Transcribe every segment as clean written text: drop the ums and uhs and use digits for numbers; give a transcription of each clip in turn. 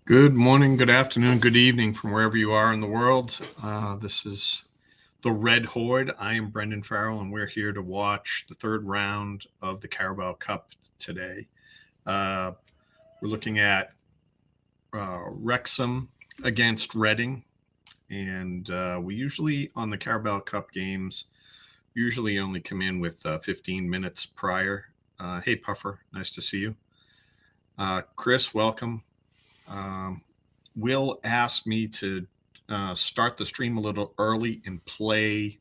Good morning, good afternoon, good evening from wherever you are in the world. This is the Red Horde. I am Brendan Farrell, and we're here to watch the third round of the Carabao Cup today. We're looking at Wrexham against Reading, and we usually, on the Carabao Cup games, usually only come in with 15 minutes prior. Hey, Puffer, nice to see you. Chris, welcome. Will asked me to start the stream a little early and play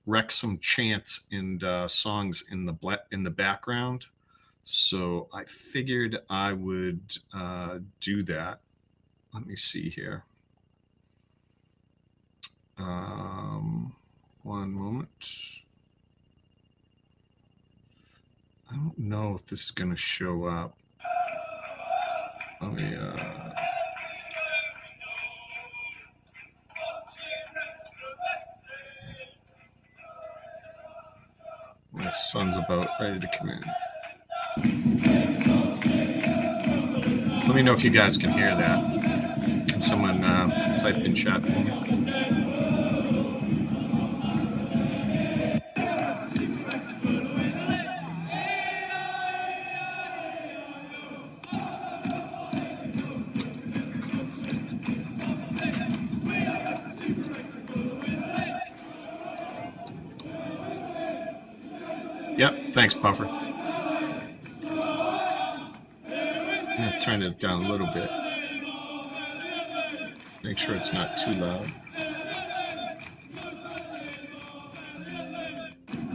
Wrexham chants and songs in the background. So I figured I would do that. Let me see here. One moment. I don't know if this is going to show up. Let me. My son's about ready to come in. Let me know if you guys can hear that. Can someone type in chat for me? Yep, thanks, Puffer. I'm going to turn it down a little bit. Make sure it's not too loud.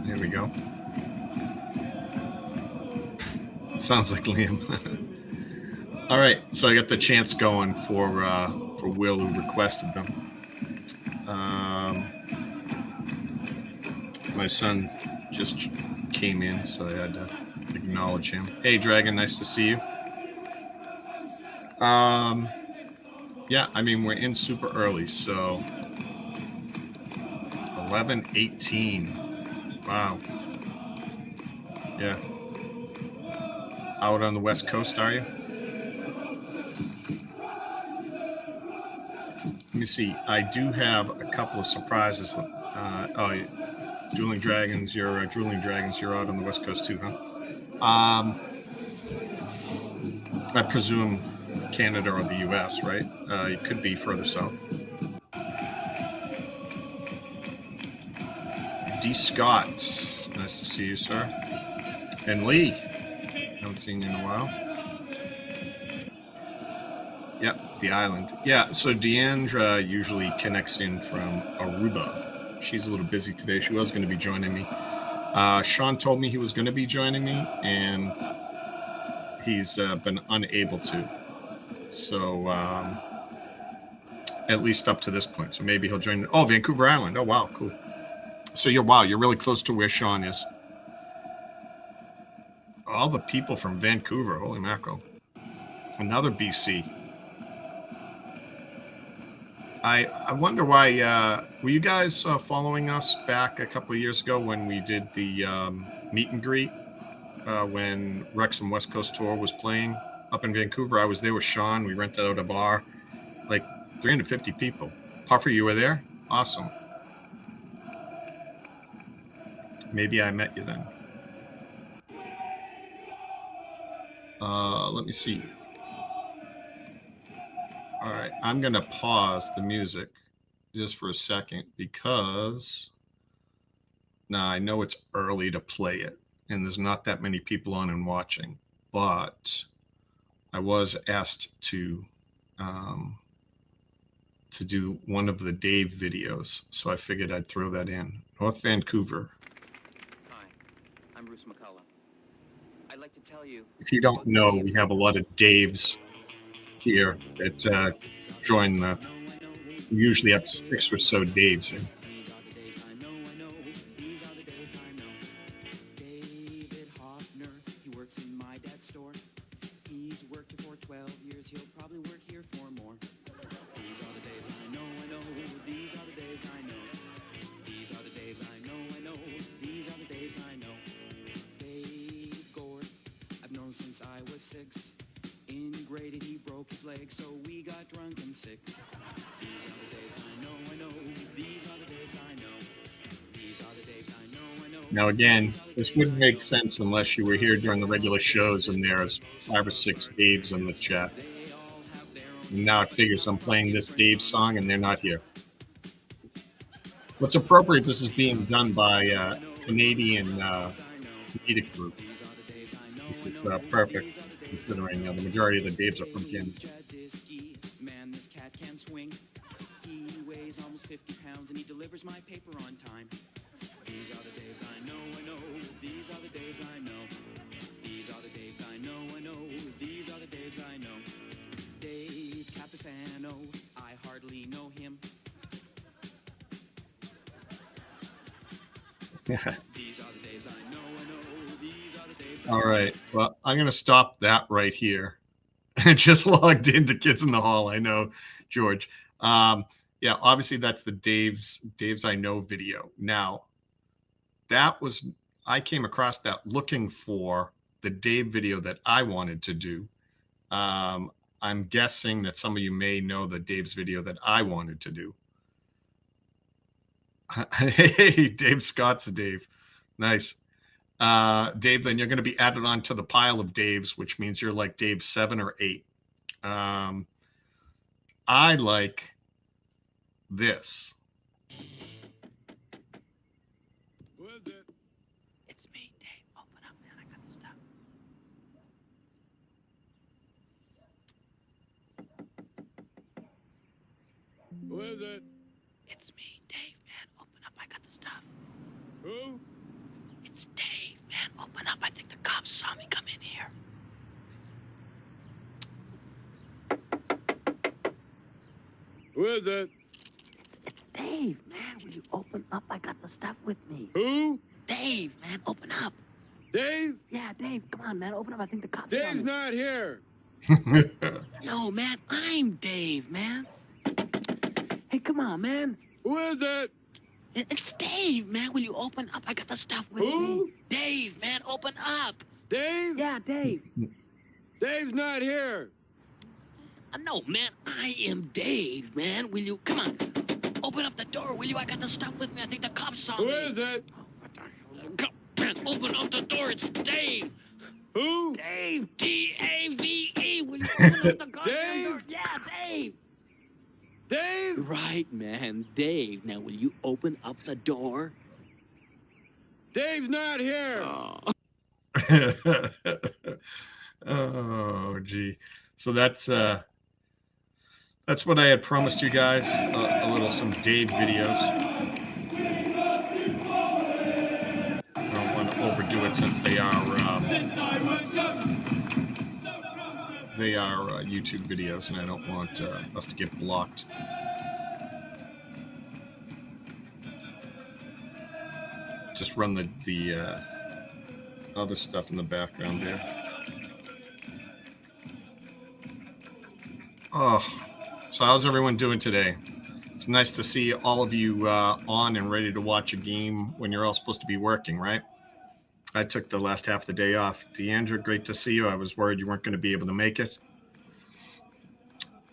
There we go. Sounds like Liam. All right, so I got the chants going for Will, who requested them. My son just came in, so I had to acknowledge him. Hey, Dragon, nice to see you. Yeah, I mean, we're in super early, so 11:18. Wow. Yeah. Out on the West Coast, are you? Let me see. I do have a couple of surprises. Dueling Dragons, you're out on the West Coast too, huh? I presume Canada or the U.S., right? It could be further south. D. Scott, nice to see you, sir. And Lee, haven't seen you in a while. Yep, the island. Yeah, so Deandra usually connects in from Aruba. She's a little busy today. She was going to be joining me. Sean told me he was going to be joining me, and he's been unable to. So at least up to this point. So maybe he'll join. Oh, Vancouver Island. Oh, wow, cool. So you're really close to where Sean is. All the people from Vancouver. Holy mackerel. Another BC. I wonder why. Were you guys following us back a couple of years ago when we did the meet and greet when Wrexham West Coast Tour was playing up in Vancouver? I was there with Sean. We rented out a bar, like 350 people. Puffer, you were there? Awesome. Maybe I met you then. Let me see. All right, I'm going to pause the music just for a second because now I know it's early to play it and there's not that many people on and watching, but I was asked to do one of the Dave videos, so I figured I'd throw that in. North Vancouver. Hi, I'm Bruce McCullough. I'd like to tell you. If you don't know, we have a lot of Daves here that join the. We usually have 6 or so Daves in. David Hoffner, he works in my dad's store. He's worked here for 12 years, he'll probably work here for more. These are the Daves I know, these are the Daves I know. These are the Daves I know, these are the Daves I know. Dave Gord, I've known since I was 6. In grade he broke his leg, so we Now, again, this wouldn't make sense unless you were here during the regular shows and there's 5 or 6 Daves in the chat. And now it figures I'm playing this Dave song and they're not here. What's appropriate, this is being done by a Canadian comedic group, which is perfect considering the majority of the Daves are from Canada. Man, this cat can swing. He weighs almost 50 pounds and he delivers my paper on time. These are the days I know, I know. These are the days I know. These are the days I know, I know. These are the days I know. Dave Capasano, I hardly know him. These are the days I know, I know. These are the days I know. All right. Well, I'm going to stop that right here. Just logged into Kids in the Hall. I know, George. Yeah, obviously that's the Dave's I Know video. Now, I came across that looking for the Dave video that I wanted to do. I'm guessing that some of you may know the Dave's video that I wanted to do. Hey, Dave Scott's a Dave. Nice. Dave, then you're going to be added on to the pile of Daves, which means you're like Dave 7 or 8. I like this. Who is it? It's me, Dave. Open up, man. I got the stuff. Who is it? It's me, Dave, man. Open up. I got the stuff. Who? It's Dave, man. Open up. I think the cops saw me come in here. Who is it? It's Dave, man. Will you open up? I got the stuff with me. Who? Dave, man. Open up. Dave? Yeah, Dave. Come on, man. Open up. I think the cops saw Dave's me. not here. No, man. I'm Dave, man. Hey, come on, man. Who is it? It's Dave, man. Will you open up? I got the stuff with Who? me. Dave, man. Open up. Dave? Yeah, Dave. Dave's not here. No, man. I am Dave, man. Will you? Come on. Open up the door, will you? I got the stuff with me. I think the cops saw Who me. is it? Come, man, open up the door. It's Dave. Who? Dave. D-A-V-E. Will you open up the goddamn Dave? door? Yeah, Dave. Dave? Right, man. Dave. Now, will you open up the door? Dave's not here. Oh, gee. So that's what I had promised you guys, some Dave videos. I don't want to overdo it since they are YouTube videos, and I don't want us to get blocked. Just run the other stuff in the background there. Oh, so how's everyone doing today? It's nice to see all of you on and ready to watch a game when you're all supposed to be working, right? I took the last half of the day off. Deandra, great to see you. I was worried you weren't going to be able to make it.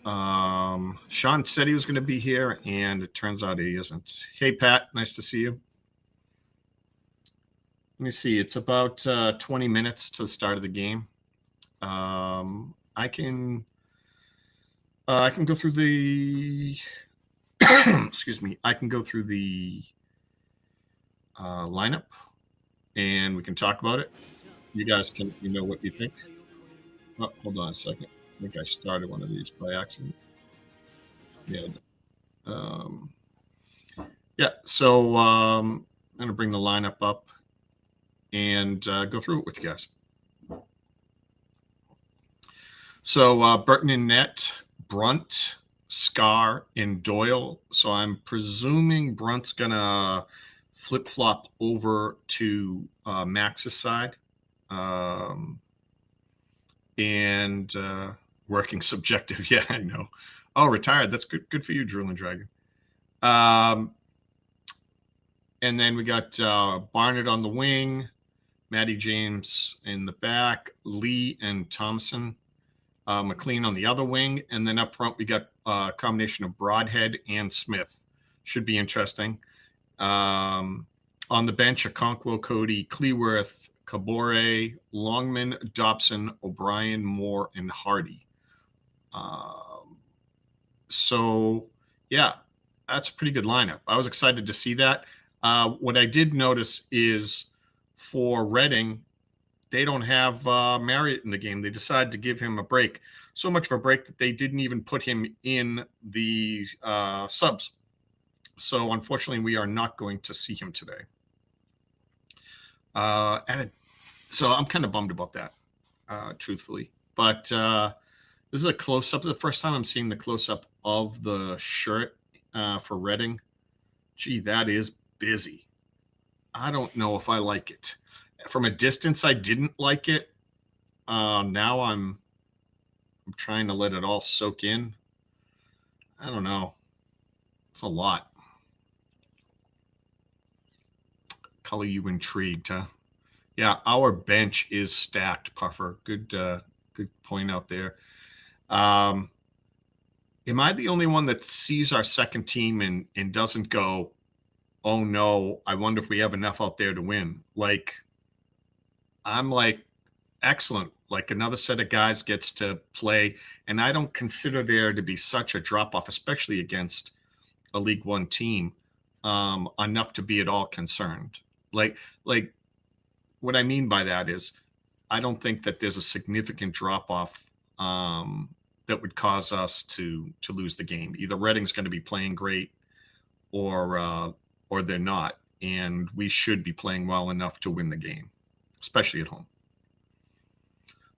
Sean said he was going to be here, and it turns out he isn't. Hey, Pat, nice to see you. Let me see. It's about 20 minutes to the start of the game. I can go through the excuse me. I can go through the lineup, and we can talk about it. You guys can let me know what you think. Oh, hold on a second. I think I started one of these by accident. Yeah. Yeah. So I'm going to bring the lineup up and go through it with you guys. So Burton in net, Brunt, Scar, and Doyle. So I'm presuming Brunt's going to flip-flop over to Max's side. And working subjective. Yeah, I know. Oh, retired. That's good. Good for you, Drooling Dragon. And then we got Barnett on the wing, Matty James in the back, Lee and Thompson, McLean on the other wing. And then up front, we got a combination of Broadhead and Smith. Should be interesting. On the bench, Okonkwo, Cody, Cleworth, Kabore, Longman, Dobson, O'Brien, Moore, and Hardy. So, yeah, that's a pretty good lineup. I was excited to see that. What I did notice is for Reading, they don't have Marriott in the game. They decided to give him a break. So much of a break that they didn't even put him in the subs. So, unfortunately, we are not going to see him today. So I'm kind of bummed about that, truthfully. But this is a close-up. The first time I'm seeing the close-up of the shirt for Reading. Gee, that is busy. I don't know if I like it. From a distance, I didn't like it. Now I'm trying to let it all soak in. I don't know. It's a lot. Color you intrigued, huh? Yeah, our bench is stacked, Puffer. Good point out there. Am I the only one that sees our second team and doesn't go, oh no, I wonder if we have enough out there to win? Like, I'm like, excellent. Like another set of guys gets to play, and I don't consider there to be such a drop off, especially against a League One team, enough to be at all concerned. Like what I mean by that is I don't think that there's a significant drop off that would cause us to lose the game. Either Reading's going to be playing great or they're not, and we should be playing well enough to win the game, especially at home.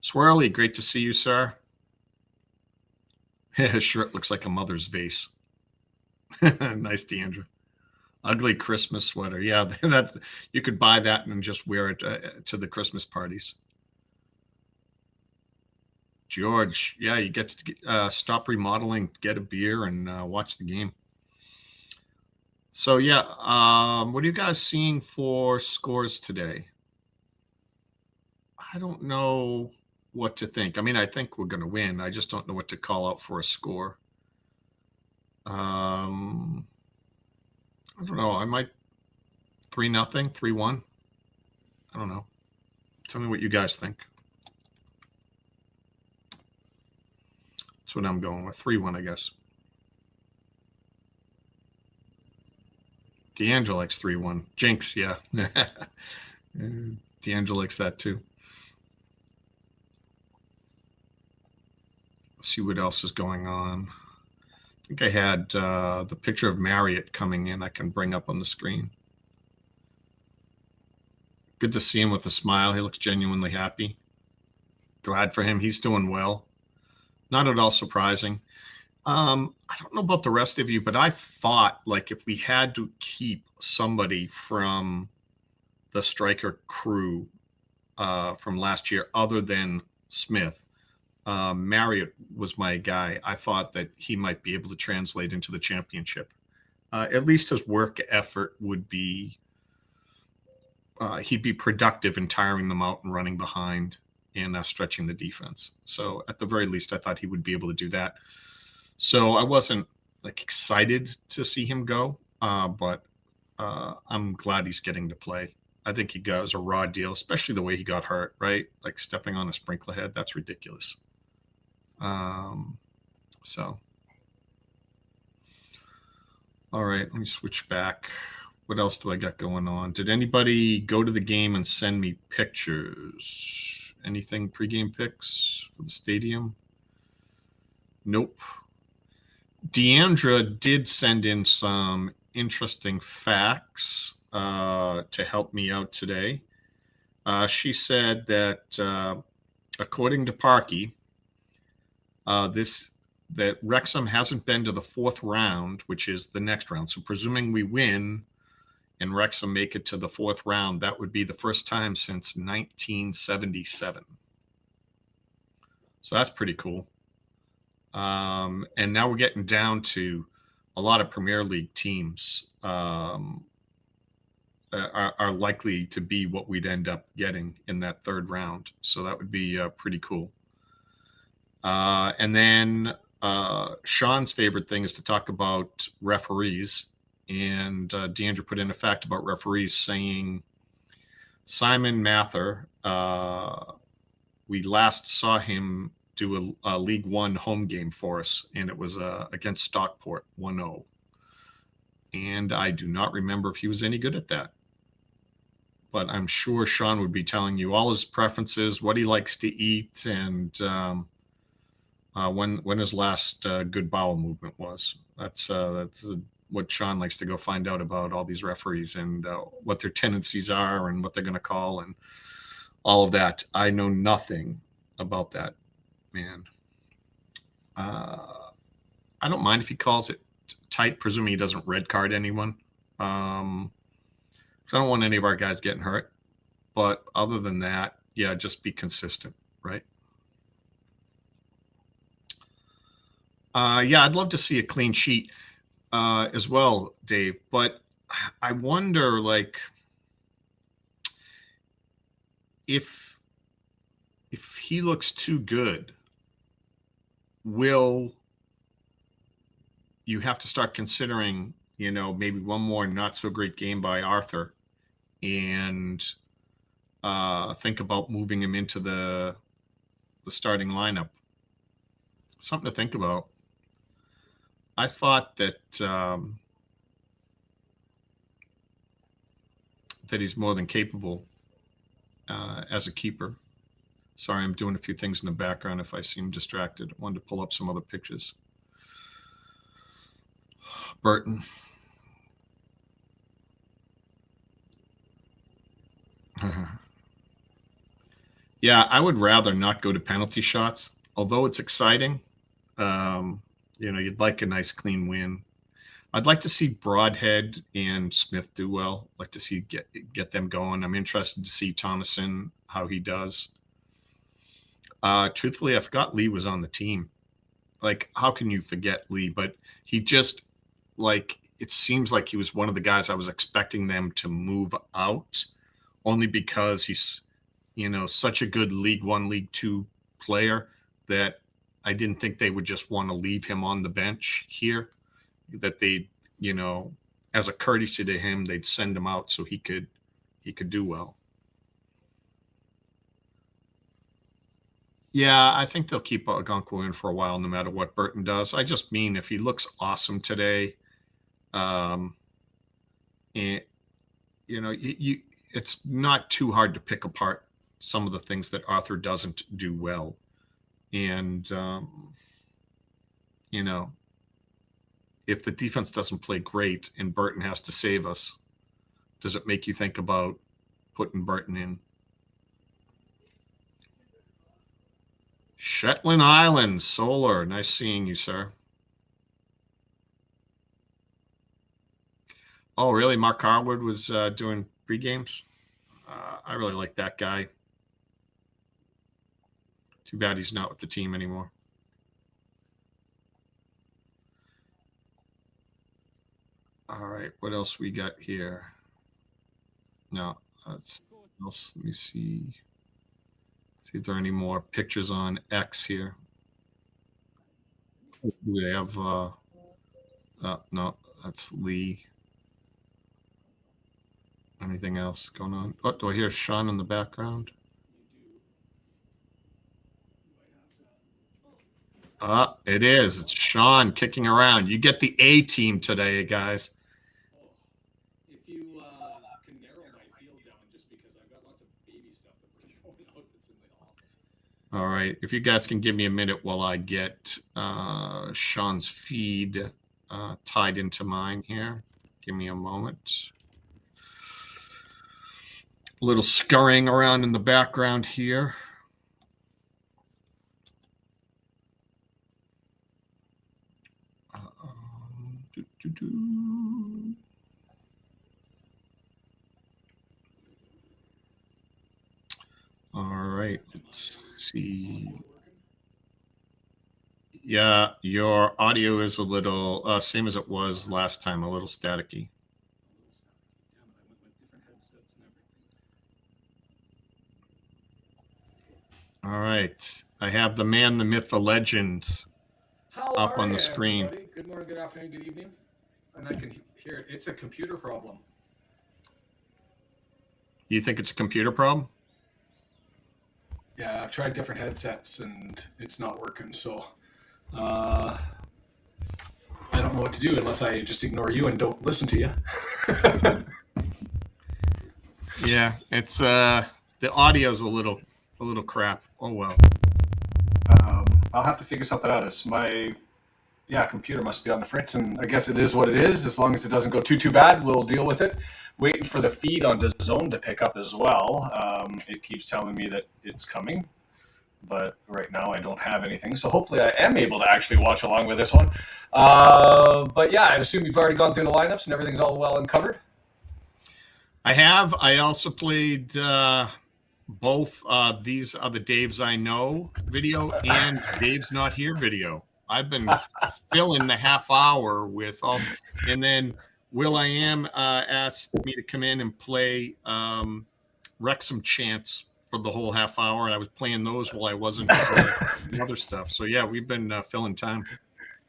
Swirly, great to see you, sir. His shirt looks like a mother's vase. Nice, Deandra. Ugly Christmas sweater. Yeah, that you could buy that and just wear it to the Christmas parties. George, yeah, you get to stop remodeling, get a beer, and watch the game. So, yeah, what are you guys seeing for scores today? I don't know what to think. I mean, I think we're going to win. I just don't know what to call out for a score. I don't know. I might 3-0, 3-1. I don't know. Tell me what you guys think. That's what I'm going with. 3-1, I guess. D'Angelo likes 3-1. Jinx, yeah. D'Angelo likes that too. Let's see what else is going on. I think I had the picture of Marriott coming in I can bring up on the screen. Good to see him with a smile. He looks genuinely happy. Glad for him. He's doing well. Not at all surprising. I don't know about the rest of you, but I thought, like, if we had to keep somebody from the striker crew from last year other than Smith, Marriott was my guy. I thought that he might be able to translate into the championship. At least his work effort would be, he'd be productive in tiring them out and running behind and stretching the defense. So at the very least, I thought he would be able to do that. So I wasn't like excited to see him go, but I'm glad he's getting to play. I think he goes a raw deal, especially the way he got hurt, right? Like stepping on a sprinkler head. That's ridiculous. So, all right, let me switch back. What else do I got going on? Did anybody go to the game and send me pictures? Anything pregame pics for the stadium? Nope. Deandra did send in some interesting facts to help me out today. She said that according to Parky, that Wrexham hasn't been to the fourth round, which is the next round. So presuming we win and Wrexham make it to the fourth round, that would be the first time since 1977. So that's pretty cool. And now we're getting down to a lot of Premier League teams are likely to be what we'd end up getting in that third round. So that would be pretty cool. And then Sean's favorite thing is to talk about referees. And Deandra put in a fact about referees saying Simon Mather, we last saw him do a League One home game for us, and it was against Stockport, 1-0. And I do not remember if he was any good at that. But I'm sure Sean would be telling you all his preferences, what he likes to eat, and when his last good bowel movement was. That's what Sean likes to go find out about all these referees and what their tendencies are and what they're going to call and all of that. I know nothing about that, man. I don't mind if he calls it tight, presuming he doesn't red card anyone. Because I don't want any of our guys getting hurt. But other than that, yeah, just be consistent, right? Yeah, I'd love to see a clean sheet as well, Dave. But I wonder, like, if he looks too good, will you have to start considering, maybe one more not so great game by Arthur and think about moving him into the starting lineup? Something to think about. I thought that that he's more than capable as a keeper. Sorry, I'm doing a few things in the background if I seem distracted. I wanted to pull up some other pictures. Burton. Yeah, I would rather not go to penalty shots, although it's exciting. You'd like a nice clean win. I'd like to see Broadhead and Smith do well. I'd like to see get them going. I'm interested to see Thomason, how he does. Truthfully, I forgot Lee was on the team. Like, how can you forget Lee? But he just, like, it seems like he was one of the guys I was expecting them to move out, only because he's, such a good League One, League Two player that I didn't think they would just want to leave him on the bench here, that they, as a courtesy to him, they'd send him out so he could do well. Yeah, I think they'll keep Okonkwo in for a while, no matter what Burton does. I just mean if he looks awesome today, and it's not too hard to pick apart some of the things that Arthur doesn't do well. And, if the defense doesn't play great and Burton has to save us, does it make you think about putting Burton in? Shetland Islands, Solar. Nice seeing you, sir. Oh, really? Mark Harwood was doing pre-games? I really like that guy. Too bad he's not with the team anymore. All right, what else we got here? No, that's else. Let me see. See if there are any more pictures on X here. Do they have? No, that's Lee. Anything else going on? Oh, do I hear Sean in the background? It is. It's Sean kicking around. You get the A team today, guys. If you can narrow my field down, just because I've got lots of baby stuff that we're throwing out that's in the office. All right. If you guys can give me a minute while I get Sean's feed tied into mine here. Give me a moment. A little scurrying around in the background here. All right, let's see. Yeah, your audio is a little same as it was last time, a little staticky. All right, I have the man, the myth, the legend up on the screen. Everybody? Good morning, good afternoon, good evening. and I can hear it. It's a computer problem. You think it's a computer problem? Yeah, I've tried different headsets and it's not working. So I don't know what to do unless I just ignore you and don't listen to you. Yeah, it's the audio's a little crap. Oh well. I'll have to figure something out. It's my computer must be on the fritz, and I guess it is what it is. As long as it doesn't go too bad, we'll deal with it. Waiting for the feed on DAZN to pick up as well. It keeps telling me that it's coming, but right now I don't have anything. So hopefully I am able to actually watch along with this one. But yeah, I assume you've already gone through the lineups and everything's all well and covered. I have. I also played both These Are the Daves I Know video and Dave's Not Here video. I've been filling the half hour with all, and then Will I Am asked me to come in and play Wrexham chants for the whole half hour, and I was playing those while I wasn't doing other stuff. So yeah, we've been filling time.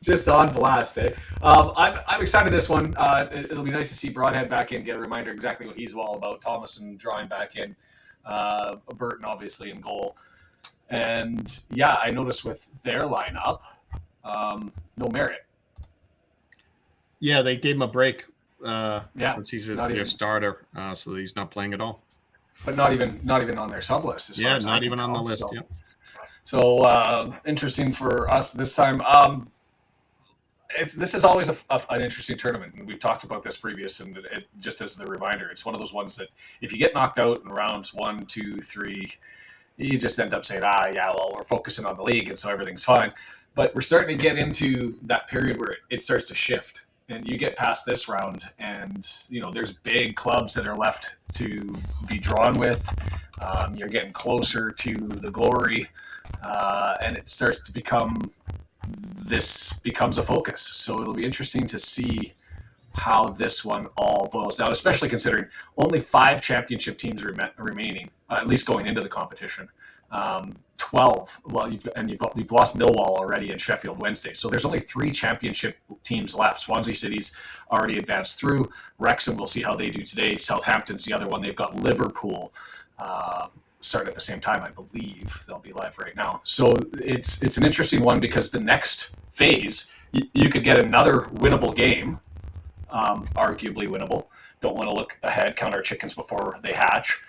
Just on blast, eh? I'm excited this one. It'll be nice to see Broadhead back in, get a reminder exactly what he's all about. Thomason drawing back in, Burton obviously in goal. And yeah, I noticed with their lineup, no Merit. Yeah, they gave him a break since he's their starter, so he's not playing at all. But not even on their sub list. Yeah, not even on the list. So, yeah. So interesting for us this time. This is always an interesting tournament, and we've talked about this previous. And just as the reminder, it's one of those ones that if you get knocked out in rounds 1, 2, 3, you just end up saying, we're focusing on the league, and so everything's fine. But we're starting to get into that period where it starts to shift, and you get past this round, and there's big clubs that are left to be drawn with. You're getting closer to the glory, and it starts to become. This becomes a focus. So it'll be interesting to see how this one all boils down, especially considering only 5 championship teams remaining, at least going into the competition. 12. Well, you've lost Millwall already and Sheffield Wednesday. So there's only 3 championship teams left. Swansea City's already advanced through. Wrexham, we'll see how they do today. Southampton's the other one. They've got Liverpool. Starting at the same time, I believe they'll be live right now. So it's an interesting one because the next phase, you could get another winnable game, arguably winnable. Don't want to look ahead, count our chickens before they hatch.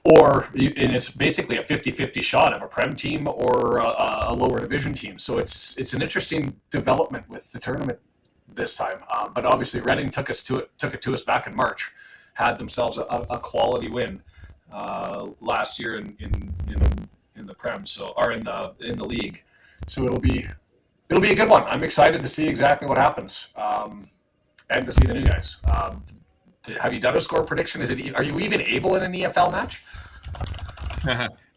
And it's basically a 50-50 shot of a Prem team or a lower division team. So it's an interesting development with the tournament this time. But obviously, Reading took it to us back in March, had themselves a quality win. Last year in the Prem, or in the league, so it'll be a good one. I'm excited to see exactly what happens, and to see the new guys. Have you done a score prediction? Are you even able in an EFL match?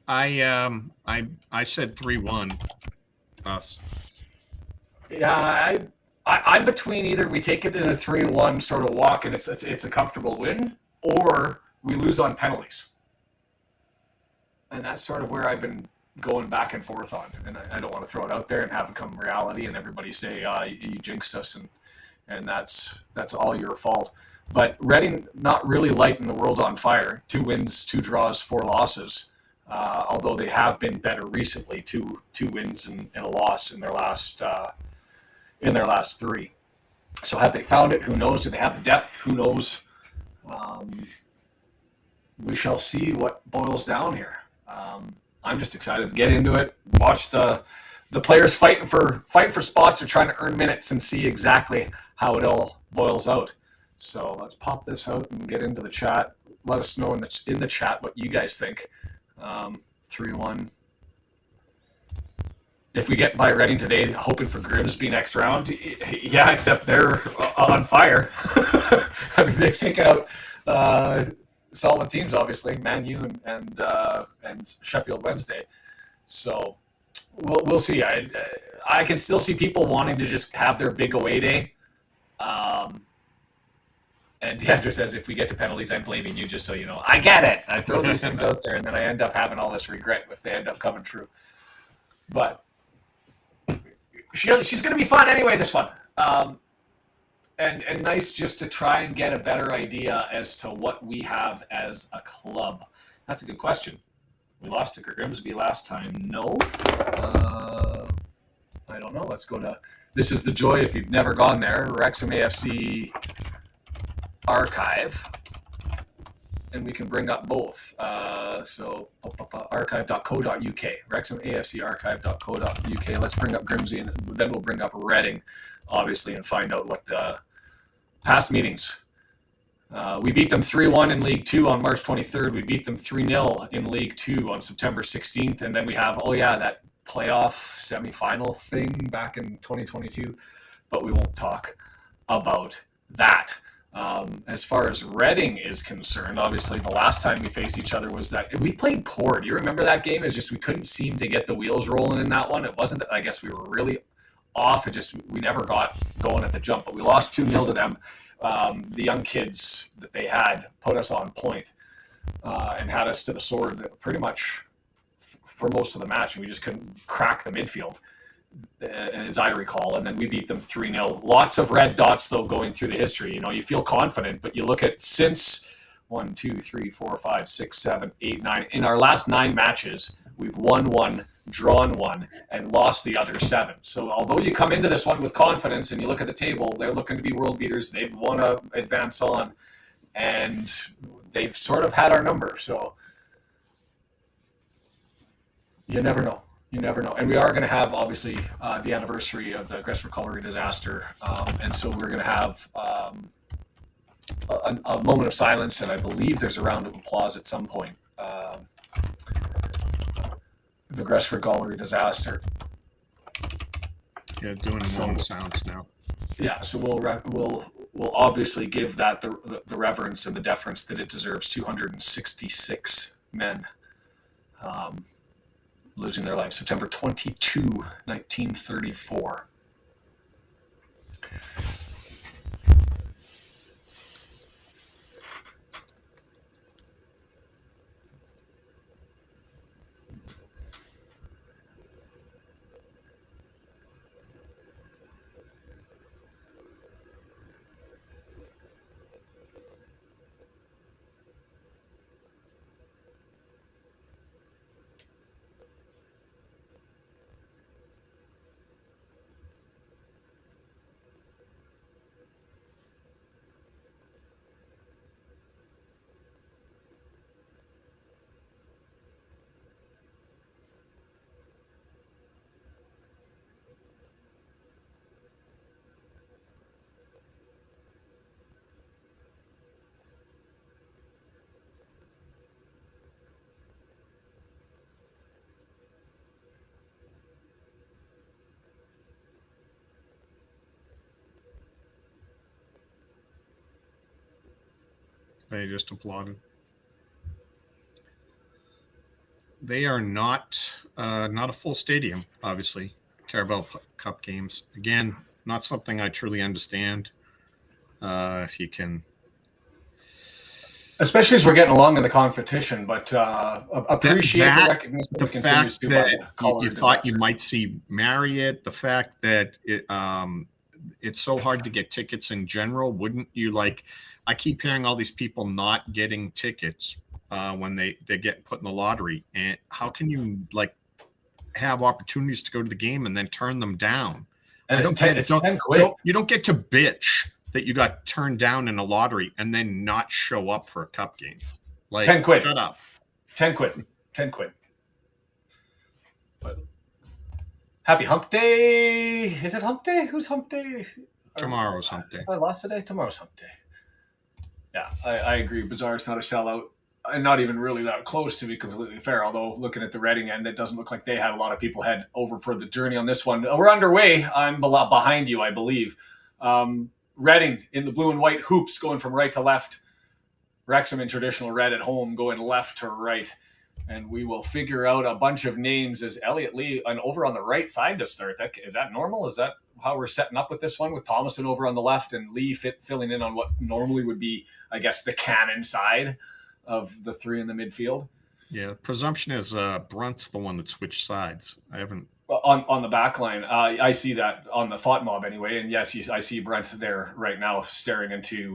I said 3-1 us. Yeah, I'm between either we take it in a 3-1 sort of walk and it's a comfortable win, or we lose on penalties. And that's sort of where I've been going back and forth on. And I don't want to throw it out there and have it come reality and everybody say, you jinxed us and that's all your fault. But Reading not really lighting the world on fire. 2 wins, 2 draws, 4 losses. Although they have been better recently, two wins and a loss in their last 3. So have they found it? Who knows? Do they have the depth? Who knows? We shall see what boils down here. I'm just excited to get into it, watch the players fighting for spots or trying to earn minutes and see exactly how it all boils out. So let's pop this out and get into the chat. Let us know in the chat what you guys think. 3-1. If we get by Reading today, hoping for Grimsby next round, yeah, except they're on fire. I mean, they've taken out solid teams, obviously, Man U and Sheffield Wednesday. So we'll see. I can still see people wanting to just have their big away day. And DeAndre says, if we get to penalties, I'm blaming you, just so you know. I get it. I throw these things out there, and then I end up having all this regret if they end up coming true. But she's going to be fun anyway, this one. and nice just to try and get a better idea as to what we have as a club. That's a good question. We lost to Grimsby last time. No. I don't know. Let's go to This is the Joy if you've never gone there. Wrexham AFC archive. And we can bring up both. Archive.co.uk. Wrexham AFC archive.co.uk. Let's bring up Grimsby, and then we'll bring up Reading, obviously, and find out what the past meetings. We beat them 3-1 in League 2 on March 23rd. We beat them 3-0 in League 2 on September 16th. And then we have, that playoff semifinal thing back in 2022. But we won't talk about that. As far as Reading is concerned, obviously the last time we faced each other was that we played poor. Do you remember that game? It's just we couldn't seem to get the wheels rolling in that one. It wasn't that I guess we were really off. We never got going at the jump, but we lost 2-0 to them. The young kids that they had put us on point and had us to the sword pretty much for most of the match, and we just couldn't crack the midfield, as I recall. And then we beat them 3-0. Lots of red dots, though, going through the history. You feel confident, but you look at since 1, 2, 3, 4, 5, 6, 7, 8, 9. In our last 9 matches, we've won 1, drawn 1, and lost the other 7. So although you come into this one with confidence and you look at the table, they're looking to be world beaters. They've won to advance on, and they've sort of had our number. So you never know. You never know. And we are going to have, obviously, the anniversary of the Gresford Colliery disaster. And so we're going to have a moment of silence, and I believe there's a round of applause at some point. The Gresford Colliery disaster. Yeah, doing sounds now. Yeah, so we'll obviously give that the reverence and the deference that it deserves. 266 men losing their lives. September 22, 1934. They just applauded. They are not a full stadium, obviously. Carabao Cup games. Again, not something I truly understand. If you can, especially as we're getting along in the competition, but appreciate the recognition. The fact that you thought you might see Marriott. The fact that it's so hard to get tickets in general. Wouldn't you like? I keep hearing all these people not getting tickets when they get put in the lottery. And how can you have opportunities to go to the game and then turn them down? And it's 10 quid. You don't get to bitch that you got turned down in a lottery and then not show up for a cup game. 10 quid. Shut up. 10 quid. 10 quid. But happy hump day. Is it hump day? Who's hump day? Tomorrow's hump day. I lost today. Tomorrow's hump day. Yeah, I agree. Bazaar's not a sellout. And not even really that close, to be completely fair. Although looking at the Reading end, it doesn't look like they had a lot of people head over for the journey on this one. We're underway. I'm behind you, I believe. Reading in the blue and white hoops going from right to left. Wrexham in traditional red at home going left to right. And we will figure out a bunch of names as Elliot Lee and over on the right side to start. Is that normal? Is that how we're setting up with this one, with Thomason over on the left and Lee filling in on what normally would be, I guess, the cannon side of the 3 in the midfield? Yeah, presumption is Brunt's the one that switched sides. I haven't. on the back line. I see that on the thought mob anyway. And yes, I see Brent there right now staring into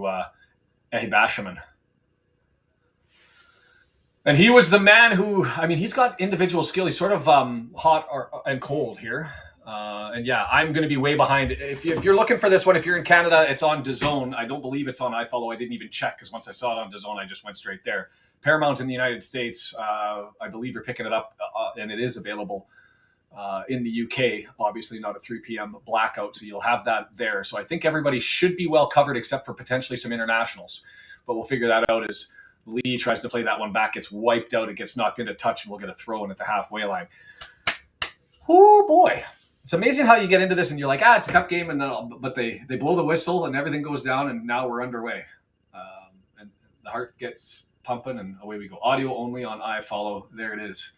Ehi Bashaman. And he was the man who, I mean, he's got individual skill. He's sort of hot and cold here. And yeah, I'm going to be way behind. If you're looking for this one, if you're in Canada, it's on DAZN. I don't believe it's on iFollow. I didn't even check because once I saw it on DAZN, I just went straight there. Paramount in the United States, I believe you're picking it up, and it is available in the UK. Obviously not at 3 p.m. blackout, so you'll have that there. So I think everybody should be well covered except for potentially some internationals. But we'll figure that out as Lee tries to play that one back, gets wiped out, it gets knocked into touch, and we'll get a throw in at the halfway line. Oh boy. It's amazing how you get into this and you're like, it's a cup game, but they blow the whistle and everything goes down, and now we're underway. And the heart gets pumping, and away we go. Audio only on iFollow. There it is.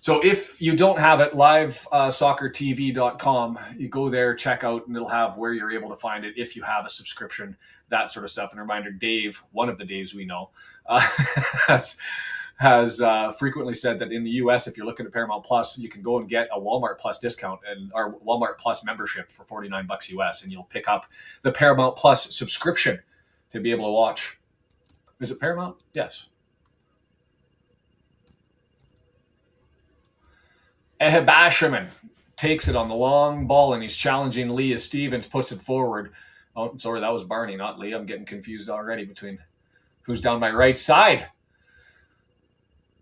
So if you don't have it, livesoccertv.com, you go there, check out, and it'll have where you're able to find it if you have a subscription, that sort of stuff. And a reminder, Dave, one of the Daves we know, has frequently said that in the US, if you're looking at Paramount Plus, you can go and get a Walmart Plus discount and our Walmart Plus membership for $49 US, and you'll pick up the Paramount Plus subscription to be able to watch. Is it Paramount? Yes. Ehi Bashaman takes it on the long ball, and he's challenging Lee as Stevens puts it forward. Oh, sorry, that was Barney, not Lee. I'm getting confused already between who's down my right side.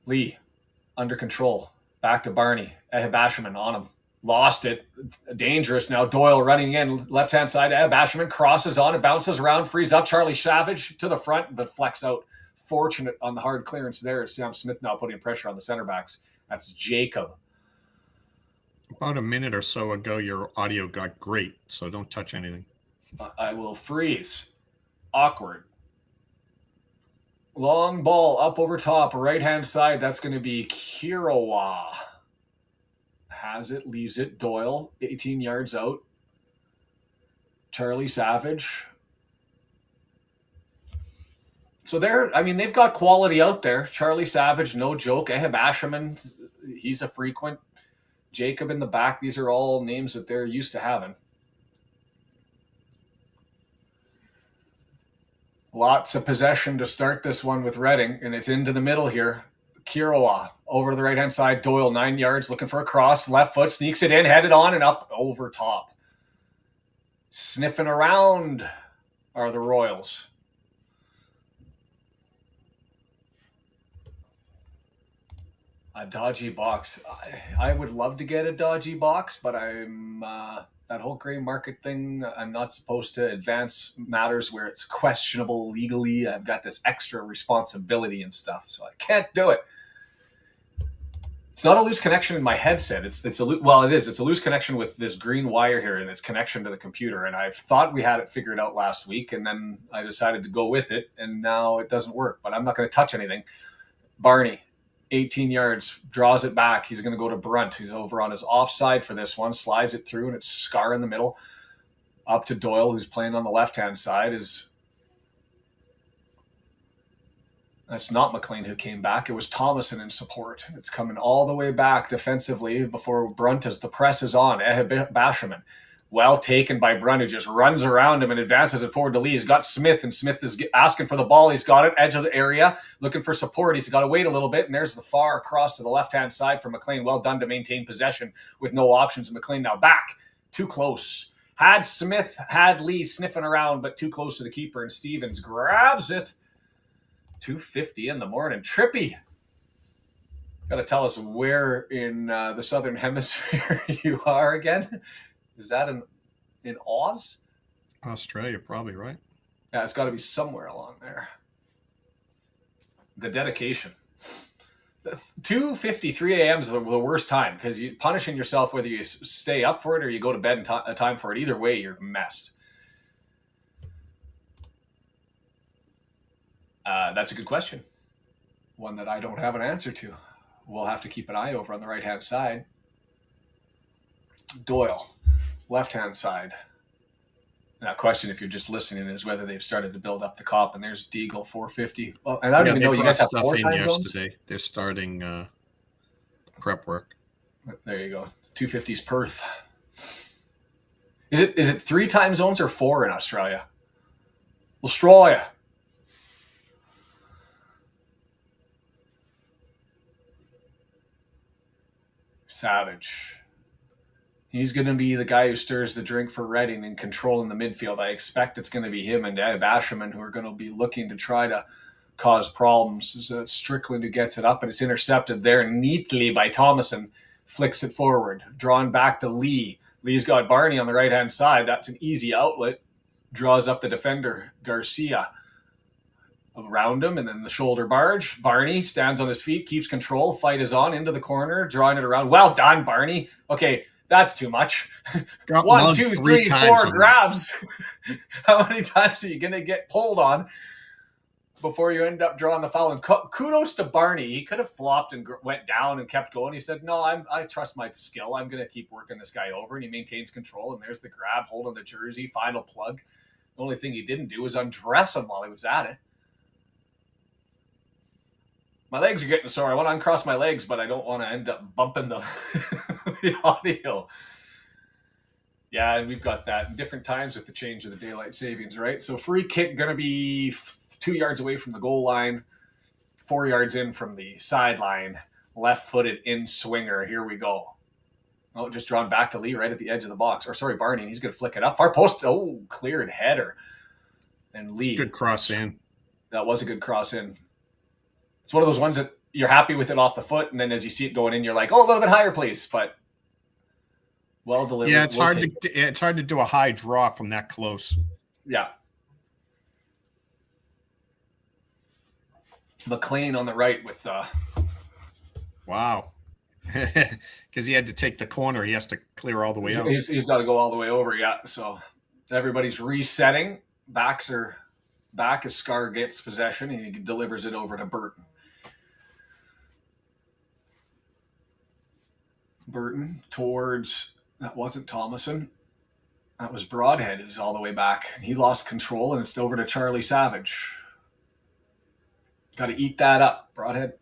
Lee, under control. Back to Barney. Ehi Bashaman on him. Lost it. Dangerous now. Doyle running in. Left-hand side. Ehi Bashaman crosses on. It bounces around. Frees up. Charlie Savage to the front, but flecks out. Fortunate on the hard clearance there. Sam Smith now putting pressure on the center backs. That's Jacob. About a minute or so ago, your audio got great, so don't touch anything. I will freeze. Awkward. Long ball up over top, right-hand side. That's going to be Kirawa. Has it, leaves it. Doyle, 18 yards out. Charlie Savage. So they've got quality out there. Charlie Savage, no joke. Ehi Bashaman, he's a frequent. Jacob in the back. These are all names that they're used to having. Lots of possession to start this one with Reading, and it's into the middle here. Kirawa over to the right-hand side. Doyle, 9 yards, looking for a cross. Left foot, sneaks it in, headed on and up over top. Sniffing around are the Royals. A dodgy box. I would love to get a dodgy box, but I'm that whole gray market thing. I'm not supposed to advance matters where it's questionable legally. I've got this extra responsibility and stuff, so I can't do it. It's not a loose connection in my headset. It's a loose connection with this green wire here and its connection to the computer. And I thought we had it figured out last week, and then I decided to go with it, and now it doesn't work. But I'm not going to touch anything. Barney. 18 yards, draws it back. He's going to go to Brunt. He's over on his offside for this one, slides it through, and it's Scar in the middle. Up to Doyle, who's playing on the left-hand side. That's not McLean who came back. It was Thomason in support. It's coming all the way back defensively before Brunt as the press is on. Ehi Bashaman. Well taken by Brunt, who just runs around him and advances it forward to Lee. He's got Smith, and Smith is asking for the ball. He's got it, edge of the area, looking for support. He's got to wait a little bit, and there's the far across to the left-hand side for McLean. Well done to maintain possession with no options. McLean now back. Too close. Had Smith, had Lee sniffing around, but too close to the keeper, and Stevens grabs it. 2:50 in the morning. Trippy. Got to tell us where in the Southern Hemisphere you are again. Is that in Oz? Australia, probably, right? Yeah, it's got to be somewhere along there. The dedication. 2:53 a.m. is the worst time because you're punishing yourself whether you stay up for it or you go to bed in time for it. Either way, you're messed. That's a good question. One that I don't have an answer to. We'll have to keep an eye over on the right-hand side. Doyle. Left-hand side. Now, question, if you're just listening, is whether they've started to build up the cop. And there's Deagle, 450. Well, and I don't even know you guys have stuff four in time zones yesterday. They're starting prep work. There you go. 250's Perth. Is it 3 time zones or 4 in Australia? Australia. Savage. He's going to be the guy who stirs the drink for Reading and controlling the midfield. I expect it's going to be him and Basherman who are going to be looking to try to cause problems. Strickland who gets it up, and it's intercepted there neatly by Thomason. Flicks it forward. Drawn back to Lee. Lee's got Barney on the right-hand side. That's an easy outlet. Draws up the defender, Garcia. Around him, and then the shoulder barge. Barney stands on his feet, keeps control. Fight is on, into the corner, drawing it around. Well done, Barney. Okay, that's too much. Got 1, mugged 2, 3 3, times 4 on grabs. How many times are you going to get pulled on before you end up drawing the foul? And kudos to Barney. He could have flopped and went down and kept going. He said, no, I trust my skill. I'm going to keep working this guy over. And he maintains control. And there's the grab, holding the jersey, final plug. The only thing he didn't do was undress him while he was at it. My legs are getting sore. I want to uncross my legs, but I don't want to end up bumping the, the audio. Yeah, and we've got that in different times with the change of the daylight savings, right? So free kick going to be 2 yards away from the goal line, 4 yards in from the sideline, left-footed in swinger. Here we go. Oh, just drawn back to Lee right at the edge of the box. Or sorry, Barney, and he's going to flick it up. Far post. Oh, cleared header. And Lee. Good cross in. That was a good cross in. It's one of those ones that you're happy with it off the foot, and then as you see it going in, you're like, oh, a little bit higher, please. But well delivered. Yeah, it's hard to do a high draw from that close. Yeah. McLean on the right with wow. Because he had to take the corner. He has to clear all the way out. He's got to go all the way over, yeah. So everybody's resetting. Back as Scar gets possession, and he delivers it over to Burton. Burton towards, that wasn't Thomason. That was Broadhead, who's all the way back. He lost control, and it's over to Charlie Savage. Got to eat that up, Broadhead.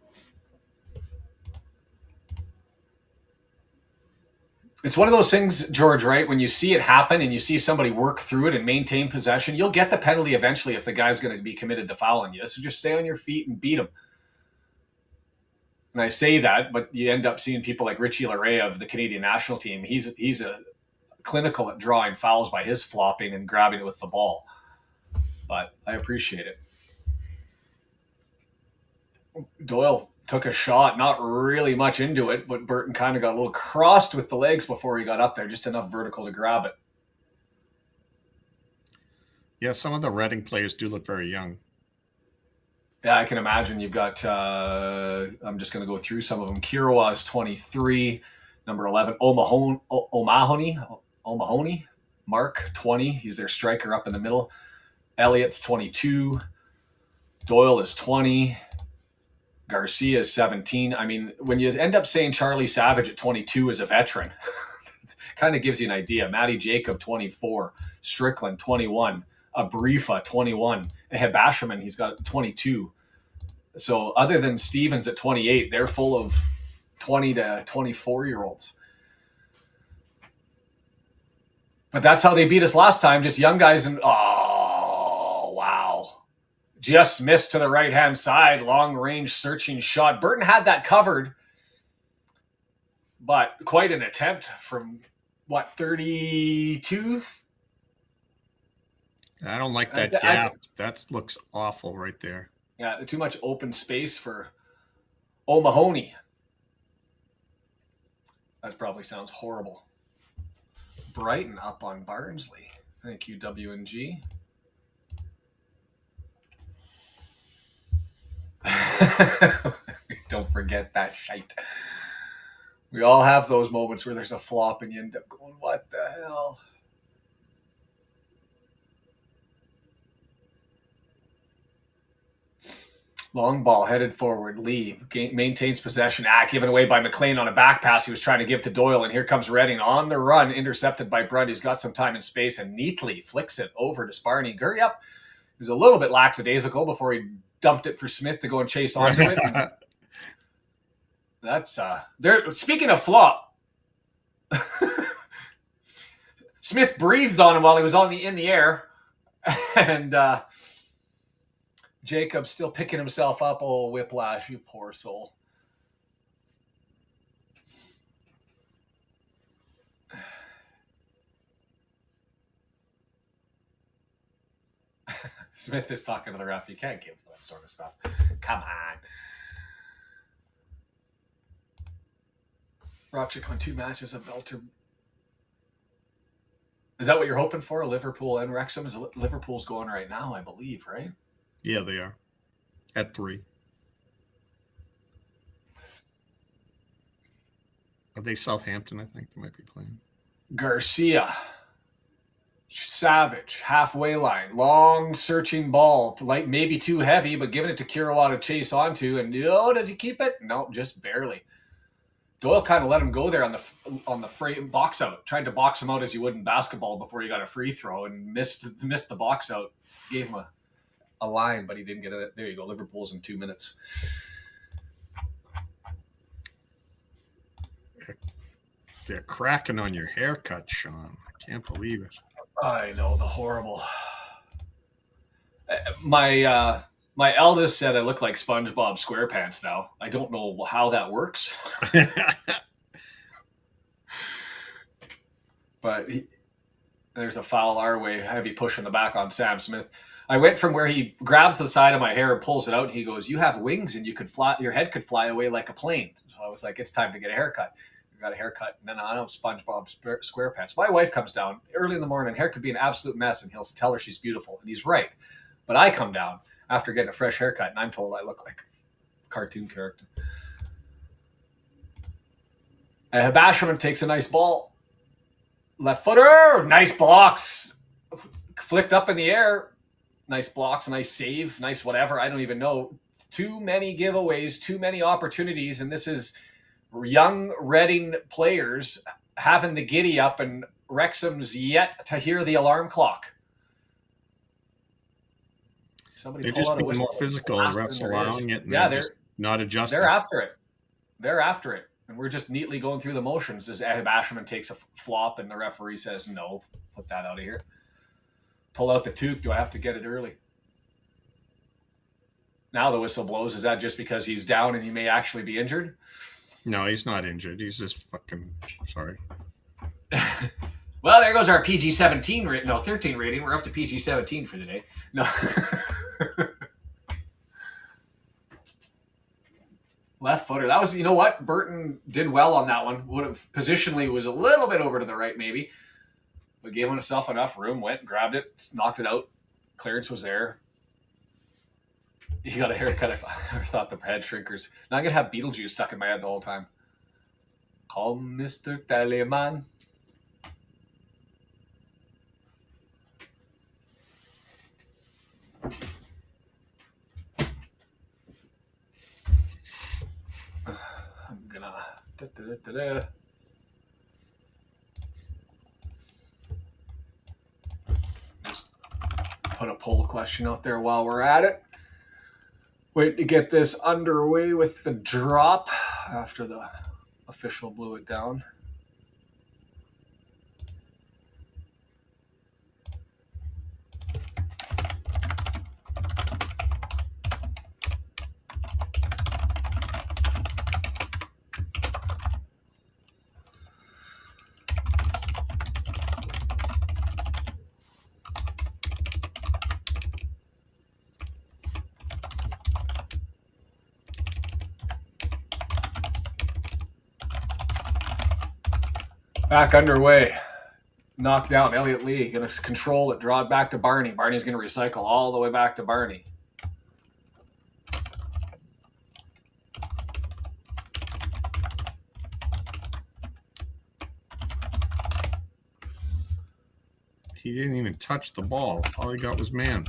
It's one of those things, George, right? When you see it happen and you see somebody work through it and maintain possession, you'll get the penalty eventually if the guy's going to be committed to fouling you. So just stay on your feet and beat him. And I say that, but you end up seeing people like Richie Larea of the Canadian national team. He's a clinical at drawing fouls by his flopping and grabbing it with the ball. But I appreciate it. Doyle took a shot, not really much into it, but Burton kind of got a little crossed with the legs before he got up there, just enough vertical to grab it. Yeah, some of the Reading players do look very young. Yeah, I can imagine. You've got, I'm just going to go through some of them. Kirawa is 23, number 11. O'Mahony, Mark, 20. He's their striker up in the middle. Elliott's 22. Doyle is 20. Garcia is 17. I mean, when you end up saying Charlie Savage at 22 is a veteran, kind of gives you an idea. Matty Jacob, 24. Strickland, 21. Abrifa, 21. And Basherman, he's got 22. So other than Stevens at 28, they're full of 20 to 24-year-olds. But that's how they beat us last time, just young guys. And oh, wow. Just missed to the right-hand side, long-range searching shot. Burton had that covered, but quite an attempt from, 32? I don't like that gap. That looks awful right there. Yeah, too much open space for O'Mahony. That probably sounds horrible. Brighton up on Barnsley. Thank you, W&G. Don't forget that shite. We all have those moments where there's a flop and you end up going, what the hell? Long ball headed forward. Lee maintains possession. Given away by McLean on a back pass he was trying to give to Doyle. And here comes Reading on the run, intercepted by Brunt. He's got some time and space and neatly flicks it over to Sparney. Hurry up. He was a little bit lackadaisical before he dumped it for Smith to go and chase onto it. That's there. Speaking of flop, Smith breathed on him while he was in the air, and Jacob's still picking himself up. Oh, whiplash, you poor soul. Smith is talking to the ref. You can't give that sort of stuff. Come on. Rochik won 2 matches of Belter. Is that what you're hoping for? Liverpool and Wrexham? Liverpool's going right now, I believe, right? Yeah, they are. At 3. Are they Southampton? I think they might be playing. Garcia. Savage. Halfway line. Long searching ball. Like maybe too heavy, but giving it to Kirawa to chase onto. And does he keep it? No, just barely. Doyle kind of let him go there on the free box out. Tried to box him out as you would in basketball before he got a free throw and missed the box out. Gave him a line, but he didn't get it. There you go. Liverpool's in 2 minutes. They're cracking on your haircut, Sean. I can't believe it. I know, the horrible. My eldest said I look like SpongeBob SquarePants now. I don't know how that works. But there's a foul our way, heavy push in the back on Sam Smith. I went from where he grabs the side of my hair and pulls it out. And he goes, "You have wings and you could fly. Your head could fly away like a plane." So I was like, "It's time to get a haircut." I got a haircut, and then I know SpongeBob SquarePants. My wife comes down early in the morning. Hair could be an absolute mess, and he'll tell her she's beautiful, and he's right. But I come down after getting a fresh haircut, and I'm told I look like a cartoon character. Basherman takes a nice ball. Left footer, nice blocks. Flicked up in the air. Nice blocks, nice save, nice whatever. I don't even know. Too many giveaways, too many opportunities, and this is young Reading players having the giddy up, and Wrexham's yet to hear the alarm clock. They're just being more physical, and refs allowing it, and they're just not adjusting. They're after it. They're after it. And we're just neatly going through the motions as Basherman takes a flop and the referee says, "No, put that out of here." Pull out the toque. Do I have to get it early? Now the whistle blows. Is that just because he's down and he may actually be injured? No, he's not injured. He's just fucking sorry. Well, there goes our PG-17 rating. No, 13 rating. We're up to PG-17 for today. No. Left footer. That was, you know what? Burton did well on that one. Would have positionally was a little bit over to the right, maybe. But gave himself enough room, went, grabbed it, knocked it out. Clearance was there. He got a haircut. I thought the head shrinkers. Now I'm going to have Beetlejuice stuck in my head the whole time. Call Mr. Telemann. I'm going to... Put a poll question out there while we're at it. Wait to get this underway with the drop after the official blew it down. Back underway. Knocked down. Elliot Lee going to control it. Draw it back to Barney. Barney's going to recycle all the way back to Barney. He didn't even touch the ball. All he got was man.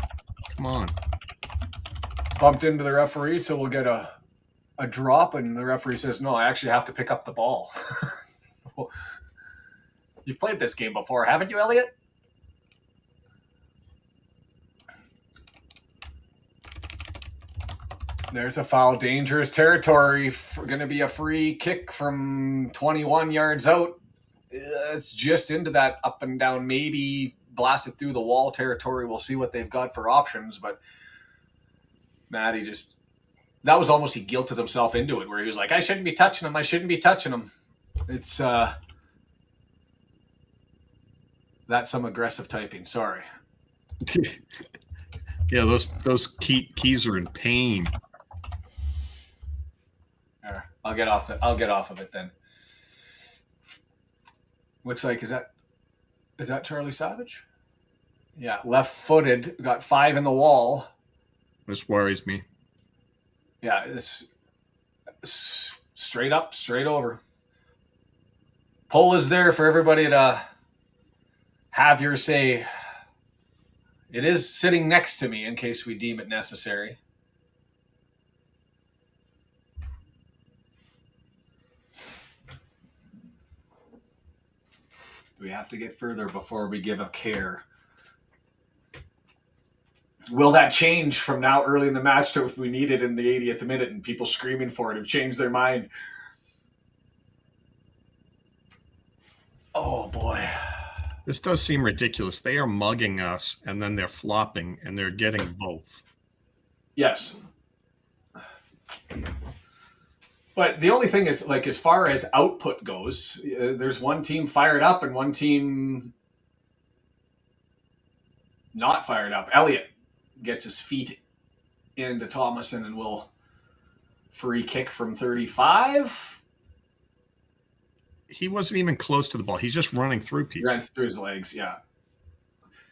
Come on. Bumped into the referee, so we'll get a drop, and the referee says, "No, I actually have to pick up the ball." You've played this game before, haven't you, Elliot? There's a foul. Dangerous territory. Going to be a free kick from 21 yards out. it's just into that up and down, maybe blasted through the wall territory. We'll see what they've got for options. But Matty just, that was almost, he guilted himself into it, where he was like, I shouldn't be touching him. I shouldn't be touching him. It's, that's some aggressive typing. Sorry. Yeah, those keys are in pain. I'll get off of it then. Looks like, is that Charlie Savage? Yeah, left-footed, got 5 in the wall. This worries me. Yeah, it's straight up, straight over. Poll is there for everybody to have your say. It is sitting next to me in case we deem it necessary. Do we have to get further before we give a care? Will that change from now early in the match to if we need it in the 80th minute and people screaming for it have changed their mind? Oh, boy. This does seem ridiculous. They are mugging us, and then they're flopping, and they're getting both. Yes. But the only thing is, like, as far as output goes, there's one team fired up and one team not fired up. Elliott gets his feet into Thomason and will free kick from 35. He wasn't even close to the ball. He's just running through people. Ran through his legs, yeah.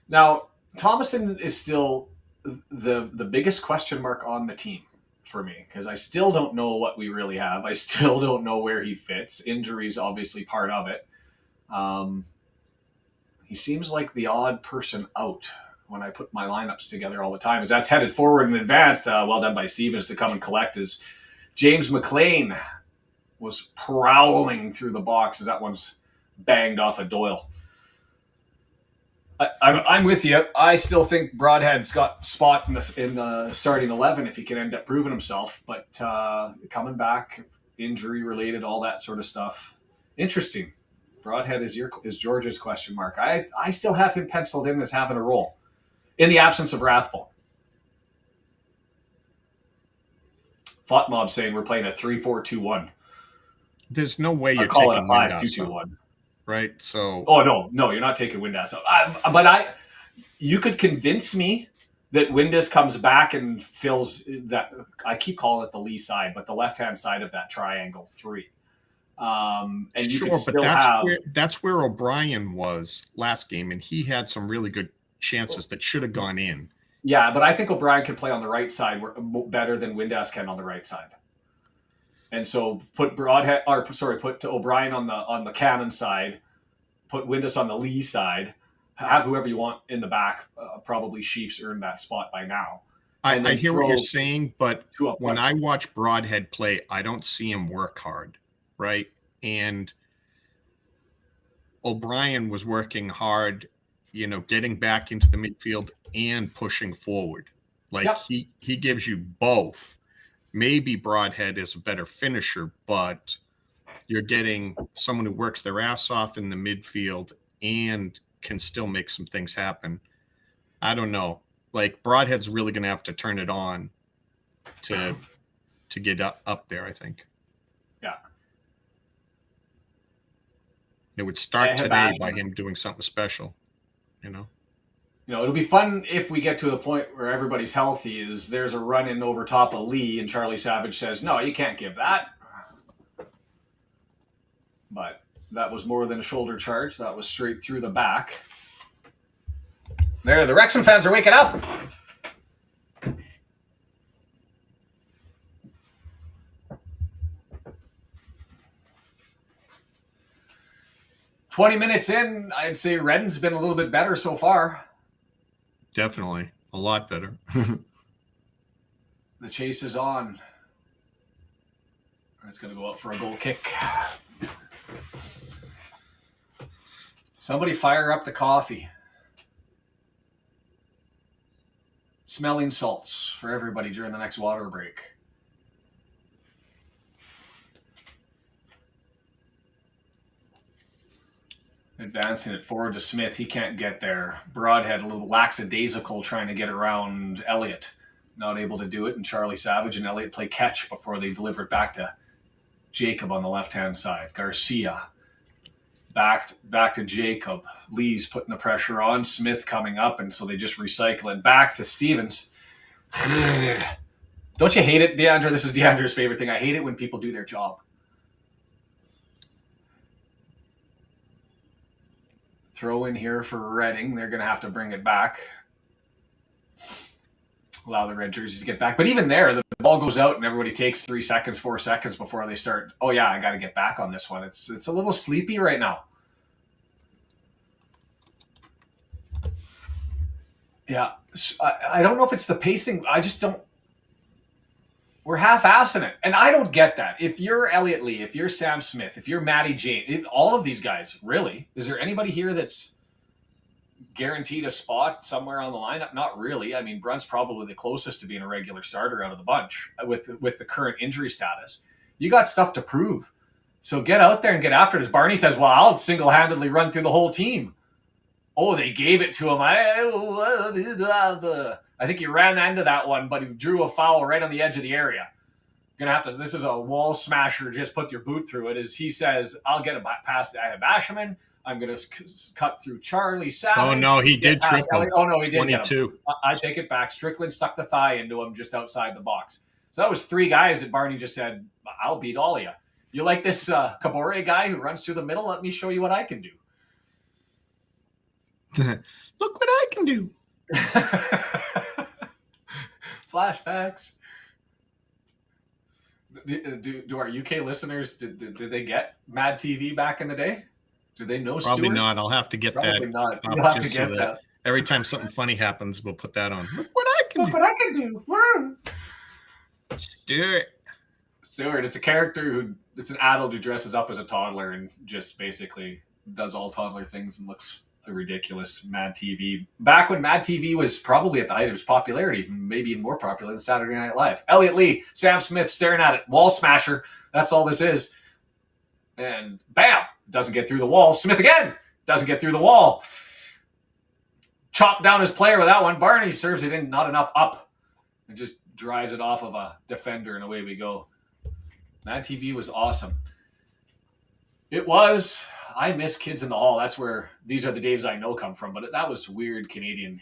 Now, Thomason is still the biggest question mark on the team for me, because I still don't know what we really have. I still don't know where he fits. Injury's obviously part of it. He seems like the odd person out when I put my lineups together all the time. As that's headed forward and advanced, well done by Stevens to come and collect, as James McLean was prowling through the box as that one's banged off of Doyle. I'm with you. I still think Broadhead's got spot in the starting 11 if he can end up proving himself. But coming back, injury related, all that sort of stuff. Interesting. Broadhead is George's question mark. I still have him penciled in as having a role in the absence of Rathbone. Thought Mob saying we're playing a 3-4-2-1. There's no way you're call taking it a 5-2-2-1, right? So, no, you're not taking Windass out. But you could convince me that Windass comes back and fills that. I keep calling it the lee side, but the left-hand side of that triangle 3. And you sure, can still but that's where O'Brien was last game, and he had some really good chances that should have gone in. Yeah, but I think O'Brien can play on the right side better than Windass can on the right side. And so put O'Brien on the Cannon side, put Windass on the lee side, have whoever you want in the back. Probably Chiefs earned that spot by now. I hear what you're saying, but when I watch Broadhead play, I don't see him work hard, right? And O'Brien was working hard, getting back into the midfield and pushing forward. Like, yep. He gives you both. Maybe Broadhead is a better finisher, but you're getting someone who works their ass off in the midfield and can still make some things happen. I don't know. Like, Broadhead's really going to have to turn it on to get up there, I think. Yeah. It would start today by him doing something special, It'll be fun if we get to the point where everybody's healthy, is there's a run in over top of Lee and Charlie Savage says, no, you can't give that. But that was more than a shoulder charge. That was straight through the back. There, the Wrexham fans are waking up. "20 minutes in, I'd say Redden's been a little bit better so far. Definitely. A lot better. The chase is on. It's going to go up for a goal kick. Somebody fire up the coffee. Smelling salts for everybody during the next water break. Advancing it forward to Smith. He can't get there. Broadhead, a little lackadaisical trying to get around Elliott. Not able to do it. And Charlie Savage and Elliott play catch before they deliver it back to Jacob on the left-hand side. Garcia. Back to Jacob. Lee's putting the pressure on. Smith coming up, and so they just recycle it. Back to Stevens. Don't you hate it, DeAndre? This is DeAndre's favorite thing. I hate it when people do their job. Throw in here for Reading. They're going to have to bring it back. Allow the red jerseys to get back. But even there, the ball goes out and everybody takes 3 seconds, 4 seconds before they start. Oh, yeah, I got to get back on this one. It's a little sleepy right now. Yeah. I don't know if it's the pacing. I just don't. We're half-assing it. And I don't get that. If you're Elliott Lee, if you're Sam Smith, if you're Matty Jane, all of these guys, really, is there anybody here that's guaranteed a spot somewhere on the lineup? Not really. I mean, Brunt's probably the closest to being a regular starter out of the bunch with the current injury status. You got stuff to prove. So get out there and get after it. As Barney says, well, I'll single-handedly run through the whole team. Oh, they gave it to him. I think he ran into that one, but he drew a foul right on the edge of the area. Gonna have to. This is a wall smasher. Just put your boot through it. As he says, I'll get it past Asherman. I'm gonna cut through Charlie Savage. Oh no, he did trip him. Oh no, he did. 22. I take it back. Strickland stuck the thigh into him just outside the box. So that was 3 guys that Barney just said, I'll beat all of you. You like this Kabore guy who runs through the middle? Let me show you what I can do. Look what I can do. Flashbacks. Do our UK listeners, did they get Mad TV back in the day? Do they know Probably Stewart? not. I'll have to get Probably that. not. You'll have to just get so that. Every time something funny happens, we'll put that on. Look what I can Look do. what I can do. Woo! Stewart, it's a character who, it's an adult who dresses up as a toddler and just basically does all toddler things and looks ridiculous. Mad TV. Back when Mad TV was probably at the height of its popularity, maybe even more popular than Saturday Night Live. Elliott Lee, Sam Smith staring at it. Wall smasher. That's all this is. And bam! Doesn't get through the wall. Smith again! Doesn't get through the wall. Chopped down his player with that one. Barney serves it in, not enough up. And just drives it off of a defender, and away we go. Mad TV was awesome. It was. I miss Kids in the Hall. That's where These Are the Daves I Know come from. But that was weird Canadian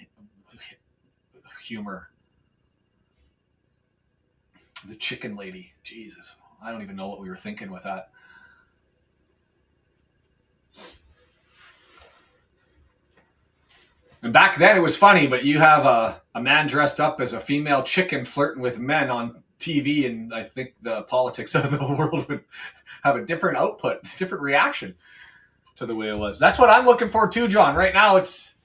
humor. The chicken lady. Jesus. I don't even know what we were thinking with that. And back then it was funny, but you have a man dressed up as a female chicken flirting with men on TV, and I think the politics of the world would have a different output, different reaction to the way it was. That's what I'm looking for too, John. Right now it's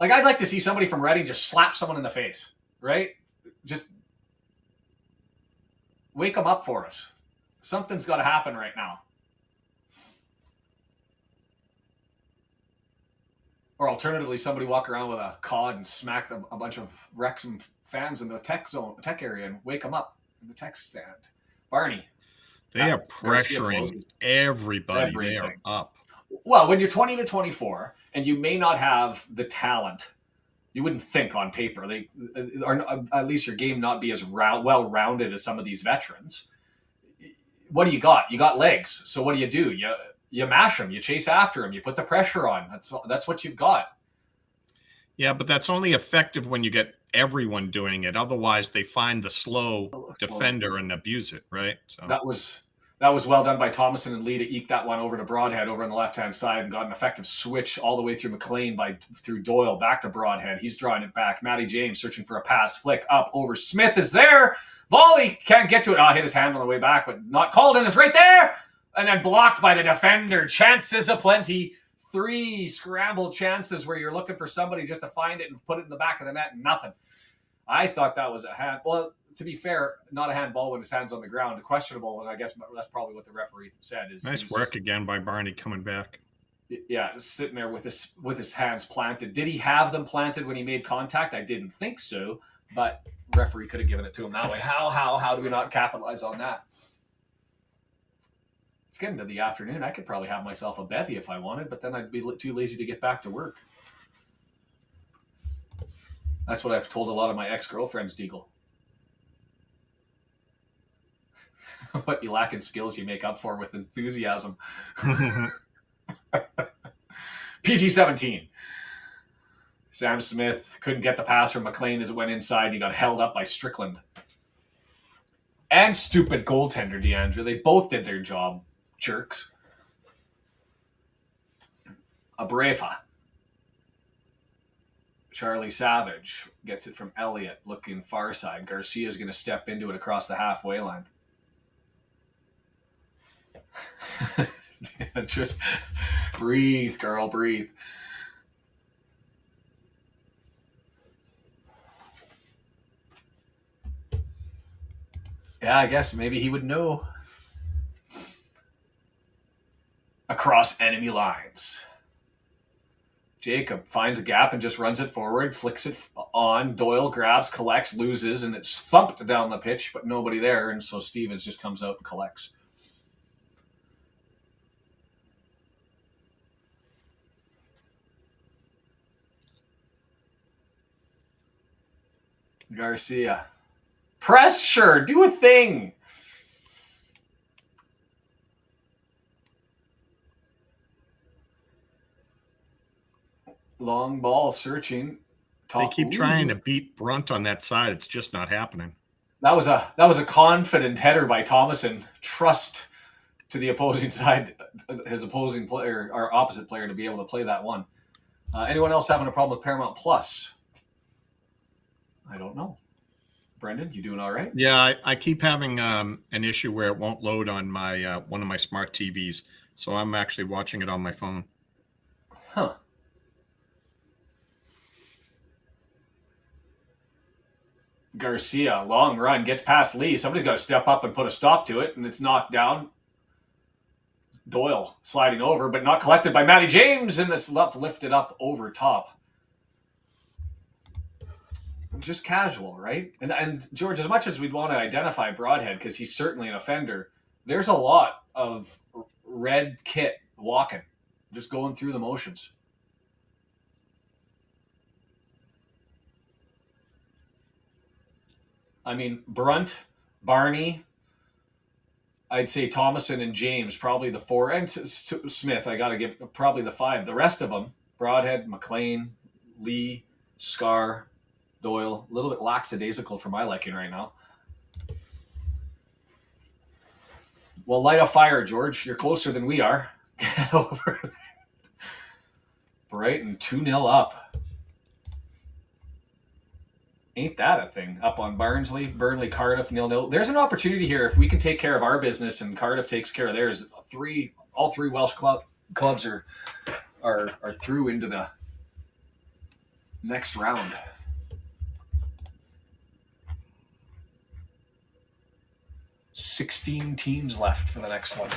like I'd like to see somebody from Reading just slap someone in the face, right? Just wake them up for us. Something's got to happen right now. Or alternatively, somebody walk around with a cod and smack a bunch of Wrexham fans in the tech area, and wake them up in the tech stand. Barney. They are pressuring everybody. Everything. They are up. Well, when you're 20 to 24 and you may not have the talent, you wouldn't think on paper, or at least your game not be as well-rounded as some of these veterans. What do you got? You got legs. So what do? You mash them. You chase after them. You put the pressure on. That's what you've got. Yeah, but that's only effective when you get everyone doing it. Otherwise, they find the slow defender and abuse it, right? So that was well done by Thomason and Lee to eke that one over to Broadhead over on the left-hand side, and got an effective switch all the way through McLean through Doyle back to Broadhead. He's drawing it back. Matty James searching for a pass. Flick up over. Smith is there. Volley can't get to it. Hit his hand on the way back, but not called, and it's right there. And then blocked by the defender. Chances aplenty. 3 scramble chances where you're looking for somebody just to find it and put it in the back of the net. Nothing. I thought that was a hand. Well, to be fair, not a handball when his hand's on the ground. Questionable, and I guess that's probably what the referee said. Nice work again by Barney coming back. Yeah, sitting there with his hands planted. Did he have them planted when he made contact? I didn't think so, but referee could have given it to him that way. How do we not capitalize on that? It's getting to the afternoon. I could probably have myself a bevy if I wanted, but then I'd be too lazy to get back to work. That's what I've told a lot of my ex-girlfriends, Deagle. What you lack in skills, you make up for with enthusiasm. PG-17. Sam Smith couldn't get the pass from McLean as it went inside. He got held up by Strickland. And stupid goaltender, DeAndre. They both did their job, jerks. Abrefa. Charlie Savage gets it from Elliott, looking far side. Garcia's going to step into it across the halfway line. Just breathe, girl, breathe. Yeah, I guess maybe he would know. Across enemy lines. Jacob finds a gap and just runs it forward, flicks it on. Doyle grabs, collects, loses, and it's thumped down the pitch, but nobody there, and so Stevens just comes out and collects. Garcia. Pressure, do a thing. Long ball searching. They keep trying to beat Brunt on that side. It's just not happening. That was a confident header by Thomason. Trust to the opposing side, his opposing player, our opposite player, to be able to play that one. Anyone else having a problem with Paramount Plus? I don't know. Brendan, you doing all right? Yeah, I keep having an issue where it won't load on my one of my smart TVs, so I'm actually watching it on my phone. Huh. Garcia, long run, gets past Lee. Somebody's got to step up and put a stop to it, and it's knocked down. Doyle sliding over, but not collected by Matty James, and it's lifted up over top. Just casual, right? And George, as much as we'd want to identify Broadhead, because he's certainly an offender, there's a lot of red kit walking, just going through the motions. I mean, Brunt, Barney, I'd say Thomason and James, probably the four, and Smith, I got to give probably the five. The rest of them, Broadhead, McLean, Lee, Scar, Doyle, a little bit lackadaisical for my liking right now. Well, light a fire, George. You're closer than we are. Get over there. Brighton 2-0 up. Ain't that a thing? Up on Barnsley, Burnley, Cardiff 0-0. There's an opportunity here if we can take care of our business and Cardiff takes care of theirs. All three Welsh clubs are through into the next round. $16 teams left for the next one.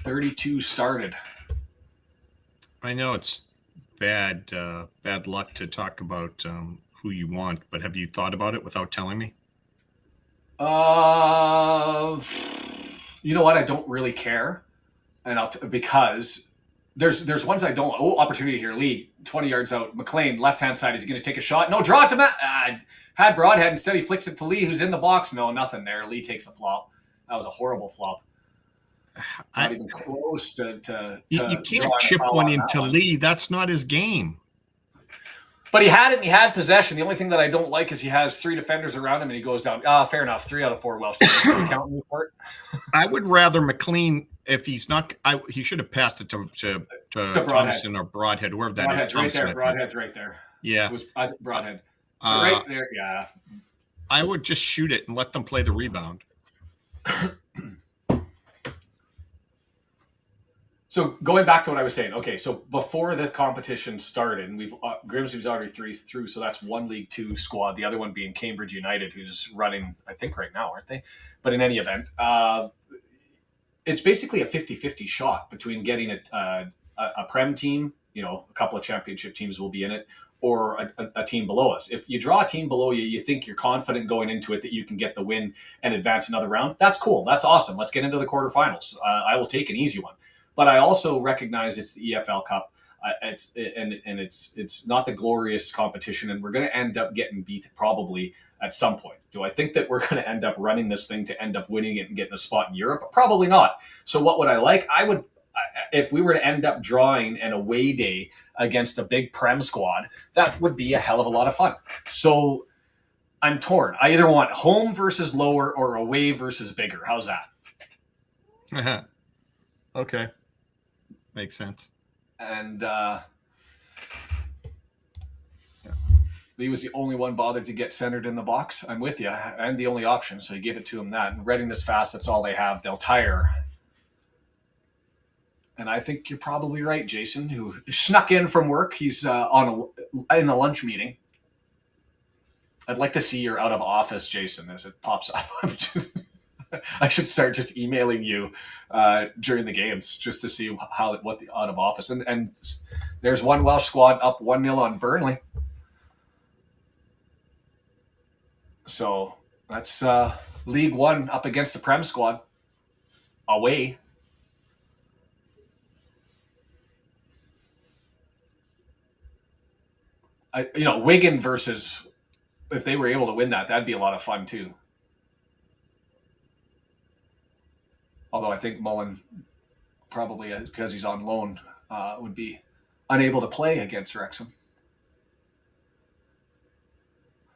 32 started. I know it's bad luck to talk about who you want, but have you thought about it without telling me? You know what? I don't really care, and because there's ones I don't. Oh, opportunity here. Lee, 20 yards out. McLean, left hand side. Is he going to take a shot? No, draw it to Matt. Had Broadhead. Instead, he flicks it to Lee, who's in the box. No, nothing there. Lee takes a flop. That was a horrible flop. Not even close to you can't chip one into Lee. That's not his game. But he had it, and he had possession. The only thing that I don't like is he has three defenders around him, and he goes down. Fair enough. 3 out of 4 Welsh. Counting report. I would rather McLean, if he's not, he should have passed it to Thompson or Broadhead, whoever that is. Right there. Broadhead's right there. Yeah. It was Broadhead. Right there. Yeah. I would just shoot it and let them play the rebound. So going back to what I was saying, okay, so before the competition started, and Grimsby's already 3 through, so that's one League 2 squad, the other one being Cambridge United, who's running, I think, right now, aren't they? But in any event, it's basically a 50-50 shot between getting a Prem team a couple of championship teams will be in it, or a team below us. If you draw a team below you, you think you're confident going into it that you can get the win and advance another round. That's cool. That's awesome. Let's get into the quarterfinals. I will take an easy one. But I also recognize it's the EFL Cup. It's not the glorious competition, and we're going to end up getting beat probably at some point. Do I think that we're going to end up running this thing to end up winning it and getting a spot in Europe? Probably not. So what would I like? If we were to end up drawing an away day against a big Prem squad, that would be a hell of a lot of fun. So I'm torn. I either want home versus lower or away versus bigger. How's that? Okay. Makes sense. And Lee was the only one bothered to get centered in the box. I'm with you. I'm the only option, so you give it to him that. And Reading this fast, that's all they have. They'll tire. And I think you're probably right, Jason, who snuck in from work. He's in a lunch meeting. I'd like to see your out of office, Jason, as it pops up. I should start just emailing you during the games just to see what the out of office. And there's one Welsh squad up 1-0 on Burnley. So that's League One up against the Prem squad away. Wigan versus, if they were able to win that'd be a lot of fun too. Although I think Mullen, probably because he's on loan, would be unable to play against Wrexham.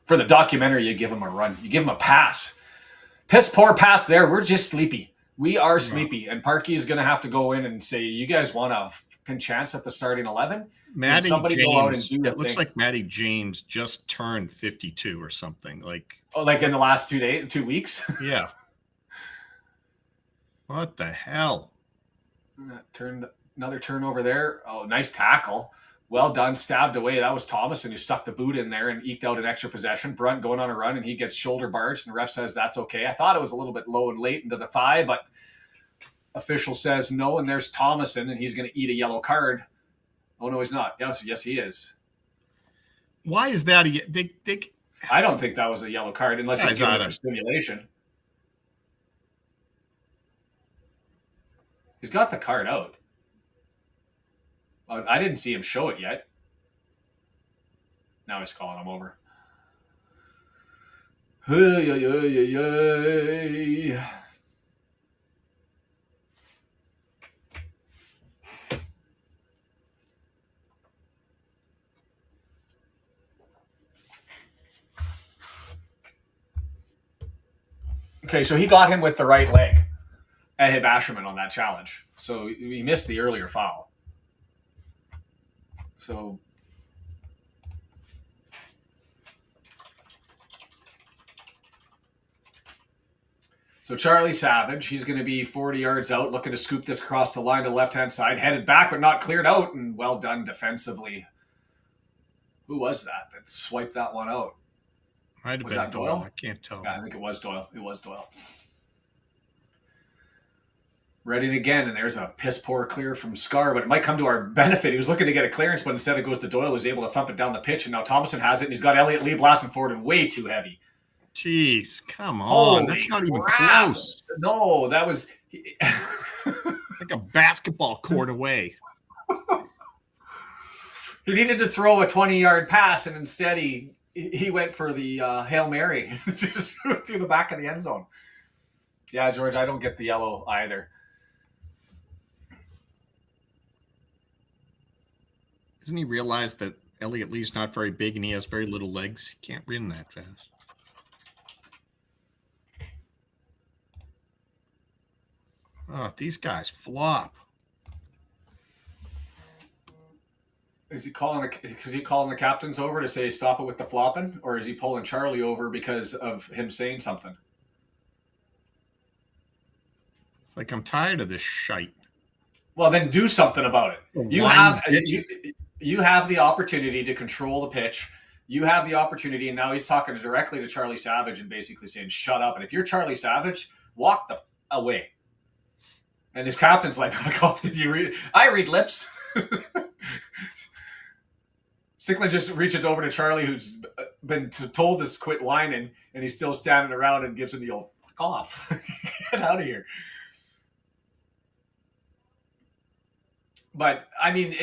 For the documentary, you give him a run. You give him a pass. Piss poor pass there. We're just sleepy. We are sleepy. And Parkey is going to have to go in and say, you guys want a fucking chance at the starting 11? Matty somebody James, go out and do it looks like Matty James just turned 52 or something. Like in the last 2 weeks? Yeah. What the hell? Another turnover there. Oh, nice tackle. Well done. Stabbed away. That was Thomason who stuck the boot in there and eked out an extra possession. Brunt going on a run, and he gets shoulder barged, and the ref says that's okay. I thought it was a little bit low and late into the thigh, but official says no, and there's Thomason, and he's going to eat a yellow card. Oh, no, he's not. Yes, he is. Why is that? I don't think that was a yellow card unless he's giving it for stimulation. He's got the card out. I didn't see him show it yet. Now he's calling him over. Okay, so he got him with the right leg. Ehib Asherman on that challenge. So he missed the earlier foul. So Charlie Savage, he's going to be 40 yards out, looking to scoop this across the line to the left-hand side, headed back but not cleared out, and well done defensively. Who was that swiped that one out? Might have been Doyle. I can't tell. Yeah, I think it was Doyle. Reading again, and there's a piss poor clear from Scar, but it might come to our benefit. He was looking to get a clearance, but instead it goes to Doyle, who's able to thump it down the pitch, and now Thomason has it, and he's got Elliott Lee blasting forward and way too heavy. Jeez, come on. Holy That's not even crap. close. No, that was... like a basketball court away. He needed to throw a 20-yard pass, and instead he went for the Hail Mary. Just through the back of the end zone. Yeah, George, I don't get the yellow either. Doesn't he realize that Elliott Lee's not very big and he has very little legs? He can't run that fast. Oh, these guys flop. Is he calling the captains over to say stop it with the flopping, or is he pulling Charlie over because of him saying something? It's like, I'm tired of this shite. Well, then do something about it. You have the opportunity to control the pitch. You have the opportunity, and now he's talking directly to Charlie Savage and basically saying, shut up. And if you're Charlie Savage, walk the away. And his captain's like, oh, did you read? I read lips. Sickland just reaches over to Charlie, who's been told to quit whining, and he's still standing around and gives him the old cough. Get out of here. But, I mean,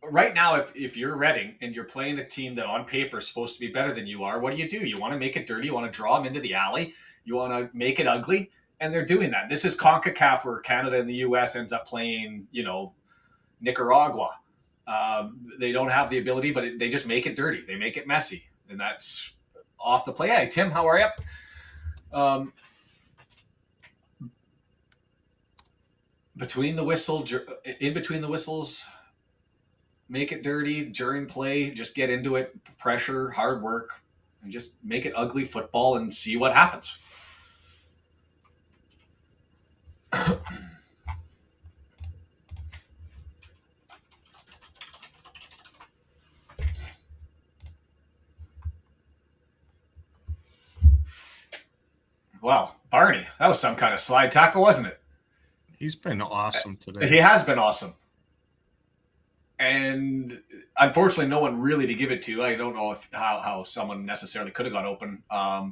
right now, if you're Reading and you're playing a team that on paper is supposed to be better than you are, what do? You want to make it dirty. You want to draw them into the alley. You want to make it ugly. And they're doing that. This is CONCACAF where Canada and the U.S. ends up playing, Nicaragua. They don't have the ability, but they just make it dirty. They make it messy. And that's off the play. Hey, Tim, how are you? Between the whistle, in between the whistles, make it dirty during play. Just get into it, pressure, hard work, and just make it ugly football and see what happens. Wow, Barney, that was some kind of slide tackle, wasn't it? He's been awesome today. He has been awesome. And unfortunately, no one really to give it to. I don't know how someone necessarily could have got open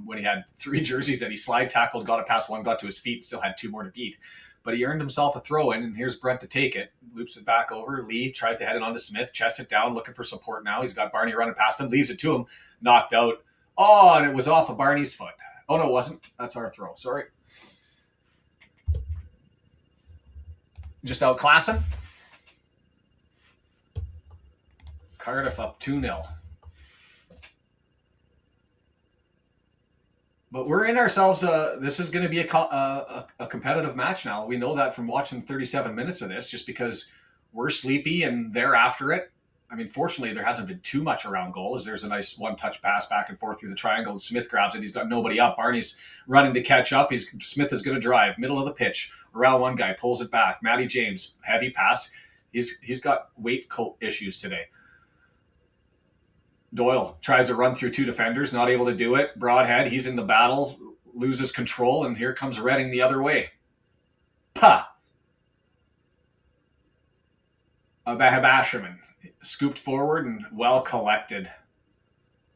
when he had 3 jerseys that he slide tackled, got it past one, got to his feet, still had 2 more to beat. But he earned himself a throw in, and here's Brent to take it. Loops it back over. Lee tries to head it on to Smith, chests it down, looking for support now. He's got Barney running past him, leaves it to him, knocked out. Oh, and it was off of Barney's foot. Oh, no, it wasn't. That's our throw. Sorry. Just outclass him. Cardiff up 2-0. But we're in ourselves. This is going to be a competitive match now. We know that from watching 37 minutes of this, just because we're sleepy and they're after it. I mean, fortunately, there hasn't been too much around goal, as there's a nice one-touch pass back and forth through the triangle, and Smith grabs it. He's got nobody up. Barney's running to catch up. Smith is going to drive. Middle of the pitch. Around one guy. Pulls it back. Matty James. Heavy pass. He's got weight issues today. Doyle tries to run through 2 defenders. Not able to do it. Broadhead. He's in the battle. Loses control. And here comes Reading the other way. Pah! Basherman. Scooped forward and well collected.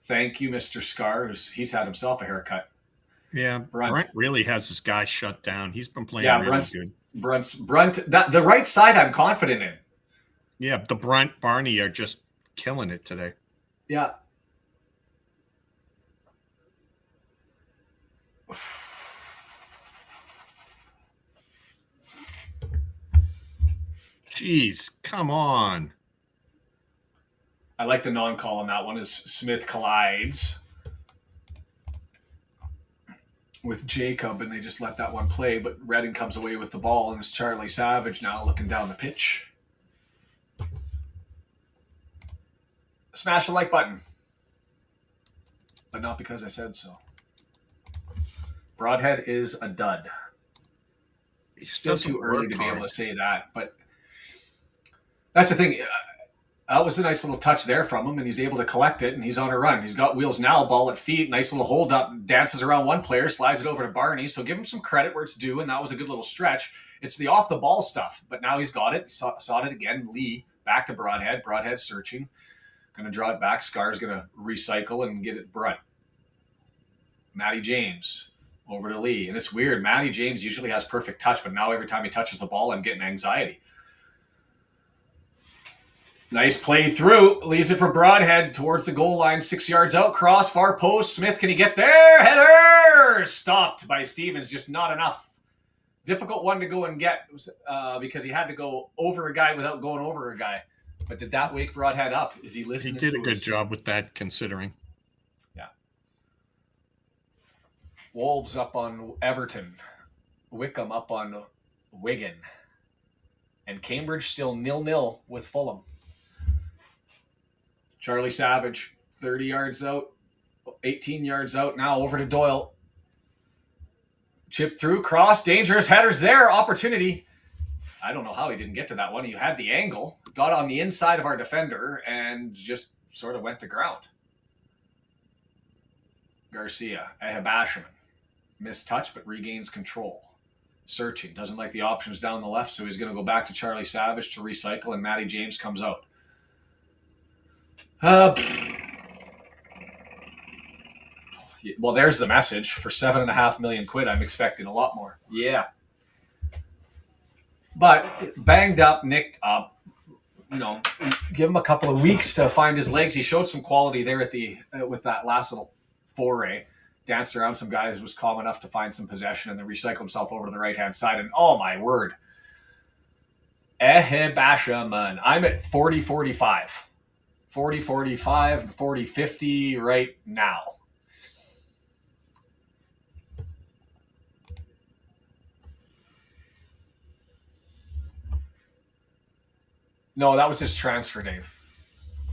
Thank you, Mr. Scar. He's had himself a haircut. Yeah, Brent really has this guy shut down. He's been playing really good. Brent, the right side I'm confident in. Yeah, the Brent Barney are just killing it today. Yeah. Jeez, come on. I like the non-call on that one as Smith collides with Jacob, and they just let that one play, but Reading comes away with the ball, and it's Charlie Savage now looking down the pitch. Smash the like button. But not because I said so. Broadhead is a dud. It's still too early to be able to say that, but that's the thing. That was a nice little touch there from him, and he's able to collect it, and he's on a run. He's got wheels now, ball at feet, nice little hold up, dances around one player, slides it over to Barney, so give him some credit where it's due, and that was a good little stretch. It's the off-the-ball stuff, but now he's got it. He saw it again. Lee, back to Broadhead. Broadhead searching. Going to draw it back. Scar's going to recycle and get it Brent. Matty James over to Lee, and it's weird. Matty James usually has perfect touch, but now every time he touches the ball, I'm getting anxiety. Nice play through. Leaves it for Broadhead towards the goal line. 6 yards out. Cross. Far post. Smith, can he get there? Header! Stopped by Stevens. Just not enough. Difficult one to go and get because he had to go over a guy without going over a guy. But did that wake Broadhead up? Is he listening? He did a good job with that, considering. Yeah. Wolves up on Everton. Wickham up on Wigan. And Cambridge still 0-0 with Fulham. Charlie Savage, 30 yards out, 18 yards out. Now over to Doyle. Chip through, cross, dangerous headers there, opportunity. I don't know how he didn't get to that one. He had the angle, got on the inside of our defender, and just sort of went to ground. Garcia, Basherman. Missed touch, but regains control. Searching. Doesn't like the options down the left, so he's going to go back to Charlie Savage to recycle, and Matty James comes out. Well, there's the message. For £7.5 million, I'm expecting a lot more. Yeah. But banged up, nicked up. Give him a couple of weeks to find his legs. He showed some quality there at the with that last little foray. Danced around some guys, was calm enough to find some possession, and then recycled himself over to the right-hand side. And oh my word. Bashaman. I'm at 40-45. 40-45, 40-50 right now. No, that was his transfer, Dave.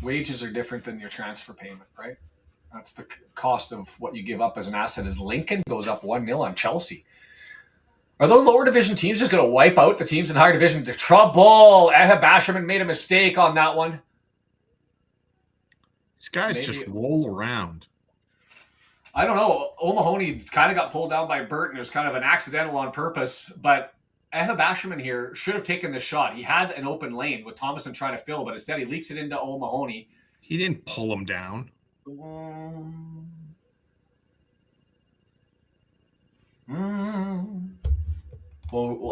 Wages are different than your transfer payment, right? That's the cost of what you give up as an asset. As Lincoln goes up 1-0 on Chelsea. Are those lower division teams just going to wipe out the teams in higher division? Trouble. Basherman made a mistake on that one. These guys just roll around. I don't know. O'Mahony kind of got pulled down by Burton. It was kind of an accidental on purpose, but Basherman here should have taken the shot. He had an open lane with Thomason trying to fill, but instead he leaks it into O'Mahony. He didn't pull him down. Well,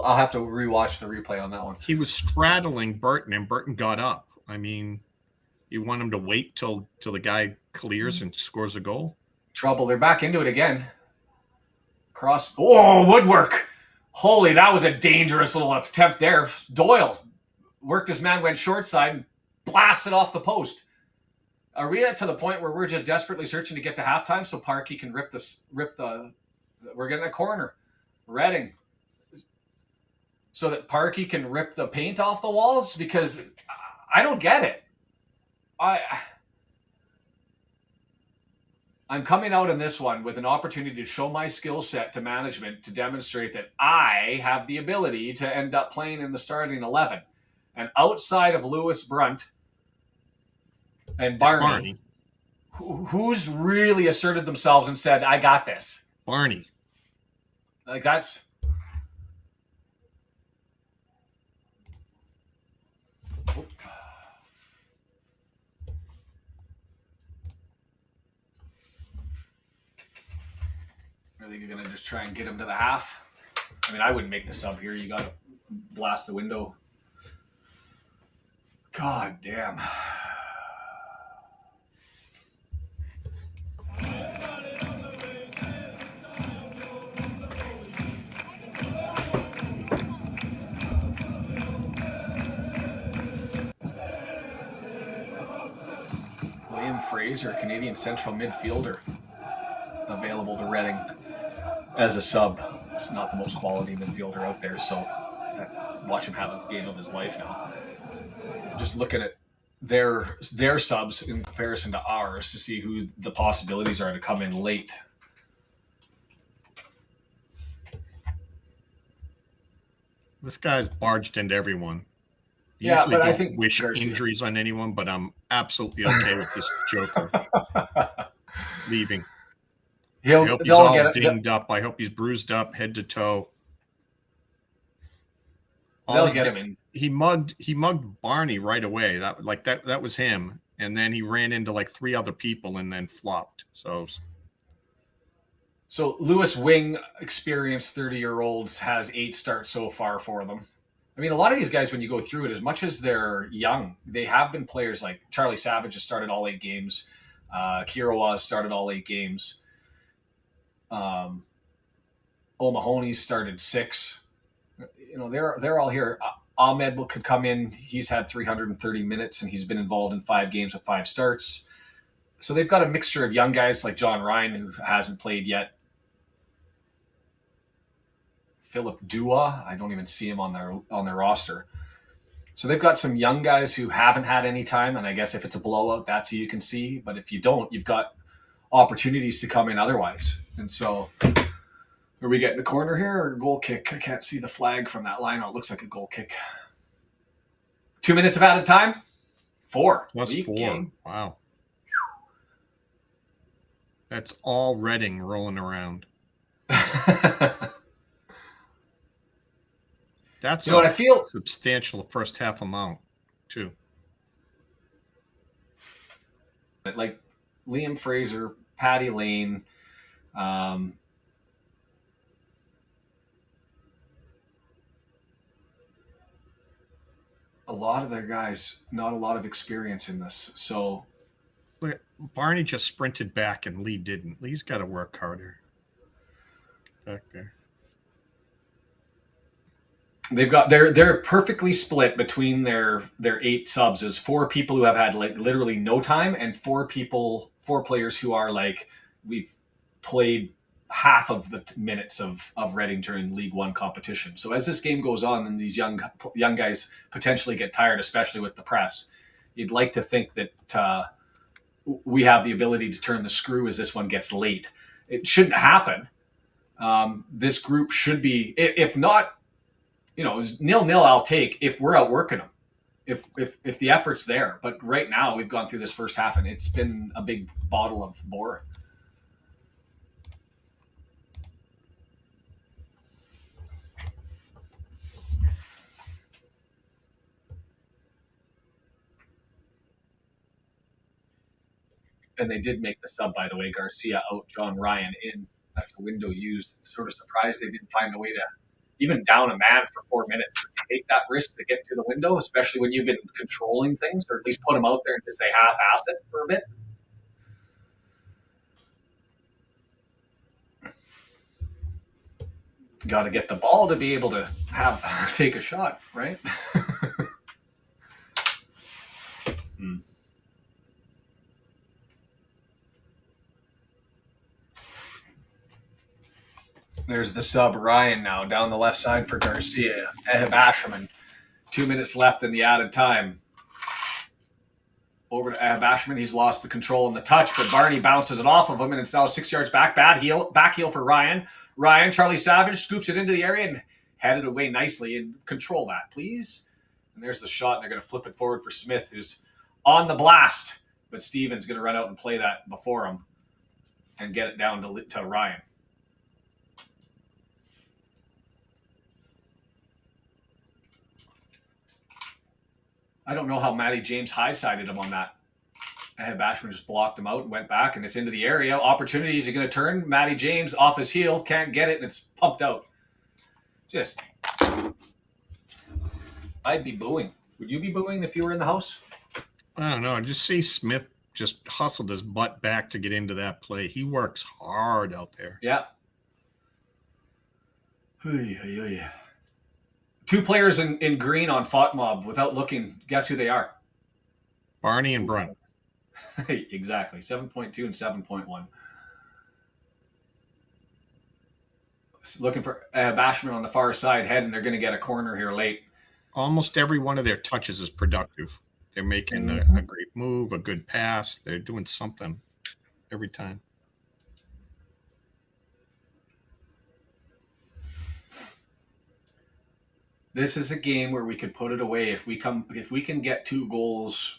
I'll have to rewatch the replay on that one. He was straddling Burton, and Burton got up. I mean, you want him to wait till the guy clears and scores a goal? Trouble. They're back into it again. Cross. Oh, woodwork. Holy, that was a dangerous little attempt there. Doyle worked his man, went short side, and blasted off the post. Are we to the point where we're just desperately searching to get to halftime so Parkey can rip the? We're getting a corner. Reading. So that Parkey can rip the paint off the walls? Because I don't get it. I'm coming out in this one with an opportunity to show my skill set to management to demonstrate that I have the ability to end up playing in the starting 11. And outside of Lewis Brunt and Barney. Who's really asserted themselves and said, I got this? Barney. Like that's... Are they going to just try and get him to the half? I mean, I wouldn't make the sub here. You got to blast the window. God damn. William Fraser, Canadian central midfielder, available to Reading as a sub. He's not the most quality midfielder out there, so watch him have a game of his life now. Just looking at their subs in comparison to ours to see who the possibilities are to come in late. This guy's barged into everyone. Yeah, Usually but I don't think wish Garcia. Injuries on anyone, but I'm absolutely okay with this Joker leaving. I hope he's all dinged up. I hope he's bruised up head to toe. They'll get him in. He mugged Barney right away. That was him. And then he ran into like three other people and then flopped. So Lewis Wing, experienced 30-year-olds, has 8 starts so far for them. I mean, a lot of these guys, when you go through it, as much as they're young, they have been players like Charlie Savage has started all 8 games. Kirawa has started all 8 games. O'Mahony started 6. You know, they're all here. Ahmed could come in. He's had 330 minutes, and he's been involved in 5 games with 5 starts. So they've got a mixture of young guys like John Ryan, who hasn't played yet. Philip Dua, I don't even see him on their roster. So they've got some young guys who haven't had any time, and I guess if it's a blowout, that's who you can see. But if you don't, you've got opportunities to come in otherwise. And so, are we getting a corner here or a goal kick? I can't see the flag from that line. Oh, it looks like a goal kick. 2 minutes of added time? 4. Plus 4. Game. Wow. That's all Reading rolling around. That's You know what I feel? substantial first half amount, too. Like Liam Fraser, Paddy Lane, a lot of their guys, not a lot of experience in this. So Look, Barney just sprinted back and Lee didn't. Lee's got to work harder back there. they're perfectly split between their 8 subs as 4 people who have had like literally no time and 4 players who are like, we've played half of the minutes of Reading during League One competition. So as this game goes on and these young guys potentially get tired, especially with the press, you'd like to think that we have the ability to turn the screw as this one gets late. It shouldn't happen. This group should be, if not, 0-0 I'll take if we're outworking them, if the effort's there. But right now we've gone through this first half and it's been a big bottle of boring. And they did make the sub, by the way. Garcia out, John Ryan in. That's a window used. Sort of surprised they didn't find a way to even down a man for 4 minutes. Take that risk to get to the window, especially when you've been controlling things, or at least put them out there and just say half-ass it for a bit. Got to get the ball to be able to take a shot, right? There's the sub Ryan now down the left side for Garcia. Ehab Asherman. 2 minutes left in the added time. Over to Ehab Asherman. He's lost the control and the touch, but Barney bounces it off of him, and it's now 6 yards back. Back heel for Ryan. Charlie Savage scoops it into the area and headed away nicely. And control that, please. And there's the shot, and they're going to flip it forward for Smith, who's on the blast. But Steven's going to run out and play that before him and get it down to Ryan. I don't know how Matty James high-sided him on that. Bashman just blocked him out and went back, and it's into the area. Opportunity, is he going to turn? Matty James off his heel, can't get it, and it's pumped out. I'd be booing. Would you be booing if you were in the house? I don't know. I just see Smith just hustled his butt back to get into that play. He works hard out there. Yeah. 2 players in green on FOTMob without looking. Guess who they are? Barney and Brunt. Exactly. 7.2 and 7.1. Looking for Bashman on the far side head, and they're going to get a corner here late. Almost every one of their touches is productive. They're making a great move, a good pass. They're doing something every time. This is a game where we could put it away. If we can get 2 goals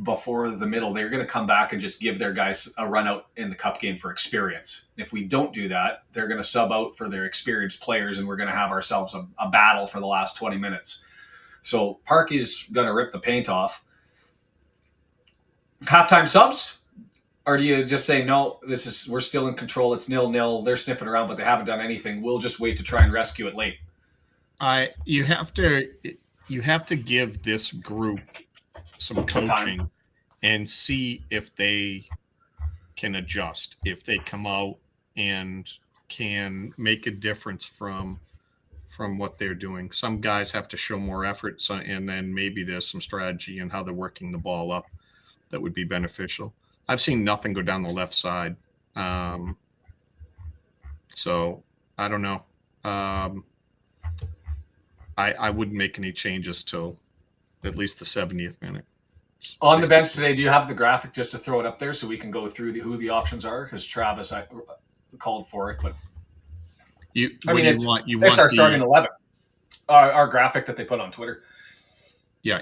before the middle, they're going to come back and just give their guys a run out in the cup game for experience. If we don't do that, they're going to sub out for their experienced players, and we're going to have ourselves a battle for the last 20 minutes. So Parky's going to rip the paint off. Halftime subs? Or do you just say, no, we're still in control, it's 0-0, they're sniffing around, but they haven't done anything. We'll just wait to try and rescue it late. You have to give this group some coaching and see if they can adjust, if they come out and can make a difference from what they're doing. Some guys have to show more effort, and then maybe there's some strategy in how they're working the ball up that would be beneficial. I've seen nothing go down the left side. So I don't know. I wouldn't make any changes till at least the 70th minute. On the bench today, do you have the graphic just to throw it up there so we can go through who the options are? Because Travis called for it, but it's our starting 11. Our graphic that they put on Twitter. Yeah.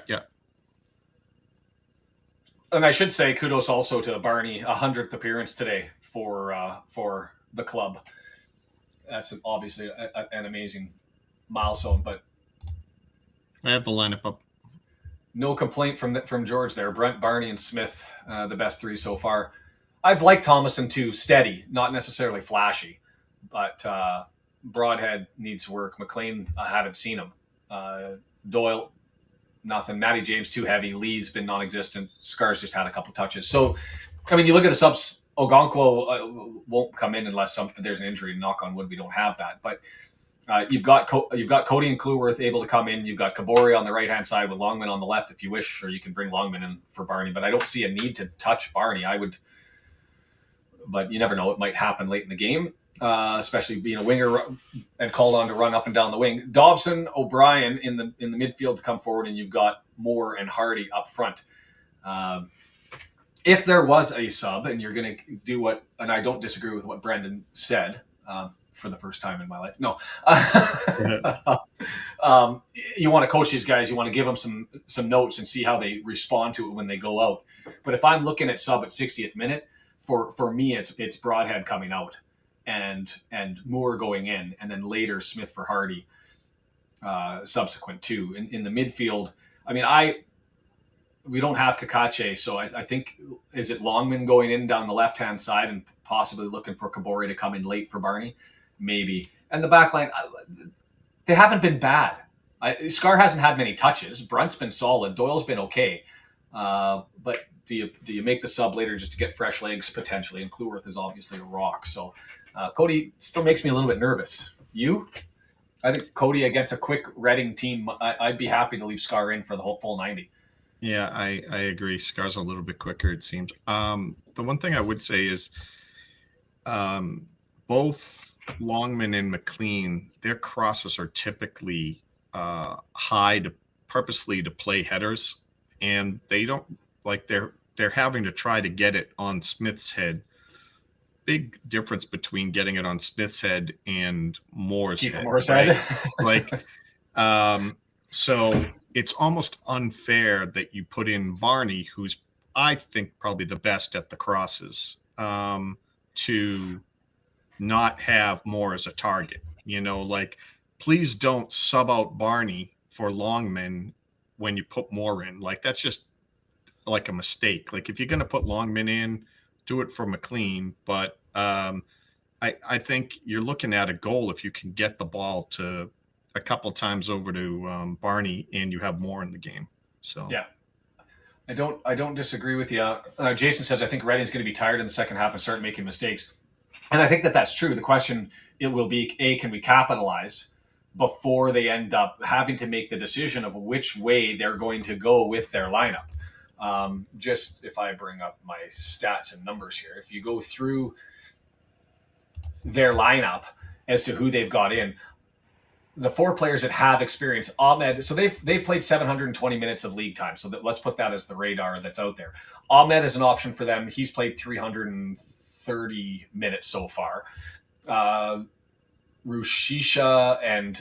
And I should say kudos also to Barney, 100th appearance today for the club. That's obviously an amazing milestone, but I have the lineup up. No complaint from George there. Brent, Barney, and Smith, the best three so far. I've liked Thomason too, steady, not necessarily flashy, but Broadhead needs work. McLean, I haven't seen him. Doyle, nothing. Matty James, too heavy. Lee's been non-existent. Scar's just had a couple touches. So, I mean, you look at the subs. Ogonkwo won't come in unless there's an injury. Knock on wood, we don't have that. But you've got Cody and Clueworth able to come in. You've got Kabori on the right-hand side with Longman on the left if you wish, or you can bring Longman in for Barney. But I don't see a need to touch Barney. I would, but you never know. It might happen late in the game, especially being a winger and called on to run up and down the wing. Dobson, O'Brien in the midfield to come forward, and you've got Moore and Hardy up front. If there was a sub, and you're going to do what, and I don't disagree with what Brendan said for the first time in my life. No, you want to coach these guys. You want to give them some notes and see how they respond to it when they go out. But if I'm looking at sub at 60th minute, for me, it's Broadhead coming out and Moore going in, and then later Smith for Hardy subsequent to. In the midfield, I mean, we don't have Kakache, so I think, is it Longman going in down the left-hand side and possibly looking for Kabori to come in late for Barney? Maybe. And the back line, they haven't been bad. Scar hasn't had many touches. Brunt's been solid. Doyle's been okay. But do you make the sub later just to get fresh legs potentially? And Clueworth is obviously a rock. So Cody still makes me a little bit nervous. You? I think Cody against a quick Reading team, I'd be happy to leave Scar in for the whole full 90. Yeah, I agree. Scar's a little bit quicker, it seems. The one thing I would say is both Longman and McLean, their crosses are typically high purposely to play headers, and they don't like they're having to try to get it on Smith's head. Big difference between getting it on Smith's head and Moore's head. Moore's right? head. So it's almost unfair that you put in Barney, who's, I think, probably the best at the crosses, to not have Moore as a target. Please don't sub out Barney for Longman when you put Moore in. That's just like a mistake. If you're going to put Longman in, do it for McLean. But I think you're looking at a goal if you can get the ball to a couple times over to Barney and you have Moore in the game. So yeah, I don't disagree with you. Jason says, I think Reading's going to be tired in the second half and start making mistakes. And I think that's true. The question, it will be, can we capitalize before they end up having to make the decision of which way they're going to go with their lineup? Just if I bring up my stats and numbers here, if you go through their lineup as to who they've got in, the four players that have experience, Ahmed, so they've played 720 minutes of league time. So let's put that as the radar that's out there. Ahmed is an option for them. He's played 330 minutes so far. Rushisha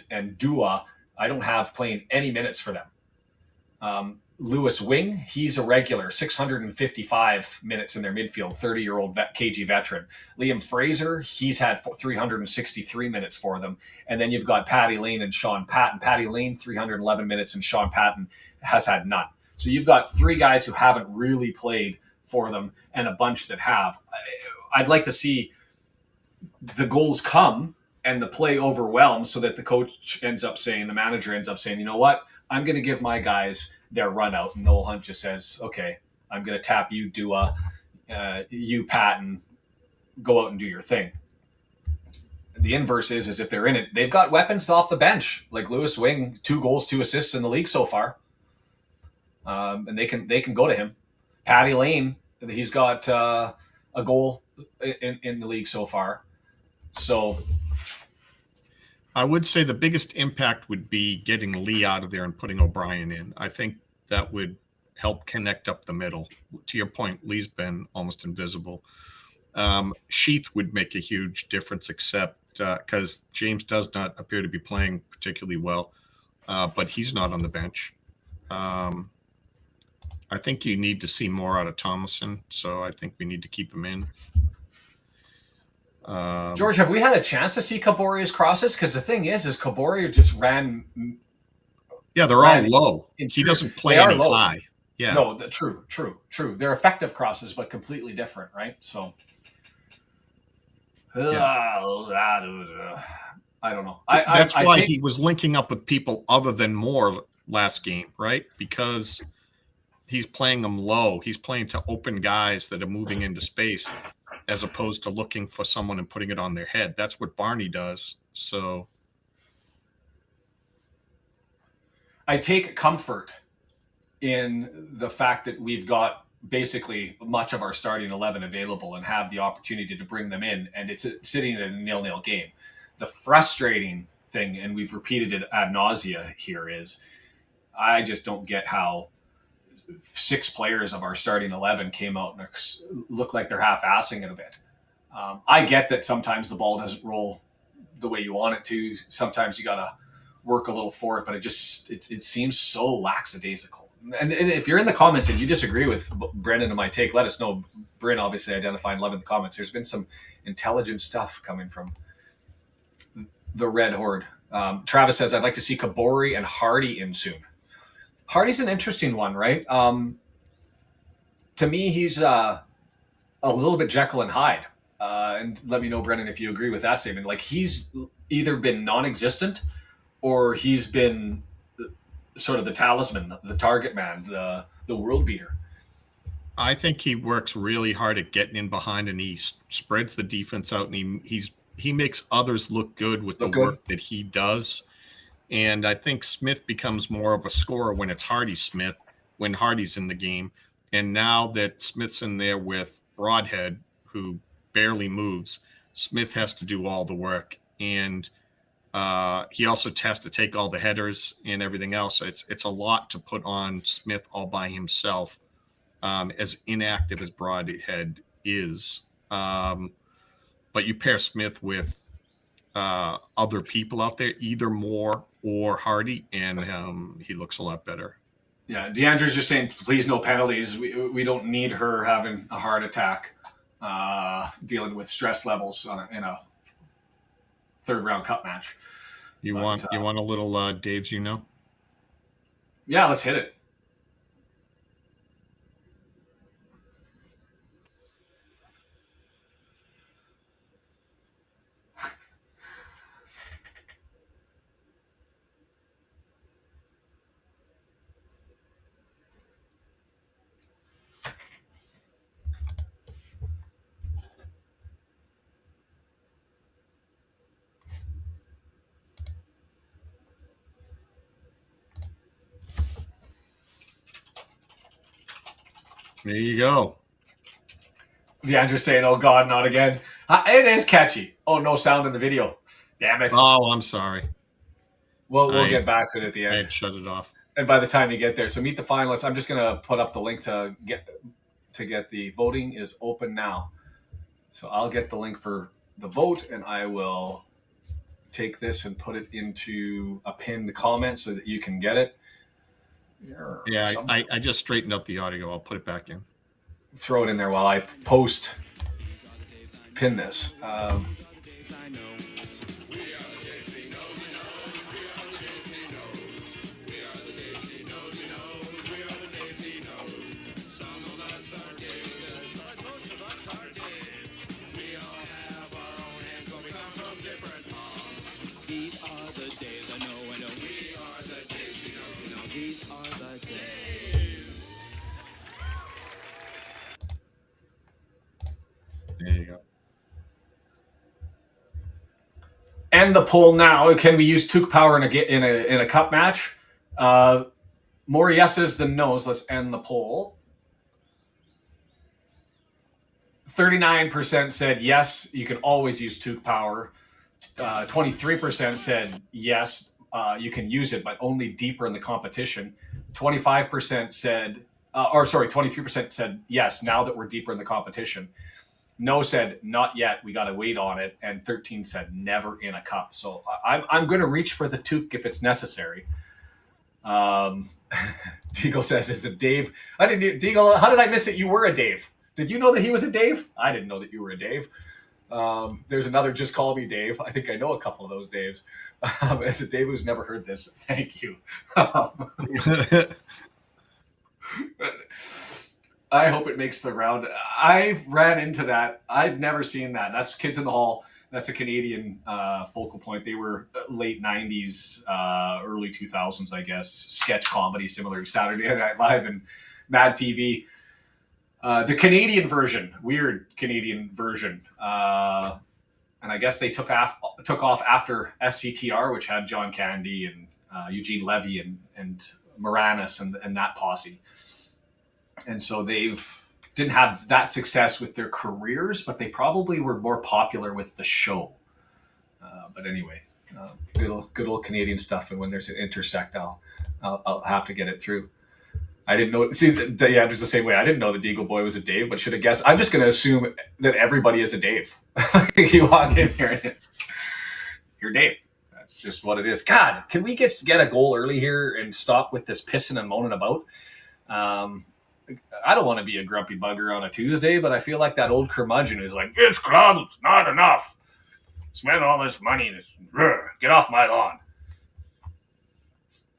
and Dua, I don't have playing any minutes for them. Lewis Wing, he's a regular, 655 minutes in their midfield, 30-year-old KG veteran. Liam Fraser, he's had 363 minutes for them. And then you've got Paddy Lane and Sean Patton. Paddy Lane, 311 minutes, and Sean Patton has had none. So you've got three guys who haven't really played for them and a bunch that have. I'd like to see the goals come and the play overwhelmed so that the manager ends up saying, you know what, I'm going to give my guys their run out. And Noel Hunt just says, okay, I'm going to tap you, Dua, you, Patton, go out and do your thing. The inverse is if they're in it, they've got weapons off the bench, like Lewis Wing, 2 goals, 2 assists in the league so far. And they can go to him. Paddy Lane, he's got a goal in the league so far. So I would say the biggest impact would be getting Lee out of there and putting O'Brien in. I think that would help connect up the middle. To your point, Lee's been almost invisible. Sheath would make a huge difference, except because James does not appear to be playing particularly well, but he's not on the bench. I think you need to see more out of Thomason, so I think we need to keep him in. George, have we had a chance to see Kabori's crosses? Because the thing is Kabori just ran Yeah, they're all low. He doesn't play any low. high. Yeah. No, true. They're effective crosses, but completely different, right? So, I don't know. That's why he was linking up with people other than Moore last game, right? Because he's playing them low. He's playing to open guys that are moving into space as opposed to looking for someone and putting it on their head. That's what Barney does. So I take comfort in the fact that we've got basically much of our starting 11 available and have the opportunity to bring them in, and it's sitting in a 0-0 game. The frustrating thing, and we've repeated it ad nausea here, is I just don't get how 6 players of our starting 11 came out and look like they're half-assing it a bit. I get that sometimes the ball doesn't roll the way you want it to. Sometimes you got to work a little for it, but it seems so lackadaisical. And if you're in the comments and you disagree with Brendan and my take, let us know. Bryn obviously identified love in the comments. There's been some intelligent stuff coming from the Red Horde. Travis says, I'd like to see Kabori and Hardy in soon. Hardy's an interesting one, right? To me, he's a little bit Jekyll and Hyde. And let me know, Brendan, if you agree with that statement. Like, he's either been non-existent or he's been sort of the talisman, the target man, the world beater. I think he works really hard at getting in behind, and he spreads the defense out, and he makes others look good with the work that he does. And I think Smith becomes more of a scorer when it's Hardy Smith, when Hardy's in the game. And now that Smith's in there with Broadhead, who barely moves, Smith has to do all the work. And he also has to take all the headers and everything else. It's a lot to put on Smith all by himself, as inactive as Broadhead is. But you pair Smith with other people out there, either Moore or Hardy, and he looks a lot better. Yeah, Deandre's just saying, please no penalties. We don't need her having a heart attack, dealing with stress levels in a third round cup match. You want a little Dave's, Yeah, let's hit it. There you go. Deandre's saying, oh God, not again. It is catchy. Oh, no sound in the video. Damn it. Oh, I'm sorry. We'll get back to it at the end. I had shut it off. And by the time you get there, so meet the finalists. I'm just going to put up the link to get the voting is open now. So I'll get the link for the vote, and I will take this and put it into a pinned comment so that you can get it. Yeah, I just straightened up the audio. I'll put it back in. Throw it in there while I pin this. There you go. End the poll now. Can we use Took Power in a cup match? More yeses than nos. Let's end the poll. 39% said yes, you can always use Took Power. 23% said yes, you can use it, but only deeper in the competition. 25% said, 23% said yes, now that we're deeper in the competition. No said not yet, we got to wait on it, and 13 said never in a cup. So I'm going to reach for the Took if it's necessary. Deagle says, "Is it Dave?" Deagle, how did I miss it? You were a Dave. Did you know that he was a Dave? I didn't know that you were a Dave. There's another Just Call Me Dave. I think I know a couple of those Daves. As a Dave who's never heard this, thank you. I hope it makes the round. I ran into that. I've never seen that. That's Kids in the Hall. That's a Canadian focal point. They were late 90s, early 2000s, I guess. Sketch comedy, similar to Saturday Night Live and Mad TV. The Canadian version, weird Canadian version. And I guess they took off after SCTR, which had John Candy and Eugene Levy and Moranis and that posse. And so didn't have that success with their careers, but they probably were more popular with the show. But anyway, good old Canadian stuff. And when there's an intersect, I'll have to get it through. I didn't know. See, Andrew's the same way. I didn't know the Deagle Boy was a Dave, but should have guessed. I'm just going to assume that everybody is a Dave. You walk in here and you're Dave. That's just what it is. God, can we get a goal early here and stop with this pissing and moaning about? I don't want to be a grumpy bugger on a Tuesday, but I feel like that old curmudgeon who's like, this club's not enough. Spend all this money and get off my lawn.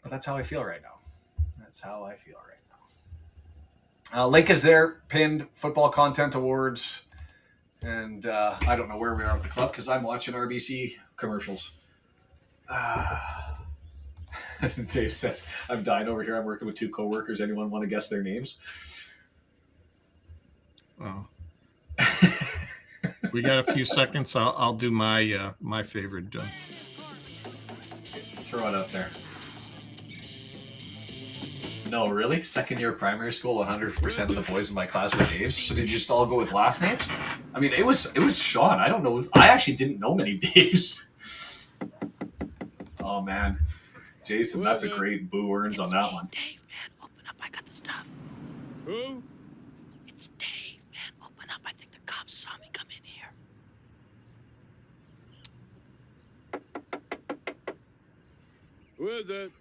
But that's how I feel right now. Link is there, pinned Football Content Awards. And I don't know where we are with the club because I'm watching RBC commercials. Dave says, I'm dying over here. I'm working with two coworkers. Anyone want to guess their names? Oh. We got a few seconds. I'll do my favorite. Throw it out there. No, really? Second year of primary school, 100% of the boys in my class were Daves. So did you just all go with last names? I mean, it was Sean. I don't know. I actually didn't know many Daves. Oh, man. Jason, that's a great Boo Earns on that one. Dave, man, open up. I got the stuff. Who? It's Dave, man. Open up. I think the cops saw me come in here. Who is it?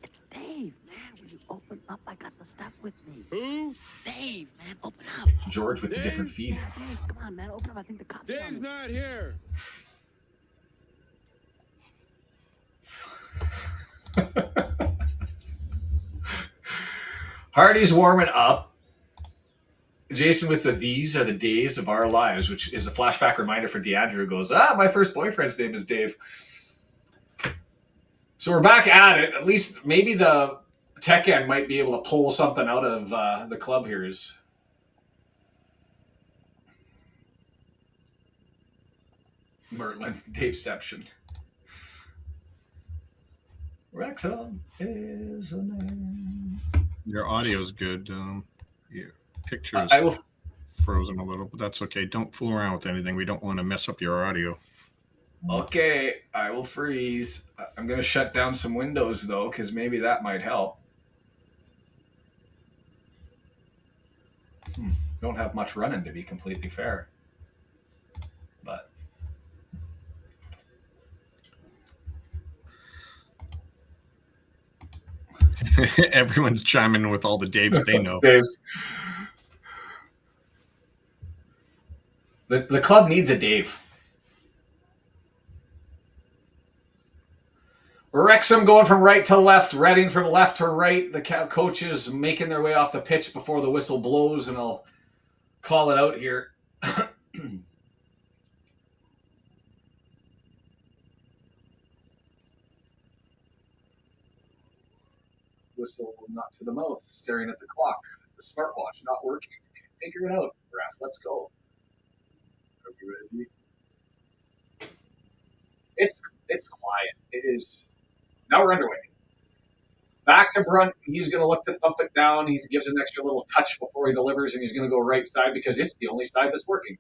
It's Dave, man. Will you open up? I got the stuff with me. Who? Dave, man, open up. George with the different feed. Yeah, Dave, come on, man. Open up. I think the cops saw Dave's me. not here. Hardy's warming up. Jason with these are the days of our lives, which is a flashback reminder for DeAndre who goes, my first boyfriend's name is Dave. So we're back at it. At least maybe the tech end might be able to pull something out of the club here. Is Merlin, Daveception. Wrexham is the name. Your audio is good. Your picture's I will frozen a little, but that's okay. Don't fool around with anything. We don't want to mess up your audio. Okay, I will freeze. I'm going to shut down some windows, though, because maybe that might help. Don't have much running, to be completely fair. But Everyone's chiming in with all the Daves they know. Dave's. The club needs a Dave. Wrexham going from right to left, Reading from left to right. The coaches making their way off the pitch before the whistle blows, and I'll call it out here. Whistle not to the mouth, staring at the clock. The smartwatch not working. Figure it out, Raf. Let's go. Are we ready? It's quiet. It is. Now we're underway. Back to Brunt. He's going to look to thump it down. He gives an extra little touch before he delivers, and he's going to go right side because it's the only side that's working.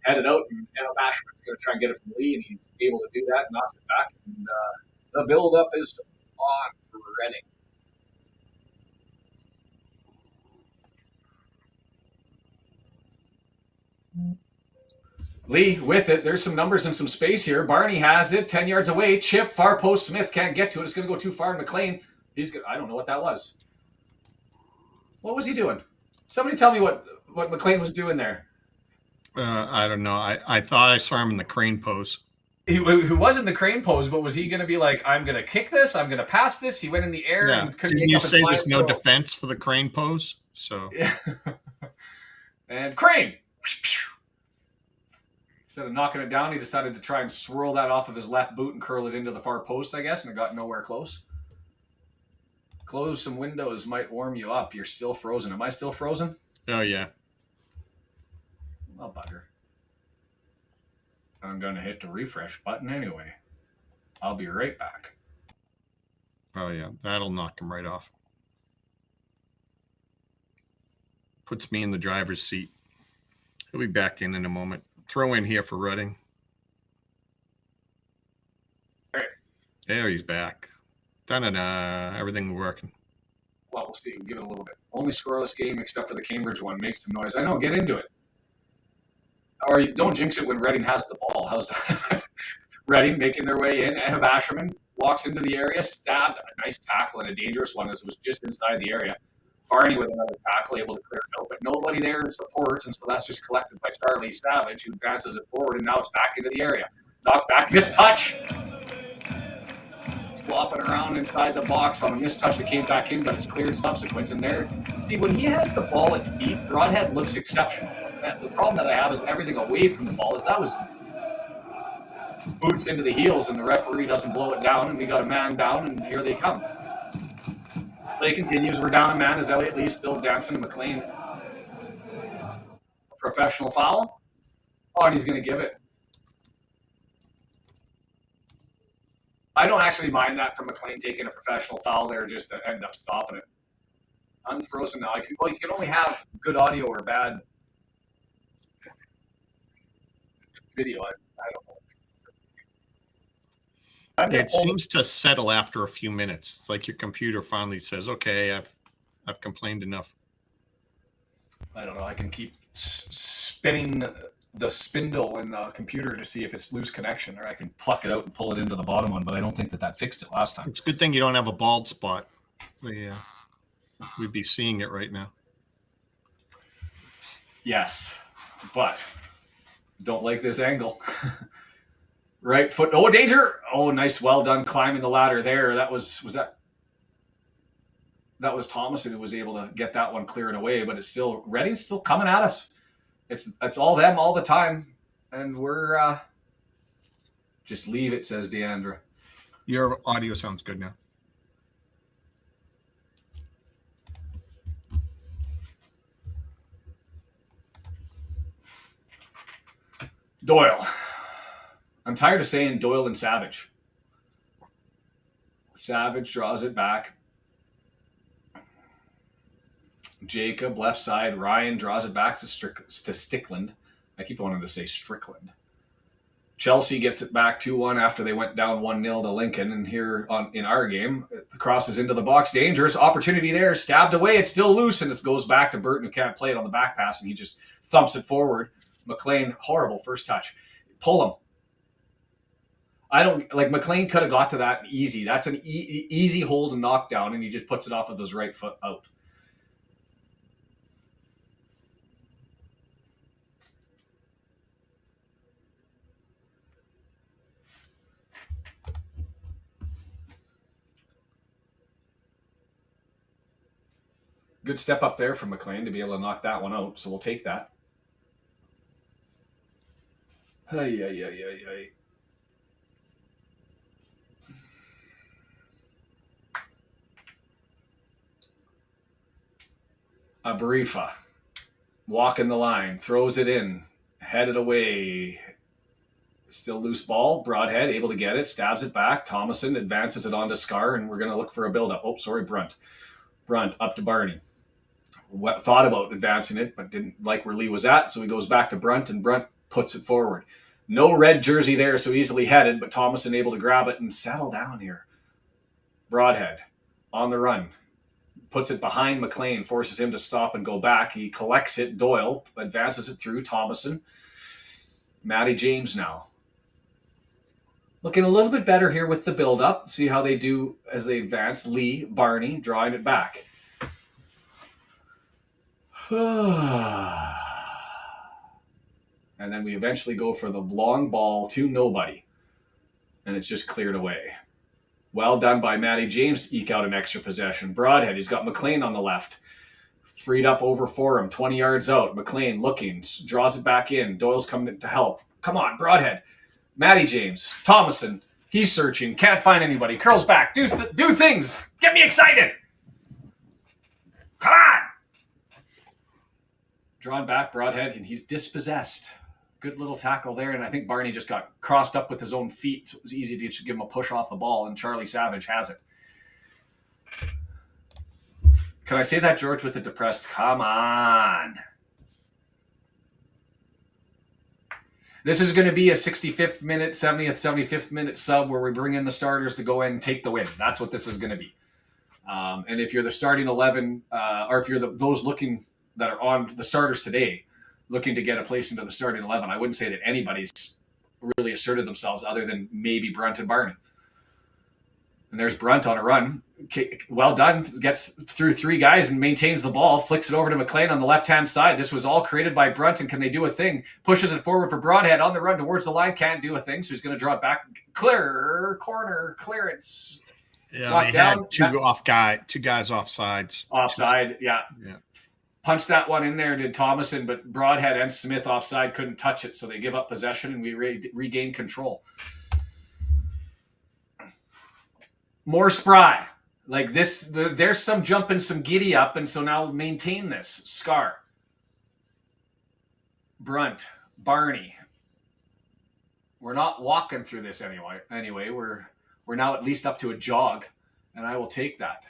Headed out, and Bashman's going to try and get it from Lee, and he's able to do that, knocks it back. And the build-up is on for Reading. Lee with it. There's some numbers and some space here. Barney has it. 10 yards away. Chip, far post. Smith can't get to it. It's going to go too far. McLean, I don't know what that was. What was he doing? Somebody tell me what McLean was doing there. I don't know. I thought I saw him in the crane pose. He was in the crane pose, but was he going to be like, I'm going to kick this, I'm going to pass this? He went in the air Yeah. and couldn't Didn't make you up his say mind. there's no defense for the crane pose? So Yeah. And crane. Instead of knocking it down, he decided to try and swirl that off of his left boot and curl it into the far post, I guess, and it got nowhere close. Close some windows might warm you up. You're still frozen. Am I still frozen? oh yeah. Well, bugger. I'm going to hit the refresh button anyway. I'll be right back. Oh yeah. That'll knock him right off. Puts me in the driver's seat. He'll be back in a moment. Throw in here for Reading. Right. There he's back. Da-da-da. Everything working. Well, we'll see. We'll give it a little bit. Only scoreless game except for the Cambridge one. Makes some noise. I know. Get into it. Or don't jinx it when Reading has the ball. How's that? Reading making their way in. Ev Asherman walks into the area, stabbed. A nice tackle and a dangerous one as it was just inside the area. Barney with another tackle, able to clear it out, but nobody there to support, and so that's just collected by Charlie Savage, who advances it forward, and now it's back into the area. Knocked back, missed touch. Flopping around inside the box on a missed touch that came back in, but it's cleared subsequent. And there, see, when he has the ball at feet, Broadhead looks exceptional. The problem that I have is everything away from the ball. Is that was boots into the heels, and the referee doesn't blow it down, and we got a man down, and here they come. Play continues. We're down a man as Elliott Lee still dancing to McLean. A professional foul. Oh, and he's going to give it. I don't actually mind that from McLean taking a professional foul there just to end up stopping it. Unfrozen now. You can only have good audio or bad video. I don't know. It seems to settle after a few minutes. It's like your computer finally says, "Okay, I've complained enough." I don't know. I can keep spinning the spindle in the computer to see if it's loose connection, or I can pluck it out and pull it into the bottom one. But I don't think that fixed it last time. It's a good thing you don't have a bald spot. Yeah, we'd be seeing it right now. Yes, but don't like this angle. Right foot. Oh, danger. Oh, nice. Well done climbing the ladder there. That was Thomason who was able to get that one cleared away, but it's still Reading's still coming at us. It's all them all the time. And we're just leave it, says Deandra. Your audio sounds good now. Doyle. I'm tired of saying Doyle and Savage. Savage draws it back. Jacob, left side. Ryan draws it back to Stickland. I keep wanting to say Strickland. Chelsea gets it back 2-1 after they went down 1-0 to Lincoln. And here in our game, the cross is into the box. Dangerous opportunity there. Stabbed away. It's still loose, and it goes back to Burton, who can't play it on the back pass, and he just thumps it forward. McLean, horrible first touch. Pull him. I don't like McLean could have got to that easy. That's an easy hold and knockdown, and he just puts it off of his right foot out. Good step up there from McLean to be able to knock that one out, so we'll take that. Ay. Abarifa, walking the line, throws it in, headed away. Still loose ball. Broadhead able to get it, stabs it back. Thomason advances it onto Scar, and we're going to look for a build-up. Oh, sorry, Brunt. Brunt up to Barney. Thought about advancing it, but didn't like where Lee was at, so he goes back to Brunt, and Brunt puts it forward. No red jersey there, so easily headed, but Thomason able to grab it and settle down here. Broadhead on the run. Puts it behind McLean, forces him to stop and go back. He collects it. Doyle advances it through Thomason. Matty James now. Looking a little bit better here with the build-up. See how they do as they advance. Lee, Barney, drawing it back. And then we eventually go for the long ball to nobody. And it's just cleared away. Well done by Matty James to eke out an extra possession. Broadhead, he's got McLean on the left. Freed up over for him, 20 yards out. McLean looking, draws it back in. Doyle's coming to help. Come on, Broadhead. Matty James. Thomason, he's searching. Can't find anybody. Curls back. Do things. Get me excited. Come on. Drawn back, Broadhead, and he's dispossessed. Good little tackle there, and I think Barney just got crossed up with his own feet, so it was easy to just give him a push off the ball, and Charlie Savage has it. Can I say that, George, with a depressed, come on. This is going to be a 65th minute, 70th, 75th minute sub where we bring in the starters to go in and take the win. That's what this is going to be. And if you're the starting 11, or if you're those looking that are on the starters today, looking to get a place into the starting 11, I wouldn't say that anybody's really asserted themselves other than maybe Brunt and Barney. And there's Brunt on a run. Well done. Gets through three guys and maintains the ball. Flicks it over to McLean on the left-hand side. This was all created by Brunt, and can they do a thing? Pushes it forward for Broadhead on the run towards the line. Can't do a thing, so he's going to draw it back. Clear. Corner. Clearance. Yeah, they had two guys offsides. Offside, yeah. Yeah. Punched that one in there, did Thomason, but Broadhead and Smith offside couldn't touch it, so they give up possession, and we regain control. More spry. Like this, there's some jump and some giddy up, and so now maintain this. Scar. Brunt. Barney. We're not walking through this anyway. We're now at least up to a jog, and I will take that.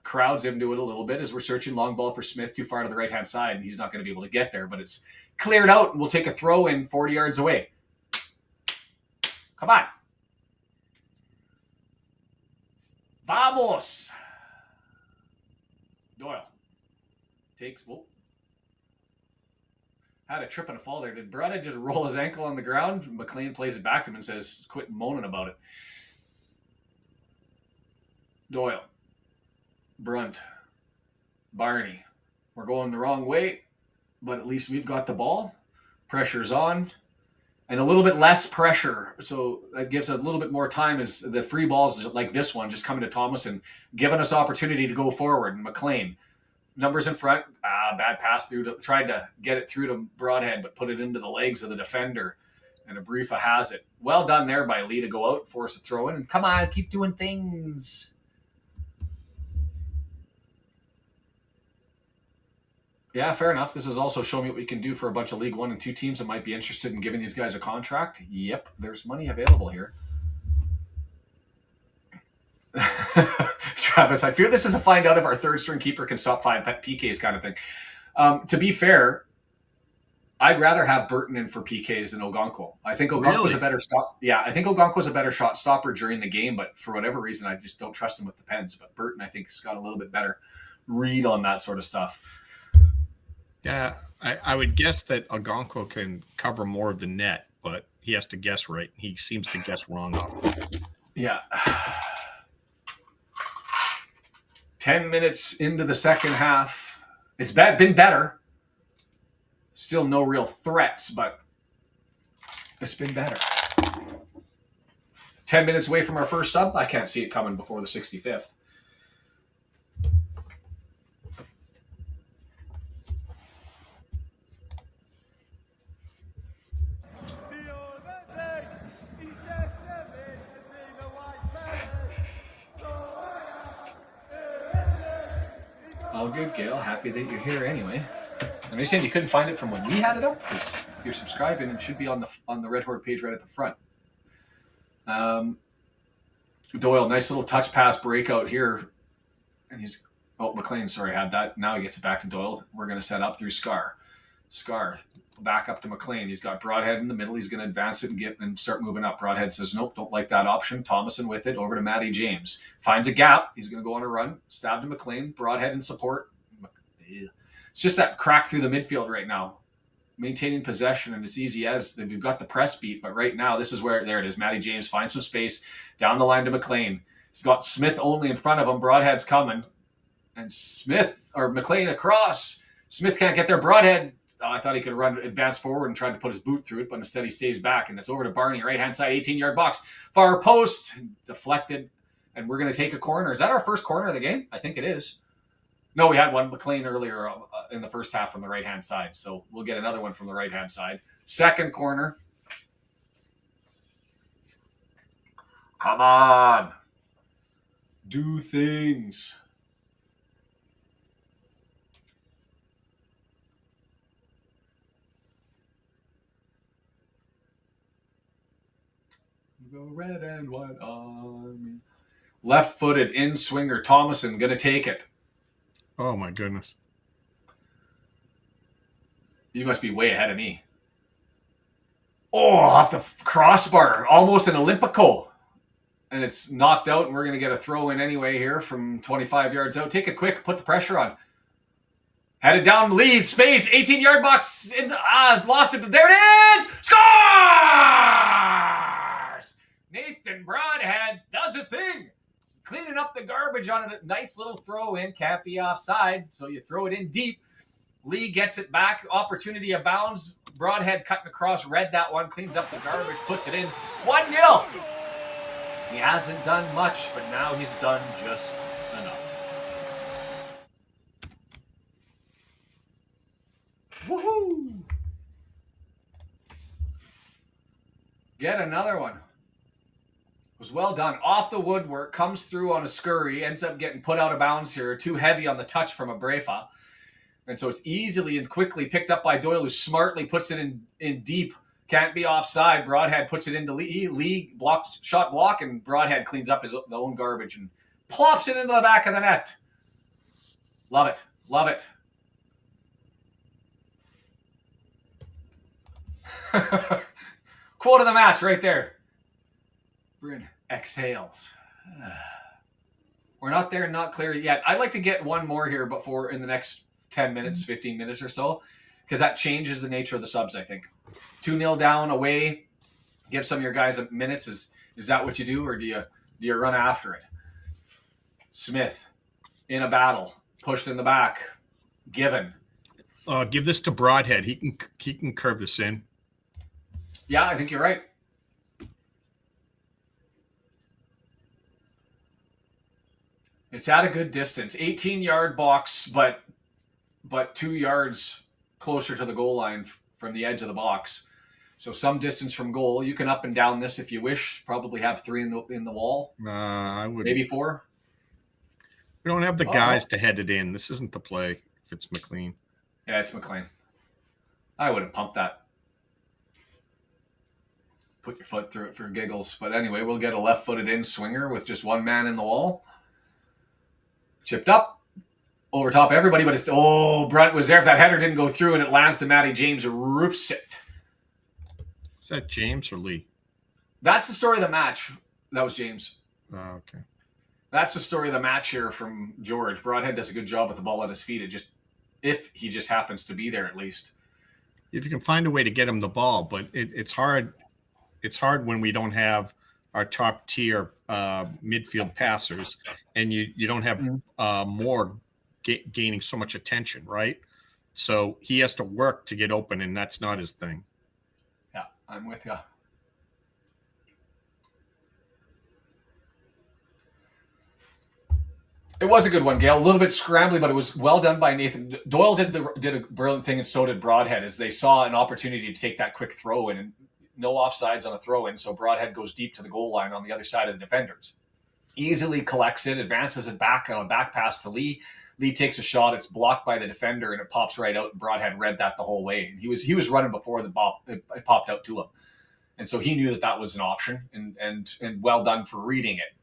Crowds into it a little bit as we're searching long ball for Smith too far to the right-hand side, and he's not going to be able to get there, but it's cleared out, and we'll take a throw in 40 yards away. Come on. Vamos. Doyle takes, had a trip and a fall there. Did Broadhead just roll his ankle on the ground? McLean plays it back to him and says, quit moaning about it. Doyle. Brunt. Barney. We're going the wrong way, but at least we've got the ball. Pressure's on. And a little bit less pressure, so that gives a little bit more time as the free balls like this one just coming to Thomas and giving us opportunity to go forward. And McLean, numbers in front, bad pass through. Tried to get it through to Broadhead, but put it into the legs of the defender. And Abrifa has it. Well done there by Lee to go out, force a throw in, and come on, keep doing things. Yeah, fair enough. This is also showing me what we can do for a bunch of League 1 and 2 teams that might be interested in giving these guys a contract. Yep, there's money available here. Travis, I fear this is a find out if our third string keeper can stop 5 PKs kind of thing. To be fair, I'd rather have Burton in for PKs than Ogonkwo. I think Ogonkwo's a better stop. Yeah, I think Ogonkwo's a better shot stopper during the game, but for whatever reason, I just don't trust him with the pens. But Burton, I think, has got a little bit better read on that sort of stuff. Yeah, I would guess that Ogonkwo can cover more of the net, but he has to guess right. He seems to guess wrong often. Yeah. 10 minutes into the second half. It's been better. Still no real threats, but it's been better. 10 minutes away from our first sub. I can't see it coming before the 65th. All good, Gail. Happy that you're here anyway. And you're saying you couldn't find it from when we had it up? Because if you're subscribing, it should be on the Red Horde page right at the front. Doyle, nice little touch pass breakout here. And McLean, sorry, had that. Now he gets it back to Doyle. We're going to set up through Scar. Scar, back up to McLean. He's got Broadhead in the middle. He's going to advance it and start moving up. Broadhead says, nope, don't like that option. Thomason with it, over to Matty James. Finds a gap. He's going to go on a run. Stab to McLean. Broadhead in support. It's just that crack through the midfield right now. Maintaining possession, and it's easy as we've got the press beat, but right now, this is where, there it is. Matty James finds some space down the line to McLean. He's got Smith only in front of him. Broadhead's coming. And McLean across. Smith can't get there. Broadhead I thought he could run advance forward and tried to put his boot through it, but instead he stays back, and it's over to Barney, right-hand side, 18-yard box. Far post, deflected, and we're going to take a corner. Is that our first corner of the game? I think it is. No, we had one McLean earlier in the first half from the right-hand side, so we'll get another one from the right-hand side. Second corner. Come on. Do things. The red and white army. Left-footed in-swinger Thomason going to take it. Oh, my goodness. You must be way ahead of me. Oh, off the crossbar. Almost an Olympico. And it's knocked out, and we're going to get a throw in anyway here from 25 yards out. Take it quick. Put the pressure on. Headed down, lead, space, 18-yard box. Lost it, but there it is! Scores! Nathan Broadhead does a thing. Cleaning up the garbage on a nice little throw in. Can't be offside, so you throw it in deep. Lee gets it back. Opportunity abounds. Broadhead cutting across. Read that one. Cleans up the garbage. Puts it in. 1-0. He hasn't done much, but now he's done just enough. Woohoo! Get another one. It was well done. Off the woodwork, comes through on a scurry, ends up getting put out of bounds here. Too heavy on the touch from Abrefa. And so it's easily and quickly picked up by Doyle, who smartly puts it in deep. Can't be offside. Broadhead puts it into Lee. Lee shot block, and Broadhead cleans up his own garbage and plops it into the back of the net. Love it. Love it. Quote of the match right there. Bryn exhales. We're not there, not clear yet. I'd like to get one more here before in the next 10 minutes, 15 minutes or so, because that changes the nature of the subs, I think. 2-0 down, away. Give some of your guys minutes. Is that what you do, or do you run after it? Smith in a battle, pushed in the back, given. Give this to Broadhead. He can curve this in. Yeah, I think you're right. It's at a good distance, 18-yard box, but 2 yards closer to the goal line from the edge of the box. So some distance from goal. You can up and down this if you wish. Probably have 3 in the wall. I would. Maybe 4. We don't have the guys to head it in. This isn't the play if it's McLean. Yeah, it's McLean. I would have pumped that. Put your foot through it for giggles. But anyway, we'll get a left-footed in swinger with just one man in the wall. Chipped up. Over top everybody, but it's... Oh, Brunt was there. If that header didn't go through and it lands to Matty James, roofs it. Is that James or Lee? That's the story of the match. That was James. Okay. That's the story of the match here from George. Broadhead does a good job with the ball at his feet. If he just happens to be there at least. If you can find a way to get him the ball, but it's hard. It's hard when we don't have our top tier midfield passers, and you don't have more gaining so much attention, right? So he has to work to get open, and that's not his thing. Yeah, I'm with you. It was a good one, Gail. A little bit scrambly, but it was well done by Nathan. Doyle did a brilliant thing, and so did Broadhead, as they saw an opportunity to take that quick throw in, and no offsides on a throw in, so Broadhead goes deep to the goal line on the other side of the defenders. Easily collects it, advances it back on a back pass to Lee. Lee takes a shot. It's blocked by the defender, and it pops right out. And Broadhead read that the whole way. He was running before it popped out to him, and so he knew that was an option. And well done for reading it.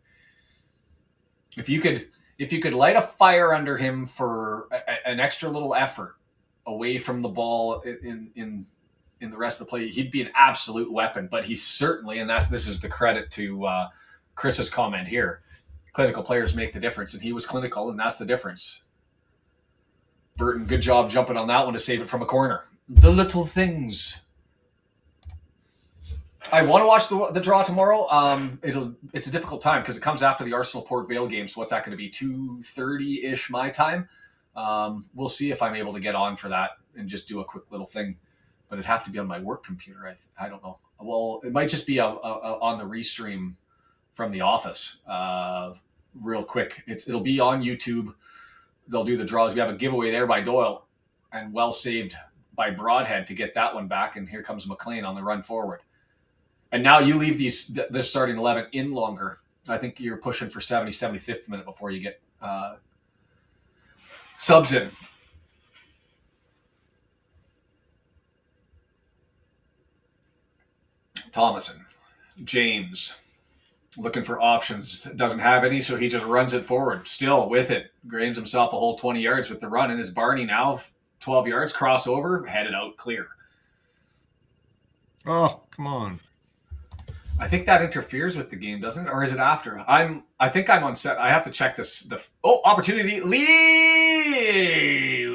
If you could light a fire under him for an extra little effort away from the ball in the rest of the play, he'd be an absolute weapon. But he's certainly, and this is the credit to Chris's comment here, clinical players make the difference, and he was clinical, and that's the difference. Burton, good job jumping on that one to save it from a corner. The little things. I want to watch the draw tomorrow. It's a difficult time because it comes after the Arsenal Port Vale game. So what's that going to be? 2:30-ish my time. We'll see if I'm able to get on for that. and just do a quick little thing, but it'd have to be on my work computer. I don't know. Well, it might just be on the restream from the office, real quick. It'll be on YouTube. They'll do the draws. We have a giveaway there by Doyle, and well saved by Broadhead to get that one back. And here comes McLean on the run forward. And now you leave this starting 11 in longer. I think you're pushing for 70, 75th minute before you get subs in. Thomason, James, looking for options. Doesn't have any, so he just runs it forward. Still with it. Gains himself a whole 20 yards with the run. And it's Barney now, 12 yards, crossover, headed out clear. Oh, come on. I think that interferes with the game, doesn't it? Or is it after? I think I'm on set. I have to check this. Opportunity. Lee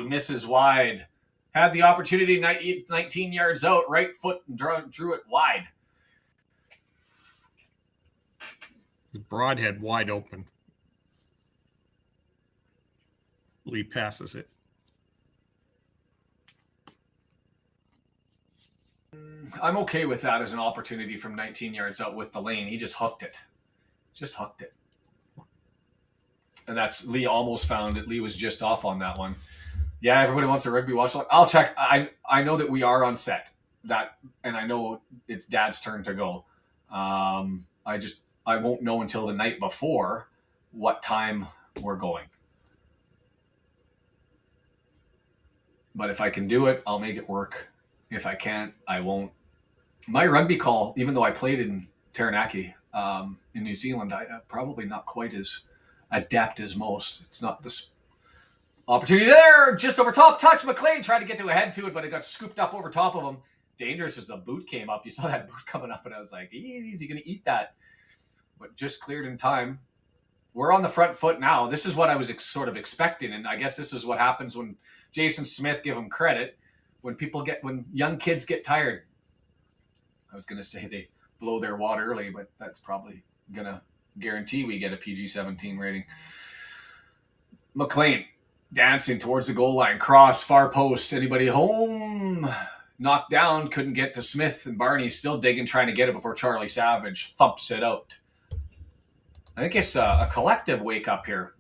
misses wide. Had the opportunity 19 yards out. Right foot and drew it wide. Broadhead wide open. Lee passes it. I'm okay with that as an opportunity from 19 yards out with the lane. He just hooked it. And that's Lee almost found it. Lee was just off on that one. Yeah, everybody wants a rugby watch. I'll check. I know that we are on set. And I know it's Dad's turn to go. I won't know until the night before what time we're going. But if I can do it, I'll make it work. If I can't, I won't. My rugby call, even though I played in Taranaki in New Zealand, I'm probably not quite as adept as most. It's not this opportunity there. Just over top touch. McLean tried to get to a head to it, but it got scooped up over top of him. Dangerous as the boot came up. You saw that boot coming up, and I was like, is he going to eat that? But just cleared in time. We're on the front foot now. This is what I was sort of expecting, and I guess this is what happens when Jason Smith, give him credit, when young kids get tired. I was going to say they blow their wad early, but that's probably going to guarantee we get a PG-17 rating. McLean dancing towards the goal line, cross, far post. Anybody home? Knocked down, couldn't get to Smith, and Barney still digging, trying to get it before Charlie Savage thumps it out. I think it's a collective wake up here.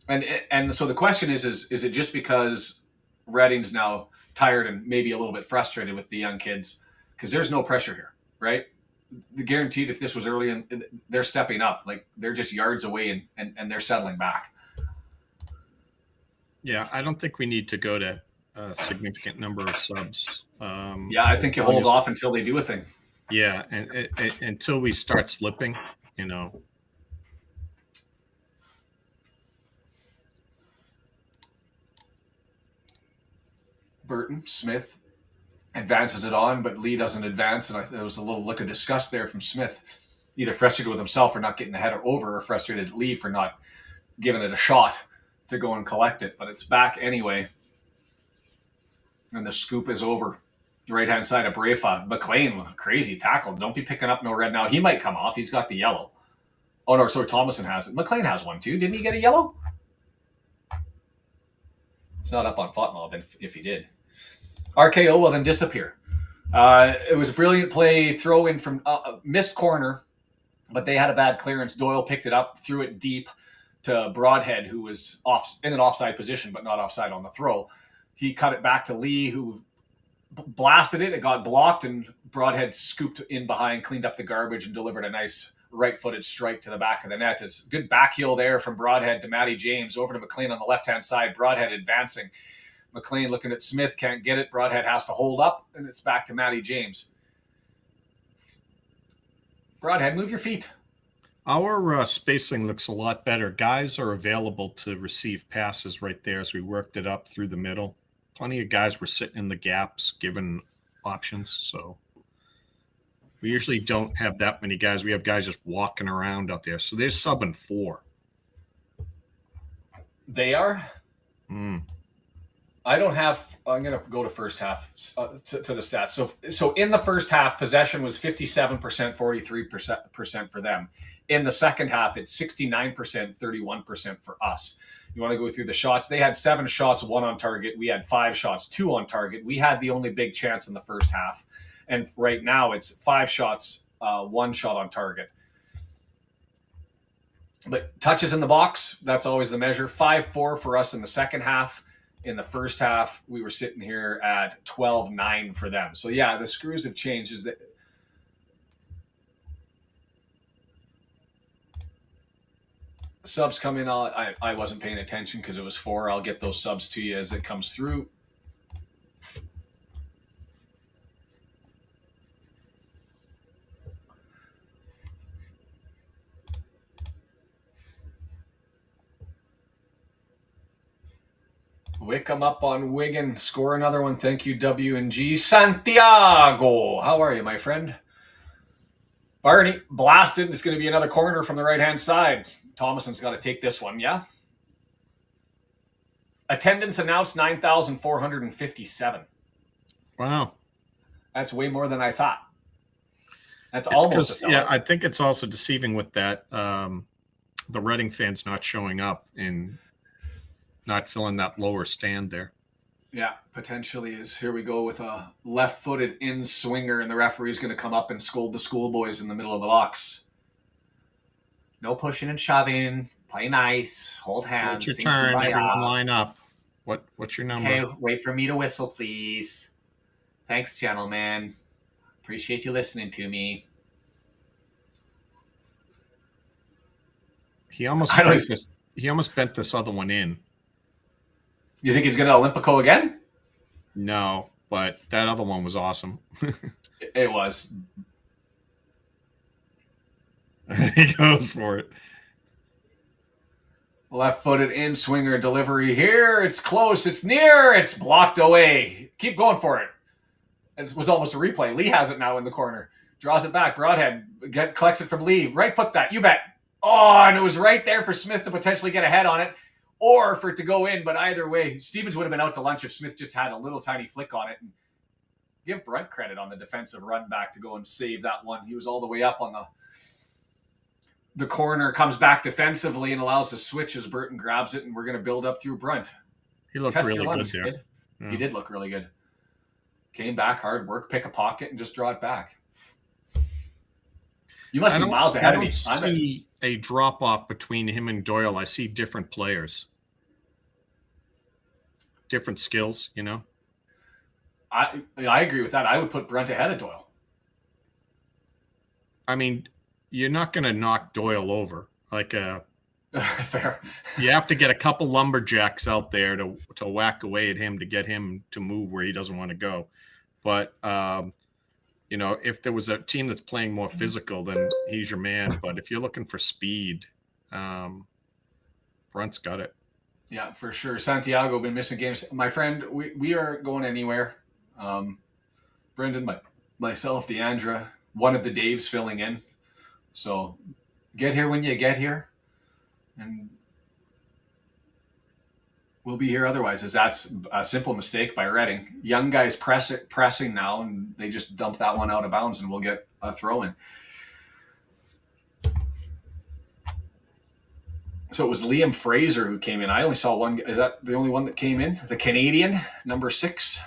And so the question is it just because Reading's now tired and maybe a little bit frustrated with the young kids? Because there's no pressure here, right? The guaranteed if this was early and they're stepping up, like they're just yards away and they're settling back. Yeah, I don't think we need to go to a significant number of subs. I think you hold off until they do a thing. Yeah, and until we start slipping, Burton, Smith advances it on, but Lee doesn't advance, and there was a little look of disgust there from Smith, either frustrated with himself for not getting the header over, or frustrated at Lee for not giving it a shot to go and collect it. But it's back anyway, and the scoop is over. Right-hand side of Brafa. McLean, crazy tackle. Don't be picking up no red now. He might come off. He's got the yellow. Oh, no, sorry, Thomason has it. McLean has one, too. Didn't he get a yellow? It's not up on FOTMOB if he did. RKO will then disappear. It was a brilliant play, throw in from missed corner, but they had a bad clearance. Doyle picked it up, threw it deep to Broadhead, who was in an offside position, but not offside on the throw. He cut it back to Lee, who blasted it. It got blocked, and Broadhead scooped in behind, cleaned up the garbage, and delivered a nice right-footed strike to the back of the net. It's good back heel there from Broadhead to Matty James, over to McLean on the left-hand side. Broadhead advancing. McLean looking at Smith, can't get it. Broadhead has to hold up, and it's back to Matty James. Broadhead, move your feet. Our spacing looks a lot better. Guys are available to receive passes right there as we worked it up through the middle. Plenty of guys were sitting in the gaps, given options. So we usually don't have that many guys. We have guys just walking around out there. So they're subbing 4. They are? I don't have – I'm going to go to first half to the stats. So in the first half, possession was 57%, 43% for them. In the second half, it's 69%, 31% for us. You want to go through the shots? They had 7 shots, 1 on target. We had 5 shots, 2 on target. We had the only big chance in the first half. And right now it's 5 shots, 1 shot on target. But touches in the box, that's always the measure. 5-4 for us in the second half. In the first half, we were sitting here at 12-9 for them. So, yeah, the screws have changed. Is that subs come in? I wasn't paying attention because it was 4. I'll get those subs to you as it comes through. Wickham up on Wigan. Score another one. Thank you, W&G. Santiago. How are you, my friend? Barney blasted. It's going to be another corner from the right-hand side. Thomason's got to take this one, yeah? Attendance announced 9,457. Wow. That's way more than I thought. That's almost a sellout. Yeah, I think it's also deceiving with that. The Reading fans not showing up and not filling that lower stand there. Yeah, potentially is. Here we go with a left-footed in swinger, and the referee's going to come up and scold the schoolboys in the middle of the box. No pushing and shoving. Play nice. Hold hands. It's your turn. Everyone line up. What's your number? Okay, wait for me to whistle, please. Thanks, gentlemen. Appreciate you listening to me. He almost bent this other one in. You think he's going to Olympico again? No, but that other one was awesome. It was. He goes for it. Left-footed in swinger delivery here. It's close. It's near. It's blocked away. Keep going for it. It was almost a replay. Lee has it now in the corner. Draws it back. Broadhead collects it from Lee. Right foot that. You bet. Oh, and it was right there for Smith to potentially get a head on it or for it to go in. But either way, Stevens would have been out to lunch if Smith just had a little tiny flick on it. And give Brunt credit on the defensive run back to go and save that one. He was all the way up on the corner, comes back defensively and allows the switch as Burton grabs it, and we're going to build up through Brunt. He looked really good there. Yeah. He did look really good. Came back, hard work, pick a pocket, and just draw it back. You must be miles ahead of me. I don't see a drop-off between him and Doyle. I see different players. Different skills, you know? I agree with that. I would put Brunt ahead of Doyle. I mean, you're not going to knock Doyle over. Fair. You have to get a couple lumberjacks out there to whack away at him to get him to move where he doesn't want to go. But, you know, if there was a team that's playing more physical, then he's your man. But if you're looking for speed, Brunt's got it. Yeah, for sure. Santiago been missing games. My friend, we are going anywhere. Brendan, myself, Deandra, one of the Daves filling in. So get here when you get here. And we'll be here otherwise, as that's a simple mistake by Reading. Young guys pressing now, and they just dump that one out of bounds, and we'll get a throw in. So it was Liam Fraser who came in. I only saw one. Is that the only one that came in? The Canadian, number 6.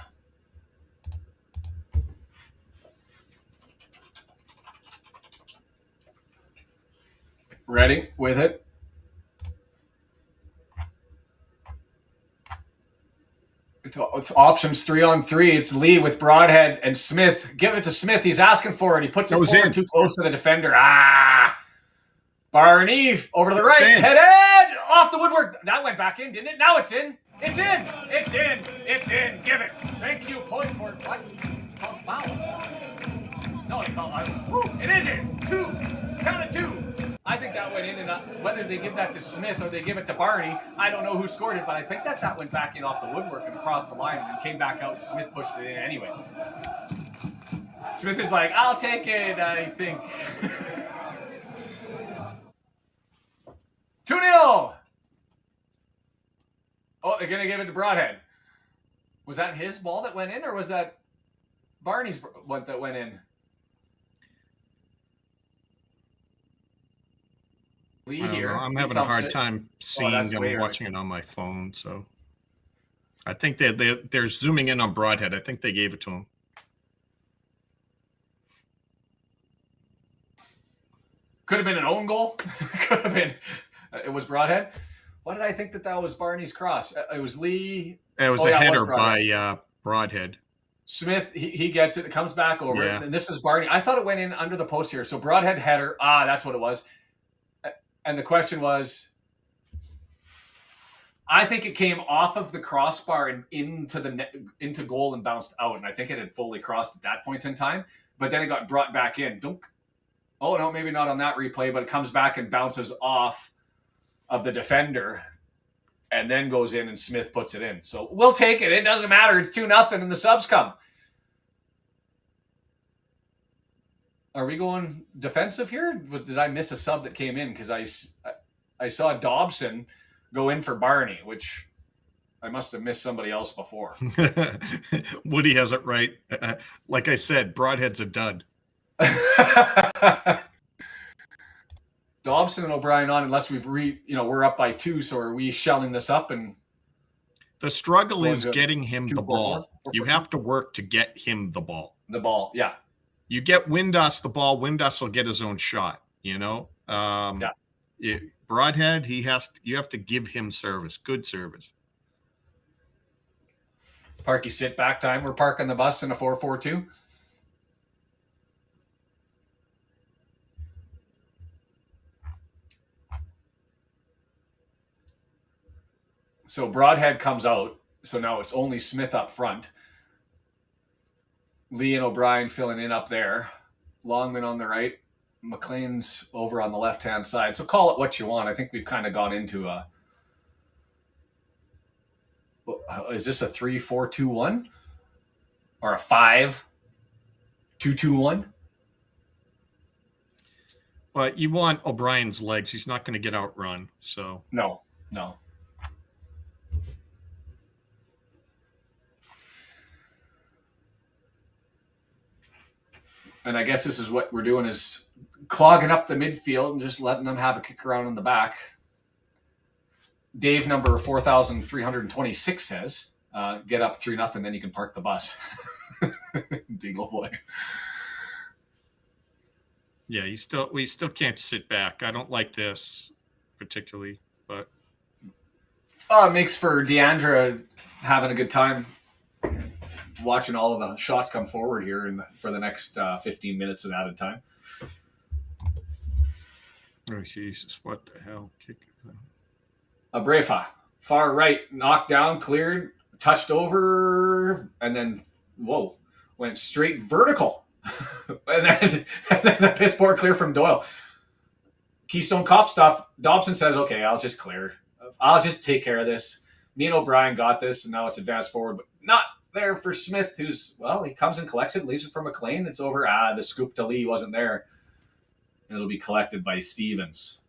Reading with it. It's options 3-on-3. It's Lee with Broadhead and Smith. Give it to Smith. He's asking for it. He puts it forward too close to the defender. Barney over to the right. Headed off the woodwork. That went back in, didn't it? Now it's in. It's in. It's in. It's in. Give it. Thank you. Point for it. What? Calls foul. No, he called. It is in. 2. Count it 2. I think that went in, and whether they give that to Smith or they give it to Barney, I don't know who scored it, but I think that went back in off the woodwork and across the line and then came back out, and Smith pushed it in anyway. Smith is like, I'll take it, I think. 2-0! Oh, they're going to give it to Broadhead. Was that his ball that went in, or was that Barney's what that went in? Lee I don't know. here. I'm He having a thumps hard it. time seeing that's way them early. watching it on my phone. So I think they're zooming in on Broadhead. I think they gave it to him. Could have been an own goal. Could have been. It was Broadhead. Why did I think that was Barney's cross? It was Lee. It was a header by Broadhead. Smith, he gets it. It comes back over. Yeah. And this is Barney. I thought it went in under the post here. So Broadhead header. That's what it was. And the question was, I think it came off of the crossbar and into goal and bounced out. And I think it had fully crossed at that point in time. But then it got brought back in. Oh, no, maybe not on that replay, but it comes back and bounces off of the defender and then goes in and Smith puts it in. So we'll take it. It doesn't matter. It's 2-0 and the subs come. Are we going defensive here? Did I miss a sub that came in? Because I saw Dobson go in for Barney, which I must have missed somebody else before. Woody has it right. Like I said, Broadhead's a dud. Dobson and O'Brien on, unless we're up by 2, so are we shelling this up? And the struggle is getting him the ball. 4-4. You have to work to get him the ball. The ball, yeah. You get Windass the ball, Windass will get his own shot, Broadhead, you have to give him service, good service. Parky sit back time. We're parking the bus in a 4-4-2. So Broadhead comes out. So now it's only Smith up front. Lee and O'Brien filling in up there. Longman on the right. McLean's over on the left-hand side. So call it what you want. I think we've kind of gone into is this a 3-4-2-1? Or a 5-2-2-1? Well, you want O'Brien's legs. He's not going to get outrun. So No. And I guess this is what we're doing, is clogging up the midfield and just letting them have a kick around in the back. Dave number 4,326 says, get up 3-0, then you can park the bus. Dingle boy. yeah, we still can't sit back. I don't like this particularly, but It makes for Deandra having a good time watching all of the shots come forward here for the next 15 minutes of added time. oh Jesus, what the hell? Kick. Abrefa, far right, knocked down, cleared, touched over, and then went straight vertical. and then a piss poor clear from Doyle. Keystone Cop stuff. Dobson says, okay, I'll just clear. I'll just take care of this. Me and O'Brien got this, and now it's advanced forward, but not there for Smith, who's, he comes and collects it, leaves it for McLean. It's over. The scoop to Lee wasn't there. And it'll be collected by Stevens.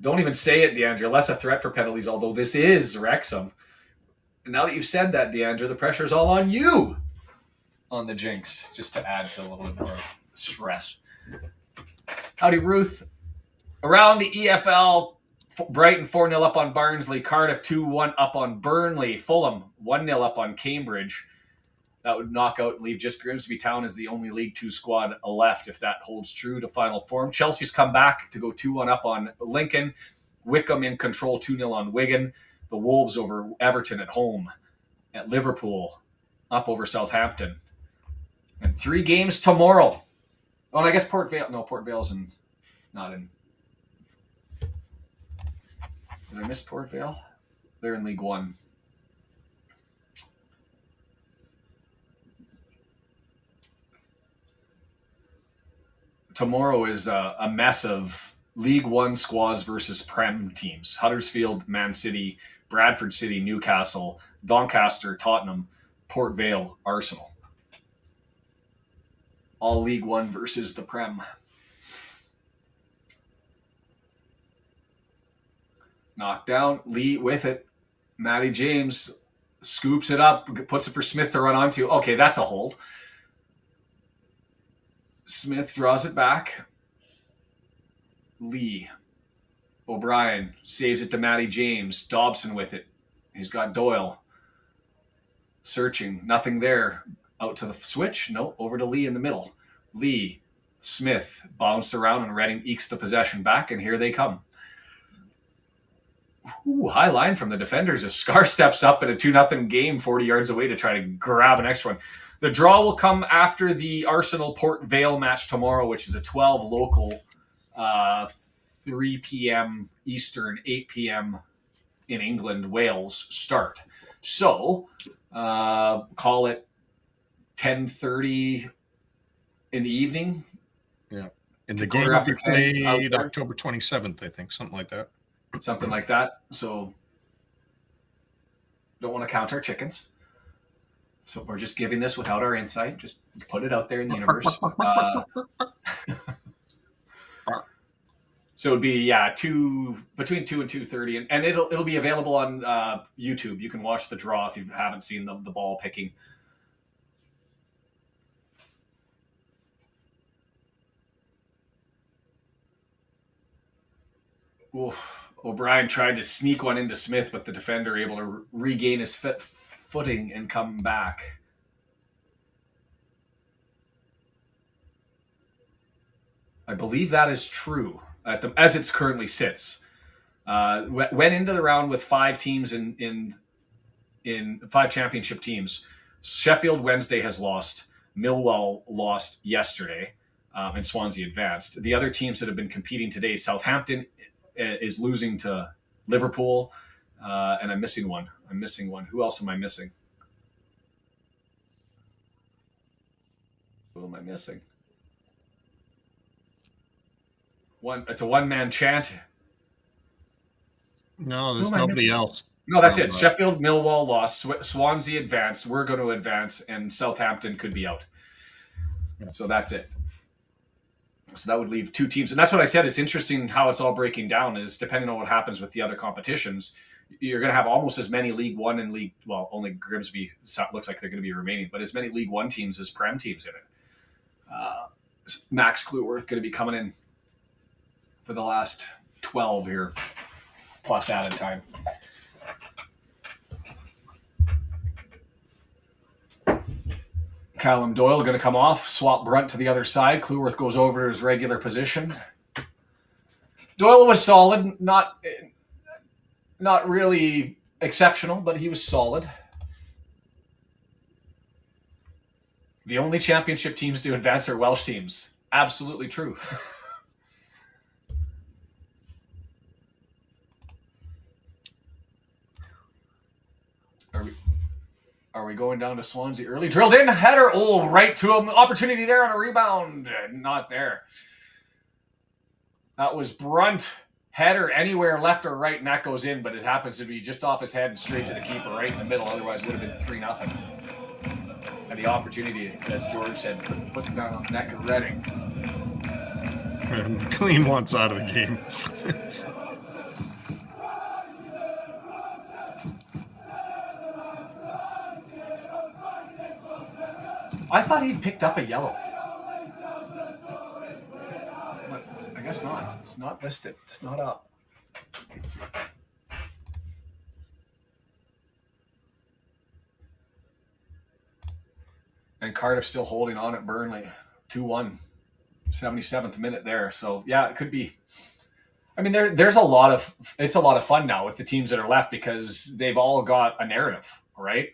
Don't even say it, Deandra. Less a threat for penalties, although this is Wrexham. And now that you've said that, Deandra, the pressure's all on you on the Jinx, just to add to a little bit more stress. Howdy, Ruth. Around the EFL, Brighton 4-0 up on Barnsley. Cardiff 2-1 up on Burnley. Fulham 1-0 up on Cambridge. That would knock out and leave just Grimsby Town as the only League Two squad left, if that holds true to final form. Chelsea's come back to go 2-1 up on Lincoln. Wickham in control 2-0 on Wigan. The Wolves over Everton at home. At Liverpool, up over Southampton. And 3 games tomorrow. Oh, and I guess Port Vale. No, Port Vale's not in. Did I miss Port Vale? They're in League One. Tomorrow is a mess of League One squads versus Prem teams. Huddersfield, Man City, Bradford City, Newcastle, Doncaster, Tottenham, Port Vale, Arsenal. All League One versus the Prem. Knockdown, Lee with it. Matty James scoops it up, puts it for Smith to run onto. Okay, that's a hold. Smith draws it back. Lee. O'Brien saves it to Matty James. Dobson with it. He's got Doyle. Searching. Nothing there. Out to the switch. No. Over to Lee in the middle. Lee. Smith bounced around and Reading ekes the possession back, and here they come. Ooh, high line from the defenders as Scar steps up in a 2-0 game 40 yards away to try to grab an extra one. The draw will come after the Arsenal-Port Vale match tomorrow, which is a 12 local, 3 p.m. Eastern, 8 p.m. in England, Wales start. So call it 10:30 in the evening. Yeah. And the game will be played October 27th, I think, something like that. Something like that. So don't want to count our chickens. So we're just giving this without our insight. Just put it out there in the universe. So it'd be between 2 and 2:30, and it'll be available on YouTube. You can watch the draw if you haven't seen the ball picking. Oof. O'Brien tried to sneak one into Smith, but the defender able to regain his footing and come back. I believe that is true as it currently sits. Went into the round with 5 teams in 5 championship teams. Sheffield Wednesday has lost. Millwall lost yesterday, and Swansea advanced. The other teams that have been competing today, Southampton is losing to Liverpool, and I'm missing one. Who else am I missing? Who am I missing? It's a one-man chant. No, there's nobody else. No, that's it. Sheffield, Millwall lost. Swansea advanced. We're going to advance, and Southampton could be out. Yeah. So that's it. So that would leave 2 teams. And that's what I said. It's interesting how it's all breaking down is depending on what happens with the other competitions, you're going to have almost as many League One and only Grimsby looks like they're going to be remaining, but as many League One teams as Prem teams in it. Max Kluworth going to be coming in for the last 12 here, plus added time. Callum Doyle going to come off, swap Brunt to the other side. Kluworth goes over to his regular position. Doyle was solid, not really exceptional, but he was solid. The only championship teams to advance are Welsh teams. Absolutely true. Are we going down to Swansea early? Drilled in, header, right to him. Opportunity there on a rebound. Not there. That was Brunt. Header anywhere left or right, and that goes in, but it happens to be just off his head and straight to the keeper right in the middle. Otherwise, it would have been 3-0. And the opportunity, as George said, put the foot down on the neck of Reading. Clean one side of the game. I thought he'd picked up a yellow. But I guess not. It's not listed. It's not up. And Cardiff still holding on at Burnley. 2-1. 77th minute there. So, yeah, it could be. I mean, it's a lot of fun now with the teams that are left because they've all got a narrative, right?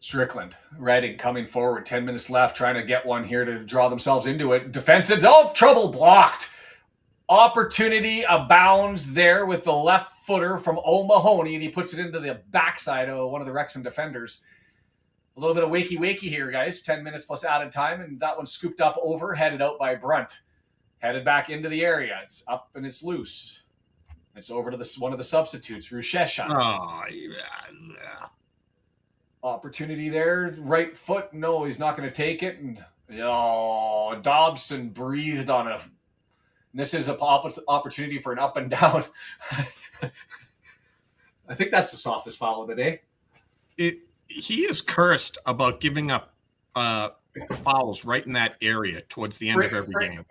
Strickland, Reading coming forward, 10 minutes left, trying to get one here to draw themselves into it. Defensive, trouble blocked. Opportunity abounds there with the left footer from O'Mahony, and he puts it into the backside of one of the Wrexham defenders. A little bit of wakey here, guys. 10 minutes plus added time, and that one scooped up over, headed out by Brunt. Headed back into the area. It's up and it's loose. It's over to one of the substitutes, Rushesha. Oh, yeah. Opportunity there, right foot. No, he's not going to take it. And Dobson breathed on a. This is an opportunity for an up and down. I think that's the softest foul of the day. He is cursed about giving up fouls right in that area towards the end of every game.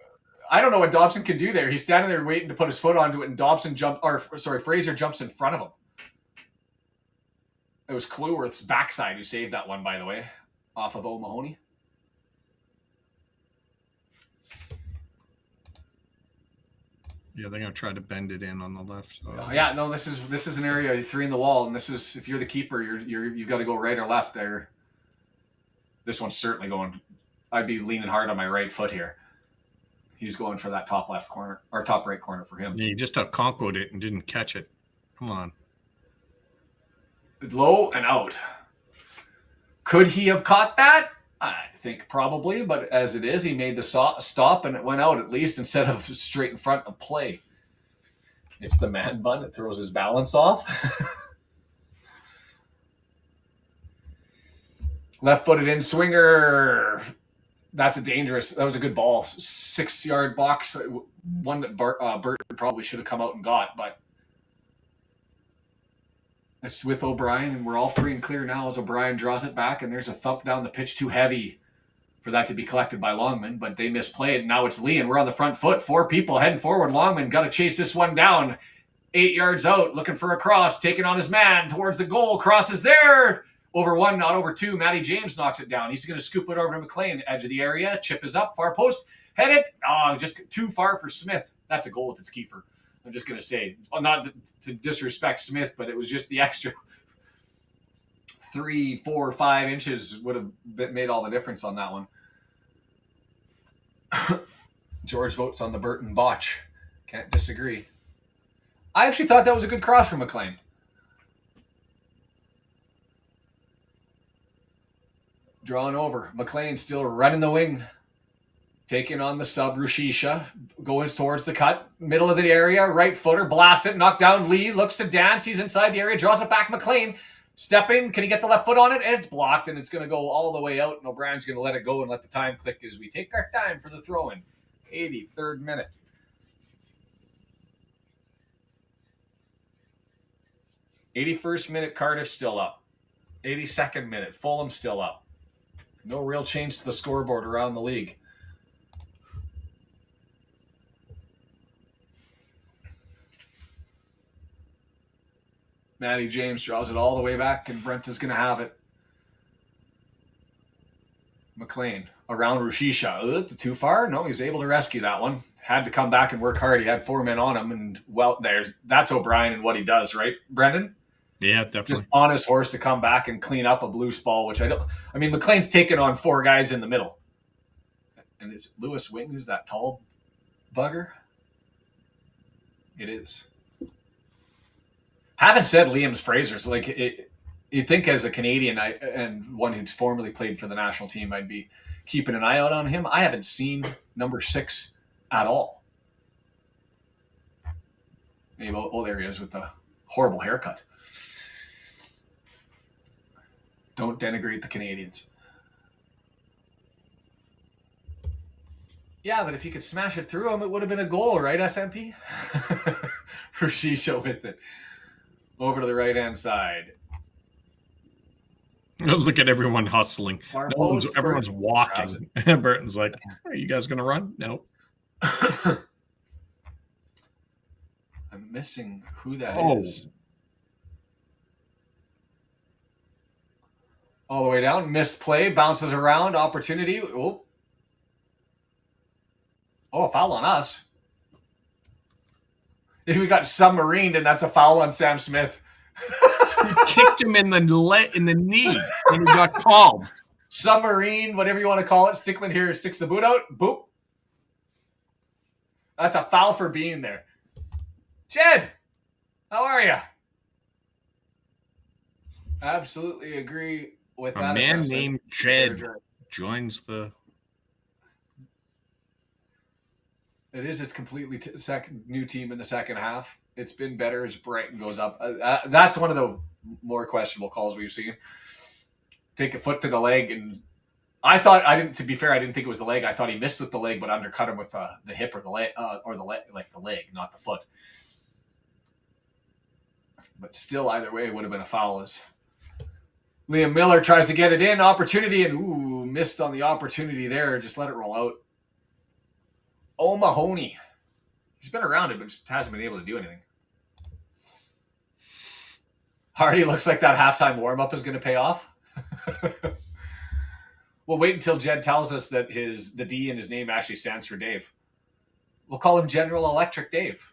I don't know what Dobson can do there. He's standing there waiting to put his foot onto it, and Fraser jumps in front of him. It was Cleworth's backside who saved that one, by the way, off of O'Mahony. Yeah, they're gonna try to bend it in on the left. Yeah, no, this is an area 3 in the wall, and this is, if you're the keeper, you've got to go right or left there. This one's certainly going. I'd be leaning hard on my right foot here. He's going for that top left corner or top right corner for him. Yeah, he just out-conquered it and didn't catch it. Come on. Low and out. Could he have caught that? I think probably, but as it is, he made the stop and it went out at least instead of straight in front of play. It's the man bun that throws his balance off. Left-footed in swinger. That was a good ball. 6-yard box. One that Burton probably should have come out and got, but it's with O'Brien, and we're all free and clear now as O'Brien draws it back, and there's a thump down the pitch too heavy for that to be collected by Longman, but they misplayed, and now it's Lee, and we're on the front foot. 4 people heading forward. Longman got to chase this one down. 8 yards out, looking for a cross, taking on his man towards the goal. Crosses there. Over 1, not over 2. Matty James knocks it down. He's going to scoop it over to McLean. Edge of the area. Chip is up. Far post. Head it. Oh, just too far for Smith. That's a goal if it's Kiefer. I'm just going to say, not to disrespect Smith, but it was just the extra 3, 4, 5 inches would have made all the difference on that one. George votes on the Burton botch. Can't disagree. I actually thought that was a good cross from McLean. Drawn over. McLean still running the wing. Taking on the sub, Rushisha. Going towards the cut. Middle of the area. Right footer. Blasts it. Knocked down Lee. Looks to dance. He's inside the area. Draws it back. McLean. Stepping. Can he get the left foot on it? And it's blocked. And it's going to go all the way out. And O'Brien's going to let it go and let the time click as we take our time for the throw-in. 83rd minute. '81st minute. Cardiff still up. 82nd minute. Fulham still up. No real change to the scoreboard around the league. Matty James draws it all the way back, and Brent is going to have it. McLean around Rushisha. Too far? No, he was able to rescue that one. Had to come back and work hard. He had 4 men on him, and that's O'Brien and what he does, right, Brendan? Yeah, definitely. Just on his horse to come back and clean up a loose ball, which McLean's taken on 4 guys in the middle. And it's Lewis Wing, who's that tall bugger? It is. Having said Liam's Fraser's, you'd think as a Canadian and one who's formerly played for the national team, I'd be keeping an eye out on him. I haven't seen number 6 at all. Maybe, there he is with the horrible haircut. Don't denigrate the Canadians. Yeah, but if you could smash it through him, it would have been a goal, right, SMP? Rushisha with it. Over to the right-hand side. Look at everyone hustling. Everyone's walking. Burton's like, are you guys going to run? No. I'm missing who that is. All the way down. Missed play. Bounces around. Opportunity. Oh, a foul on us. If we got submarined, and that's a foul on Sam Smith. He kicked him in the knee, and he got called. Submarine, whatever you want to call it. Stickland here sticks the boot out. Boop. That's a foul for being there. Jed, how are you? Absolutely agree with that. A man named Jed joins the... It is. It's completely new team in the second half. It's been better as Brighton goes up. That's one of the more questionable calls we've seen. Take a foot to the leg, and to be fair, I didn't think it was the leg. I thought he missed with the leg, but undercut him with the hip or the leg, not the foot. But still, either way, it would have been a foul as Liam Miller tries to get it in. Opportunity, and missed on the opportunity there. Just let it roll out. O'Mahony. He's been around it, but just hasn't been able to do anything. Hardy looks like that halftime warm-up is going to pay off. We'll wait until Jed tells us that the D in his name actually stands for Dave. We'll call him General Electric Dave.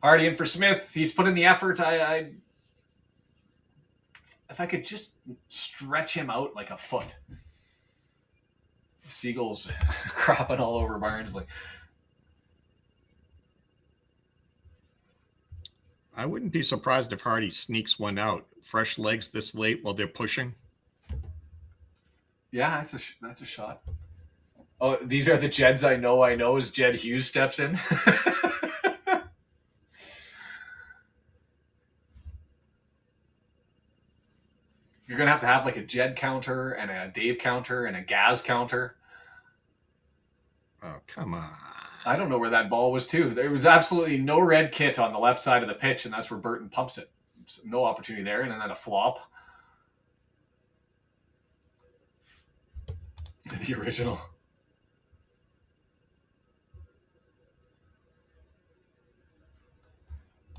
Hardy in for Smith. He's put in the effort. If I could just stretch him out like a foot. Seagulls cropping all over Barnsley. I wouldn't be surprised if Hardy sneaks one out. Fresh legs this late while they're pushing. Yeah, that's a shot. Oh, these are the Jeds I know as Jed Hughes steps in. You're going to have like a Jed counter and a Dave counter and a Gaz counter. Oh, come on. I don't know where that ball was, too. There was absolutely no red kit on the left side of the pitch, and that's where Burton pumps it. So no opportunity there, and then a flop. The original.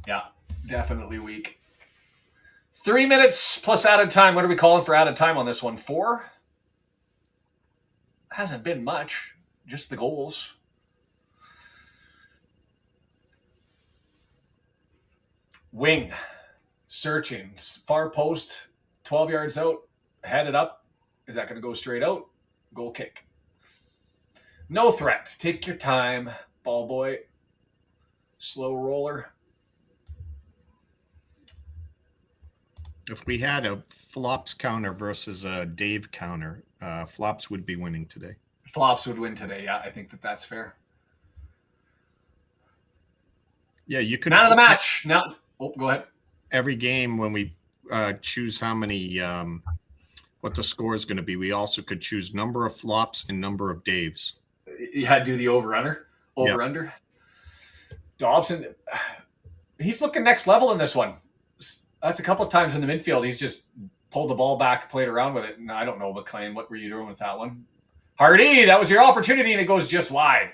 Yeah, definitely weak. 3 minutes plus added time. What are we calling for added time on this one? 4? Hasn't been much. Just the goals. Wing. Searching. Far post. 12 yards out. Headed up. Is that going to go straight out? Goal kick. No threat. Take your time, ball boy. Slow roller. If we had a flops counter versus a Dave counter, flops would be winning today. Flops would win today. Yeah, I think that's fair. Yeah, you could. Man of the match. Now, go ahead. Every game when we choose how many, what the score is going to be, we also could choose number of flops and number of Daves. You had to do the over-under. Over-under. Yep. Dobson, he's looking next level in this one. That's a couple of times in the midfield. He's just pulled the ball back, played around with it. And I don't know, McLean, what were you doing with that one? Hardy, that was your opportunity, and it goes just wide.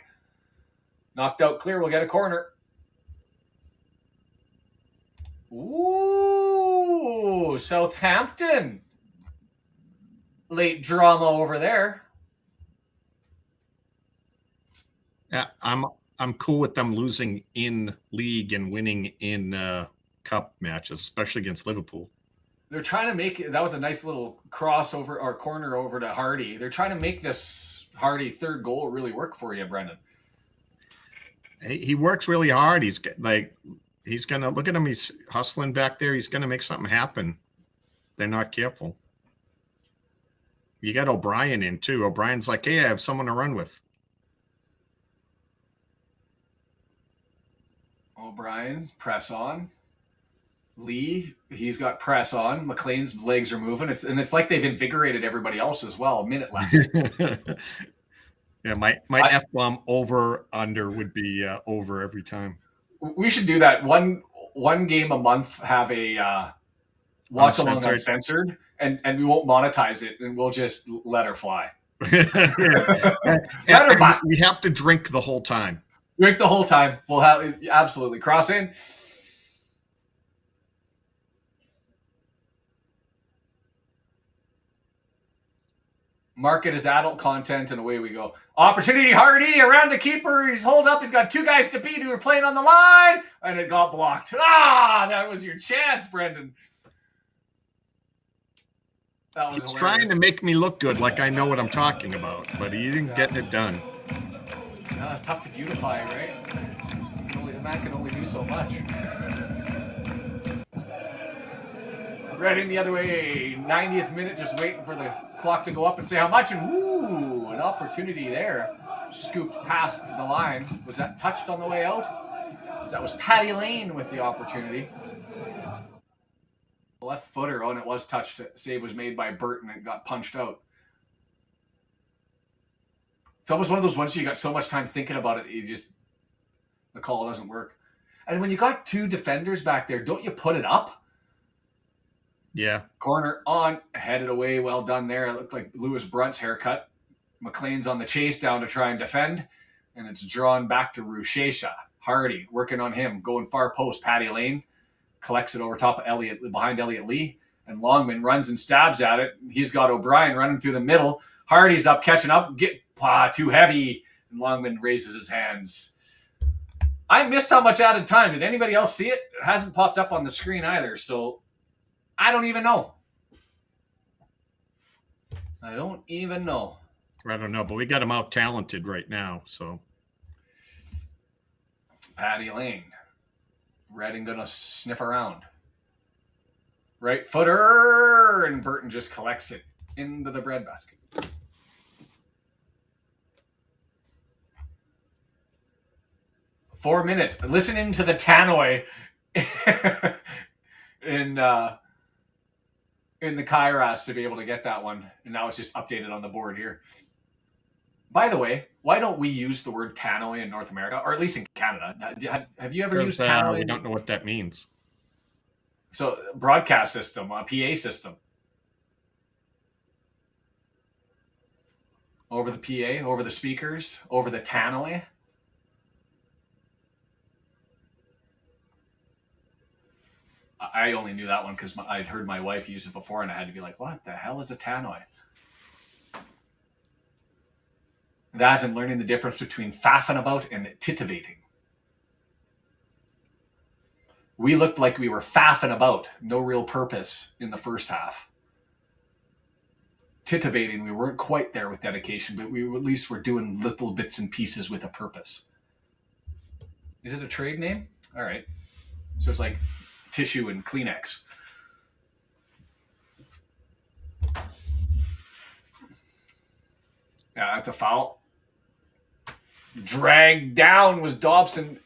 Knocked out clear. We'll get a corner. Ooh, Southampton. Late drama over there. Yeah, I'm cool with them losing in league and winning in cup matches, especially against Liverpool. They're trying to make it. That was a nice little crossover or corner over to Hardy. They're trying to make this Hardy third goal really work for you, Brendan. He works really hard. He's gonna look at him. He's hustling back there. He's gonna make something happen. They're not careful. You got O'Brien in too. O'Brien's like, hey, I have someone to run with. O'Brien, press on. Lee, he's got press on. McLean's legs are moving. It's like they've invigorated everybody else as well. A minute left. Yeah, my F-bomb over under would be over every time. We should do that. One game a month, have a watch along uncensored, and we won't monetize it, and we'll just let her fly. We have to drink the whole time. Drink the whole time. We'll have absolutely cross in. Mark it as adult content, and away we go. Opportunity, Hardy around the keeper. He's holed up. He's got 2 guys to beat who are playing on the line, and it got blocked. That was your chance, Brendan. That was He's trying to make me look good, like I know what I'm talking about, but he didn't get it done. It's tough to beautify, right? The man can only do so much. Reading the other way, 90th minute, just waiting for the clock to go up and say how much, and an opportunity there. Scooped past the line. Was that touched on the way out? So that was Paddy Lane with the opportunity. Left footer, and it was touched. Save was made by Burton and it got punched out. It's almost one of those ones you got so much time thinking about it, the call doesn't work. And when you got two defenders back there, don't you put it up? Yeah. Corner on, headed away. Well done there. It looked like Lewis Brunt's haircut. McLean's on the chase down to try and defend. And it's drawn back to Rushesha. Hardy working on him. Going far post. Paddy Lane collects it over top of Elliott, behind Elliott Lee. And Longman runs and stabs at it. He's got O'Brien running through the middle. Hardy's up, catching up. Too heavy. And Longman raises his hands. I missed how much added time. Did anybody else see it? It hasn't popped up on the screen either. So I don't even know. I don't know. But we got him out talented right now. So Paddy Lane. Redding gonna sniff around. Right footer, and Burton just collects it into the breadbasket. Four minutes. Listening to the tannoy in the Kairos to be able to get that one, and now it's just updated on the board here. By the way, why don't we use the word tannoy in North America, or at least in Canada? Have you ever used tannoy? We don't know what that means. So, broadcast system, a PA system. Over the PA, over the speakers, over the tannoy. I only knew that one because I'd heard my wife use it before, and I had to be like, what the hell is a tannoy? That and learning the difference between faffing about and titivating. We looked like we were faffing about, no real purpose in the first half. Titivating, we weren't quite there with dedication, but we at least were doing little bits and pieces with a purpose. Is it a trade name? All right. So it's like tissue and Kleenex. Yeah, that's a foul. Dragged down was Dobson.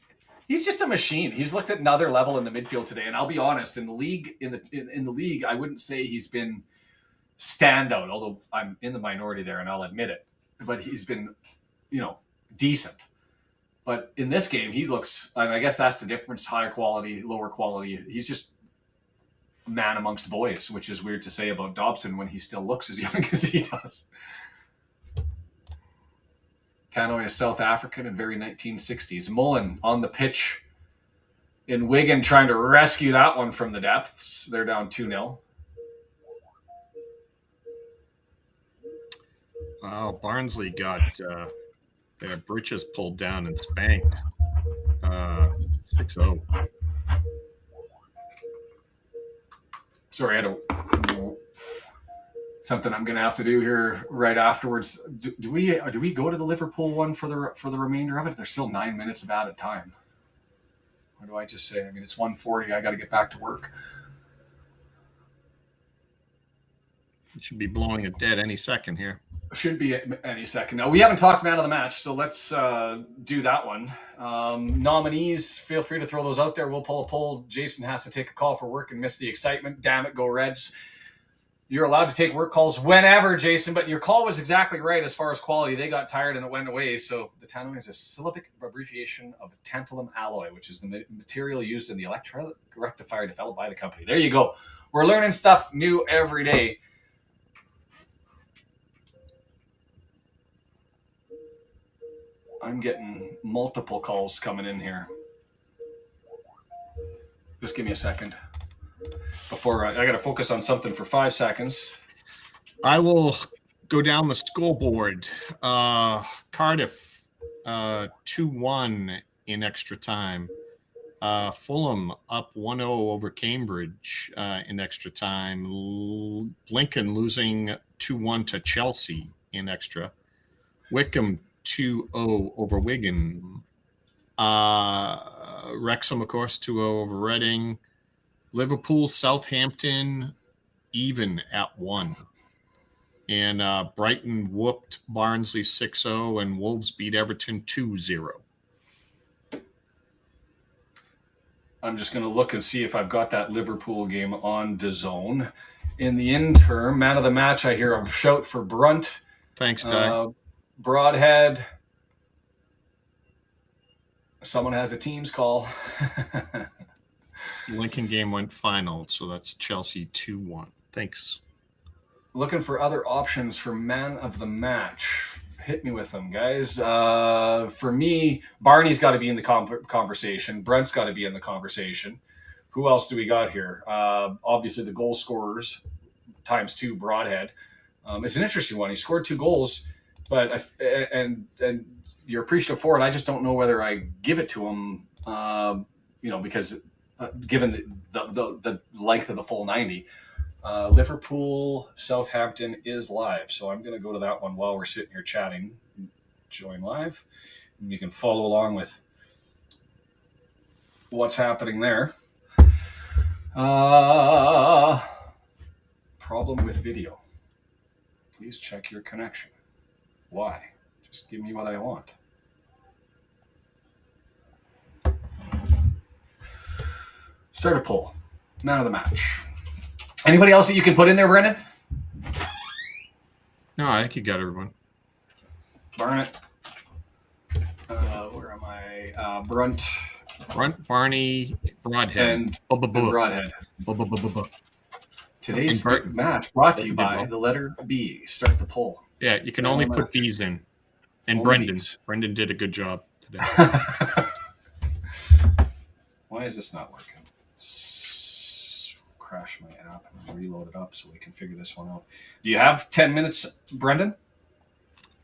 He's just a machine. He's looked at another level in the midfield today, and I'll be honest, in the league, in the league, I wouldn't say he's been standout, although I'm in the minority there, and I'll admit it. But he's been, decent. But in this game, he looks. I guess that's the difference: higher quality, lower quality. He's just a man amongst boys, which is weird to say about Dobson when he still looks as young as he does. Tannoy is South African and very 1960s. Mullen on the pitch in Wigan trying to rescue that one from the depths. They're down 2-0. Wow, Barnsley got their britches pulled down and spanked. 6-0. Sorry, I had something I'm going to have to do here right afterwards. Do we go to the Liverpool one for the remainder of it? There's still 9 minutes of added time. Or do I just say? I mean, it's 1:40. I got to get back to work. You should be blowing it dead any second here. Should be any second. Now, we haven't talked man of the match, so let's do that one. Nominees, feel free to throw those out there. We'll pull a poll. Jason has to take a call for work and miss the excitement. Damn it, go Reds. You're allowed to take work calls whenever, Jason, but your call was exactly right as far as quality. They got tired and it went away. So the tantalum is a syllabic abbreviation of tantalum alloy, which is the material used in the electrolytic rectifier developed by the company. There you go. We're learning stuff new every day. I'm getting multiple calls coming in here. Just give me a second. Before I got to focus on something for 5 seconds. I will go down the scoreboard. Cardiff 2-1 in extra time. Fulham up 1-0 over Cambridge in extra time. Lincoln losing 2-1 to Chelsea in extra. Wickham 2-0 over Wigan. Wrexham, of course, 2-0 over Reading. Liverpool, Southampton, even at 1. And Brighton whooped Barnsley 6-0, and Wolves beat Everton 2-0. I'm just going to look and see if I've got that Liverpool game on DAZN. In the interim, man of the match, I hear a shout for Brunt. Thanks, Doug. Broadhead. Someone has a Teams call. Lincoln game went final, so that's Chelsea 2-1. Thanks. Looking for other options for man of the match. Hit me with them, guys. For me, Barney's got to be in the conversation. Brent's got to be in the conversation. Who else do we got here? Obviously, the goal scorers times 2, Broadhead. It's an interesting one. He scored 2 goals, but and you're appreciative for it. I just don't know whether I give it to him. Because given the length of the full 90. Liverpool, Southampton is live. So I'm going to go to that one while we're sitting here chatting. Join live. And you can follow along with what's happening there. Problem with video. Please check your connection. Why? Just give me what I want. Start a poll. Man of the match. Anybody else that you can put in there, Brendan? No, I think you got everyone. Barnett. Where am I? Brunt. Barney, Broadhead. And Broadhead. Today's big match brought to you by the letter B. Start the poll. Yeah, you can only put B's in. And Only Brendan. B's. Brendan did a good job today. Why is this not working? Crash my app and reload it up so we can figure this one out. Do you have 10 minutes, Brendan?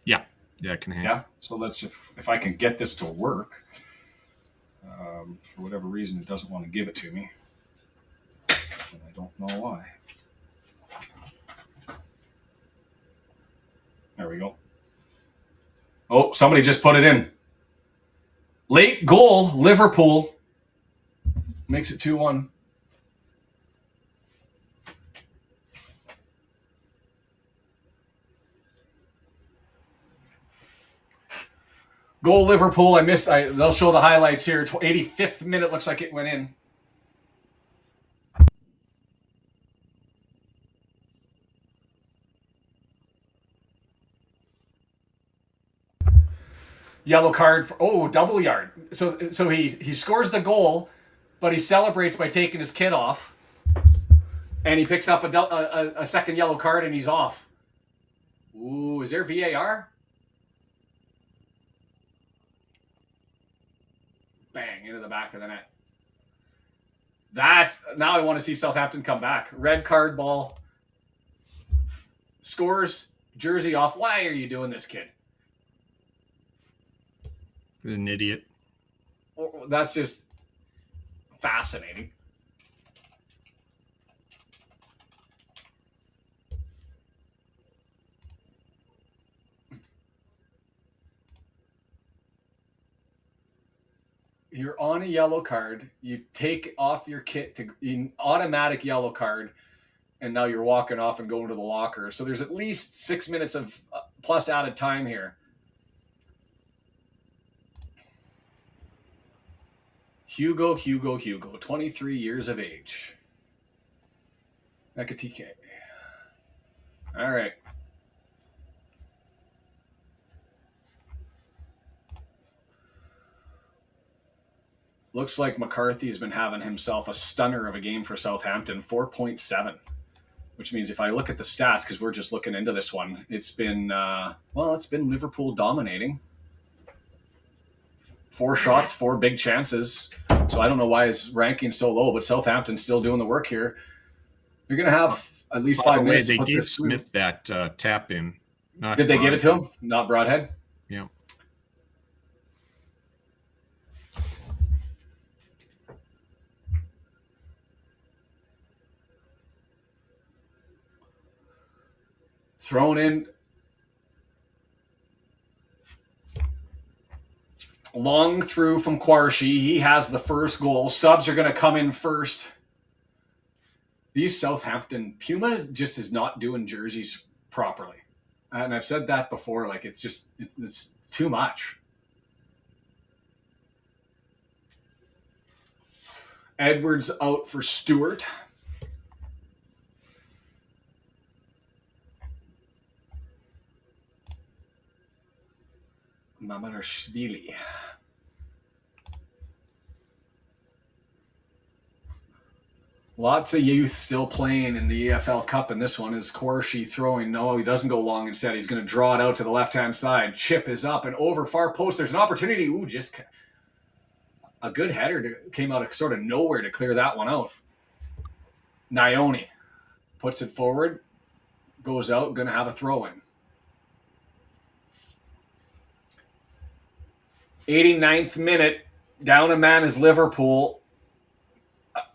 Yeah, I can handle. Yeah. So let's if I can get this to work. For whatever reason, it doesn't want to give it to me. And I don't know why. There we go. Oh, somebody just put it in. Late goal, Liverpool. Makes it 2-1. Goal Liverpool. I missed. They'll show the highlights here. 85th minute looks like it went in. Yellow card for double yard. So he scores the goal, but he celebrates by taking his kit off, and he picks up a second yellow card and he's off. Ooh, is there VAR? Bang, into the back of the net. Now I want to see Southampton come back. Red card ball. Scores, jersey off. Why are you doing this, kid? He's an idiot. That's just fascinating. You're on a yellow card. You take off your kit to automatic yellow card, and now you're walking off and going to the locker. So there's at least 6 minutes of plus added time here. Hugo, 23 years of age. Ekatike. All right. Looks like McCarthy has been having himself a stunner of a game for Southampton, 4.7, which means if I look at the stats, because we're just looking into this one, it's been, it's been Liverpool dominating. 4 shots, 4 big chances. So I don't know why his ranking's so low, but Southampton's still doing the work here. You're going to have at least 5 minutes. They gave Smith that tap in. Did they give it to him? Not Broadhead? Yeah. Thrown in. Long through from Quarshi. He has the first goal. Subs are going to come in first. These Southampton, Puma just is not doing jerseys properly. And I've said that before. Like, it's just, it's too much. Edwards out for Stewart. Mamarashvili. Lots of youth still playing in the EFL Cup, and this one is Quarshi throwing. No, he doesn't go long. Instead, he's going to draw it out to the left-hand side. Chip is up and over far post. There's an opportunity. Ooh, just a good header came out of sort of nowhere to clear that one out. Nyoni puts it forward, goes out, going to have a throw-in. 89th minute, down a man is Liverpool.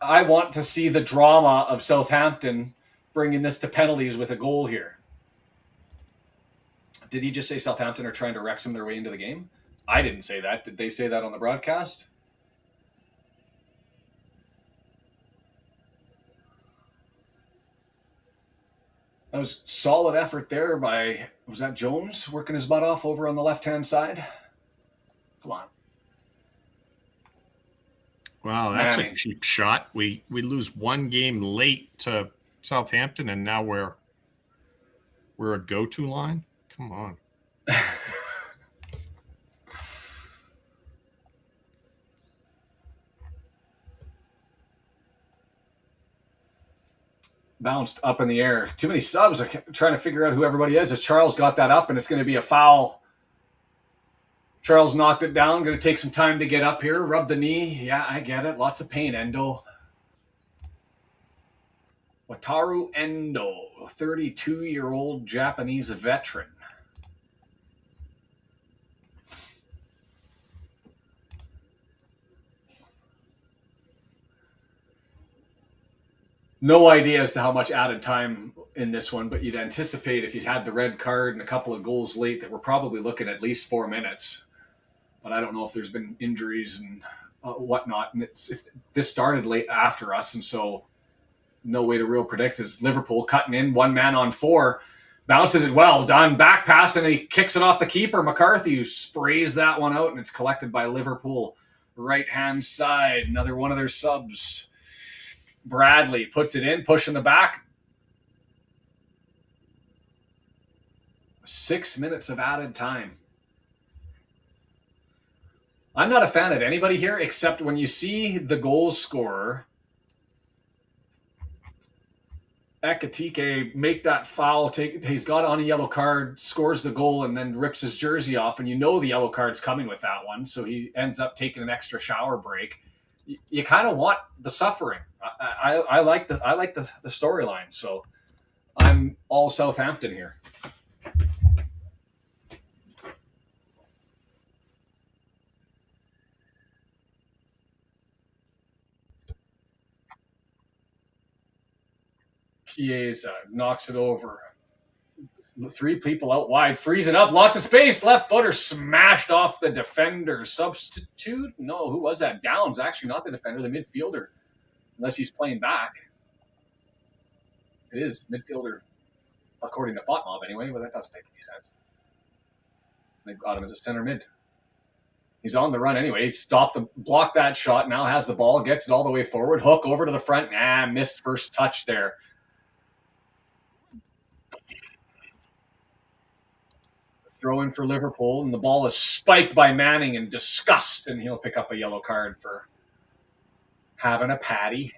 I want to see the drama of Southampton bringing this to penalties with a goal here. Did he just say Southampton are trying to Wrexham their way into the game? I didn't say that. Did they say that on the broadcast? That was solid effort there by, was that Jones working his butt off over on the left-hand side? Come on. Wow, that's a cheap shot. We lose one game late to Southampton, and now we're a go-to line. Come on. Bounced up in the air. Too many subs. I'm trying to figure out who everybody is. As Charles got that up, and it's going to be a foul. Charles knocked it down. Going to take some time to get up here. Rub the knee. Yeah, I get it. Lots of pain, Endo. Wataru Endo, 32-year-old Japanese veteran. No idea as to how much added time in this one, but you'd anticipate if you'd had the red card and a couple of goals late that we're probably looking at least 4 minutes. But I don't know if there's been injuries and whatnot. And this started late after us, and so no way to real predict. Is Liverpool cutting in, one man on four, bounces it well, done, back pass, and he kicks it off the keeper, McCarthy, who sprays that one out, and it's collected by Liverpool. Right-hand side, another one of their subs. Bradley puts it in, pushing the back. 6 minutes of added time. I'm not a fan of anybody here, except when you see the goal scorer, Ekatike, make that foul. He's got on a yellow card, scores the goal, and then rips his jersey off, and you know the yellow card's coming with that one, so he ends up taking an extra shower break. You kind of want the suffering. I like the storyline, so I'm all Southampton here. Chiesa knocks it over. 3 people out wide, freezing up, lots of space. Left footer smashed off the defender. Substitute? No, who was that? Downs, actually, not the defender, the midfielder. Unless he's playing back. It is midfielder, according to FOTMOB anyway, but that doesn't make any sense. They've got him as a center mid. He's on the run anyway. Blocked that shot, now has the ball, gets it all the way forward. Hook over to the front. Missed first touch there. Throw in for Liverpool, and the ball is spiked by Manning in disgust, and he'll pick up a yellow card for having a patty.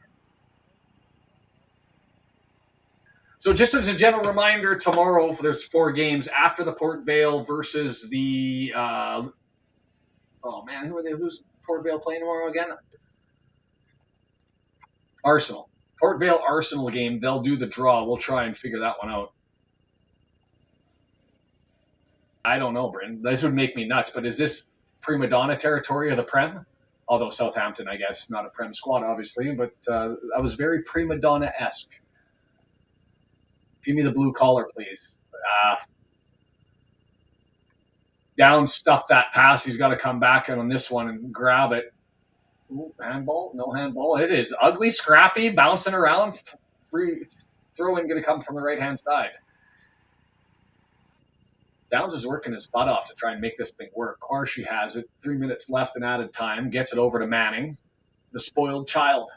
So just as a general reminder, tomorrow there's 4 games after the Port Vale versus the who's Port Vale playing tomorrow again? Arsenal. Port Vale Arsenal game, they'll do the draw. We'll try and figure that one out. I don't know, Bryn. This would make me nuts, but is this prima donna territory of the Prem? Although Southampton, I guess, not a Prem squad, obviously, but I was very prima donna-esque. Give me the blue collar, please. Down, stuff that pass. He's got to come back on this one and grab it. Ooh, handball? No handball. It is ugly, scrappy, bouncing around. Free throw-in going to come from the right-hand side. Downs is working his butt off to try and make this thing work. Quarshi has it. 3 minutes left in added time. Gets it over to Manning. The spoiled child.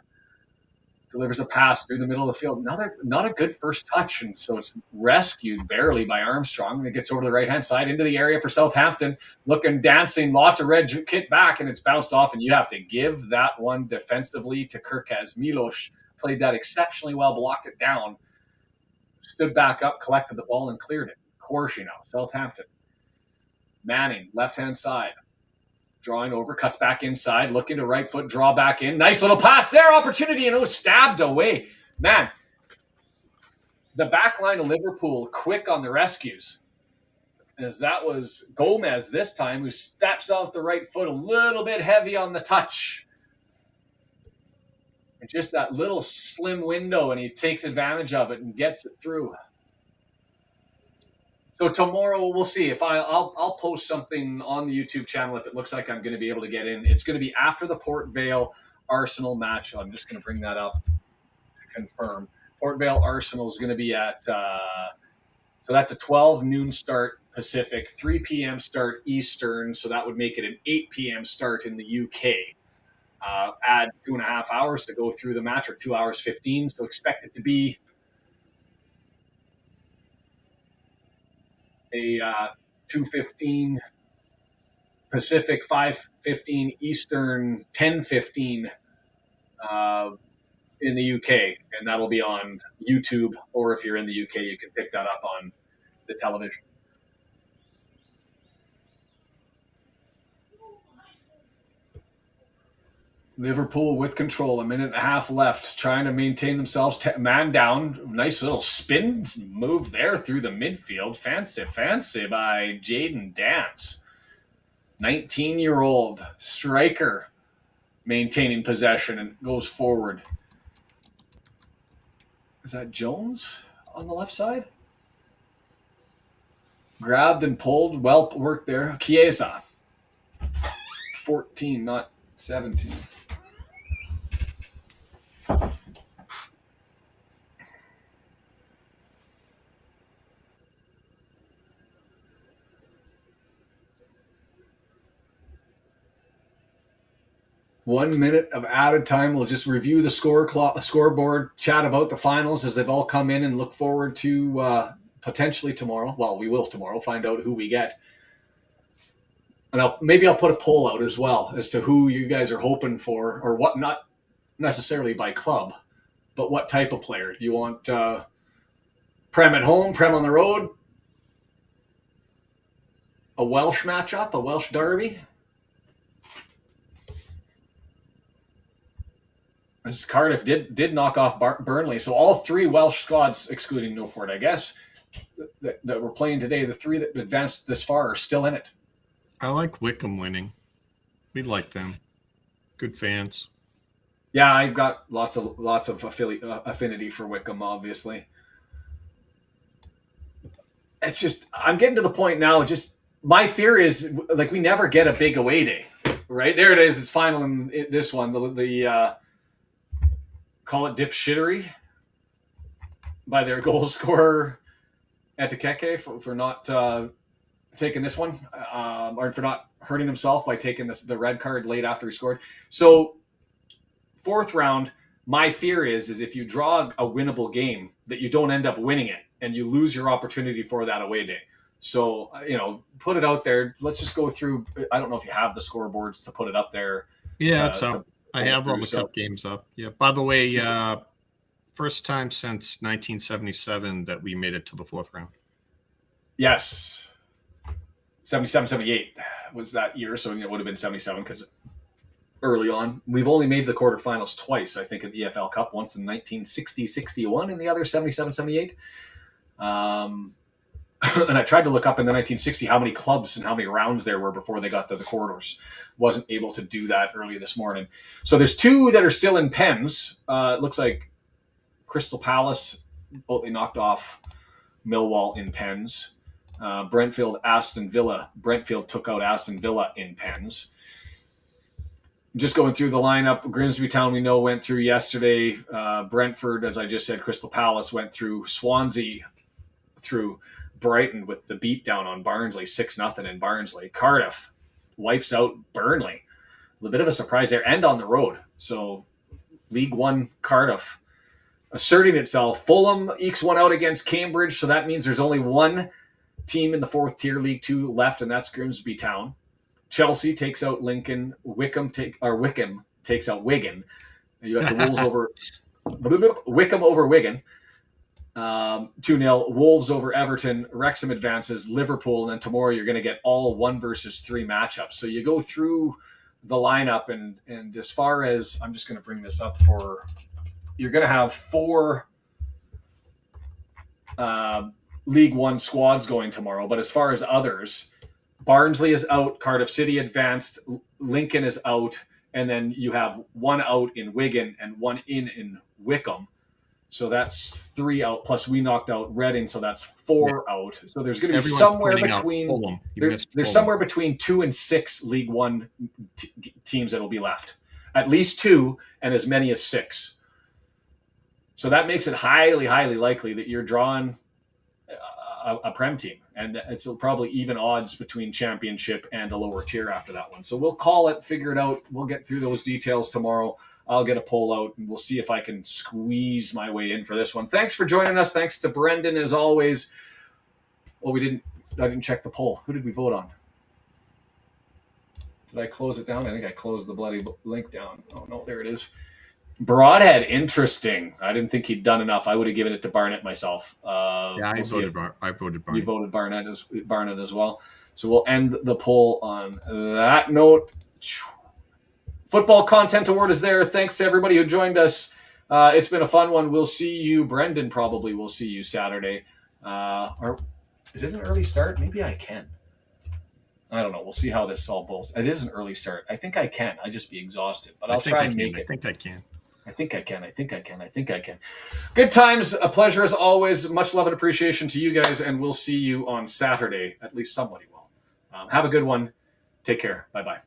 Delivers a pass through the middle of the field. Not a good first touch, and so it's rescued barely by Armstrong. And it gets over to the right-hand side into the area for Southampton. Looking, dancing, lots of red kit back, and it's bounced off, and you have to give that one defensively to Kirkaz. Milos played that exceptionally well, blocked it down, stood back up, collected the ball, and cleared it. Corsi now, Southampton. Manning, left-hand side. Drawing over, cuts back inside, looking to right foot, draw back in. Nice little pass there, opportunity, and it was stabbed away. Man, the back line of Liverpool quick on the rescues. As that was Gomez this time, who steps out the right foot a little bit heavy on the touch. And just that little slim window, and he takes advantage of it and gets it through. So tomorrow we'll see if I'll post something on the YouTube channel if it looks like I'm going to be able to get in. It's going to be after the Port Vale Arsenal match. I'm just going to bring that up to confirm. Port Vale Arsenal is going to be at so that's a 12 noon start Pacific, 3 p.m. start Eastern. So that would make it an 8 p.m. start in the UK. Add 2.5 hours to go through the match, or 2 hours 15. So expect it to be a 2:15 Pacific, 5:15 Eastern, 10:15 in the UK, and that'll be on YouTube, or if you're in the UK, you can pick that up on the television. Liverpool with control, 1.5 minutes left, trying to maintain themselves. Man down, nice little spin move there through the midfield. Fancy by Jaden Dance. 19-year-old striker maintaining possession and goes forward. Is that Jones on the left side? Grabbed and pulled. Well worked there. Chiesa. 14, not 17. One minute of added time. We'll just review the scoreboard, chat about the finals as they've all come in, and look forward to potentially tomorrow. Well, we will tomorrow find out who we get. And maybe I'll put a poll out as well as to who you guys are hoping for, or what, not necessarily by club, but what type of player. Do you want Prem at home, Prem on the road, a Welsh matchup, a Welsh derby? As Cardiff did knock off Burnley, so all three Welsh squads, excluding Newport, I guess, that were playing today, the three that advanced this far are still in it. I like Wickham winning. We like them. Good fans. Yeah, I've got lots of affinity for Wickham, obviously. It's just, I'm getting to the point now, just my fear is, like, we never get a big away day, right? There it is. It's final in this one. The call it dipshittery by their goal scorer, Etikeke, for not taking this one, or for not hurting himself by taking the red card late after he scored. So, fourth round, my fear is if you draw a winnable game, that you don't end up winning it and you lose your opportunity for that away day. So, put it out there. Let's just go through. I don't know if you have the scoreboards to put it up there. Yeah, it's up. I have all the cup games up. Yeah. By the way, first time since 1977 that we made it to the fourth round. Yes. 77, 78 was that year. So it would have been 77 because early on. We've only made the quarterfinals twice, I think, in the EFL Cup, once in 1960-61 and the other 77-78. And I tried to look up in the 1960 how many clubs and how many rounds there were before they got to the quarters. Wasn't able to do that early this morning. So there's two that are still in pens. It looks like Crystal Palace, both they knocked off Millwall in pens. Brentfield, Aston Villa. Brentfield took out Aston Villa in pens. Just going through the lineup, Grimsby Town, we know, went through yesterday. Brentford, as I just said, Crystal Palace went through. Swansea through. Brighton with the beatdown on Barnsley, 6-0 in Barnsley. Cardiff wipes out Burnley. A little bit of a surprise there, and on the road. So League One Cardiff asserting itself. Fulham ekes one out against Cambridge, so that means there's only one team in the fourth tier, League Two, left, and that's Grimsby Town. Chelsea takes out Lincoln. Wickham takes out Wigan. You got the Wolves over Wickham over Wigan. 2-0. Wolves over Everton. Wrexham advances. Liverpool. And then tomorrow you're going to get all 1 versus 3 matchups. So you go through the lineup, and as far as, I'm just going to bring this up for, you're going to have 4 League One squads going tomorrow. But as far as others, Barnsley is out. Cardiff City advanced. Lincoln is out. And then you have 1 out in Wigan and 1 in Wickham. So that's 3 out, plus we knocked out Reading, so that's 4 out. So there's going to be somewhere between there's somewhere between 2 and 6 League One teams that will be left. At least 2, and as many as 6. So that makes it highly, highly likely that you're drawing a Prem team, and it's probably even odds between Championship and a lower tier after that one. So we'll call it, figure it out. We'll get through those details tomorrow. I'll get a poll out, and we'll see if I can squeeze my way in for this one. Thanks for joining us. Thanks to Brendan, as always. Well, I didn't check the poll. Who did we vote on? Did I close it down? I think I closed the bloody link down. Oh, no, there it is. Broadhead, interesting. I didn't think he'd done enough. I would have given it to Barnett myself. I voted Barnett. You voted Barnett as well. So we'll end the poll on that note. Football Content Award is there. Thanks to everybody who joined us. It's been a fun one. We'll see you. Brendan probably will see you Saturday. Or is it an early start? Maybe I can. I don't know. We'll see how this all goes. It is an early start. I think I can. I'd just be exhausted. But I'll try and make it. I think I can. I think I can. Good times. A pleasure as always. Much love and appreciation to you guys. And we'll see you on Saturday. At least somebody will. Have a good one. Take care. Bye-bye.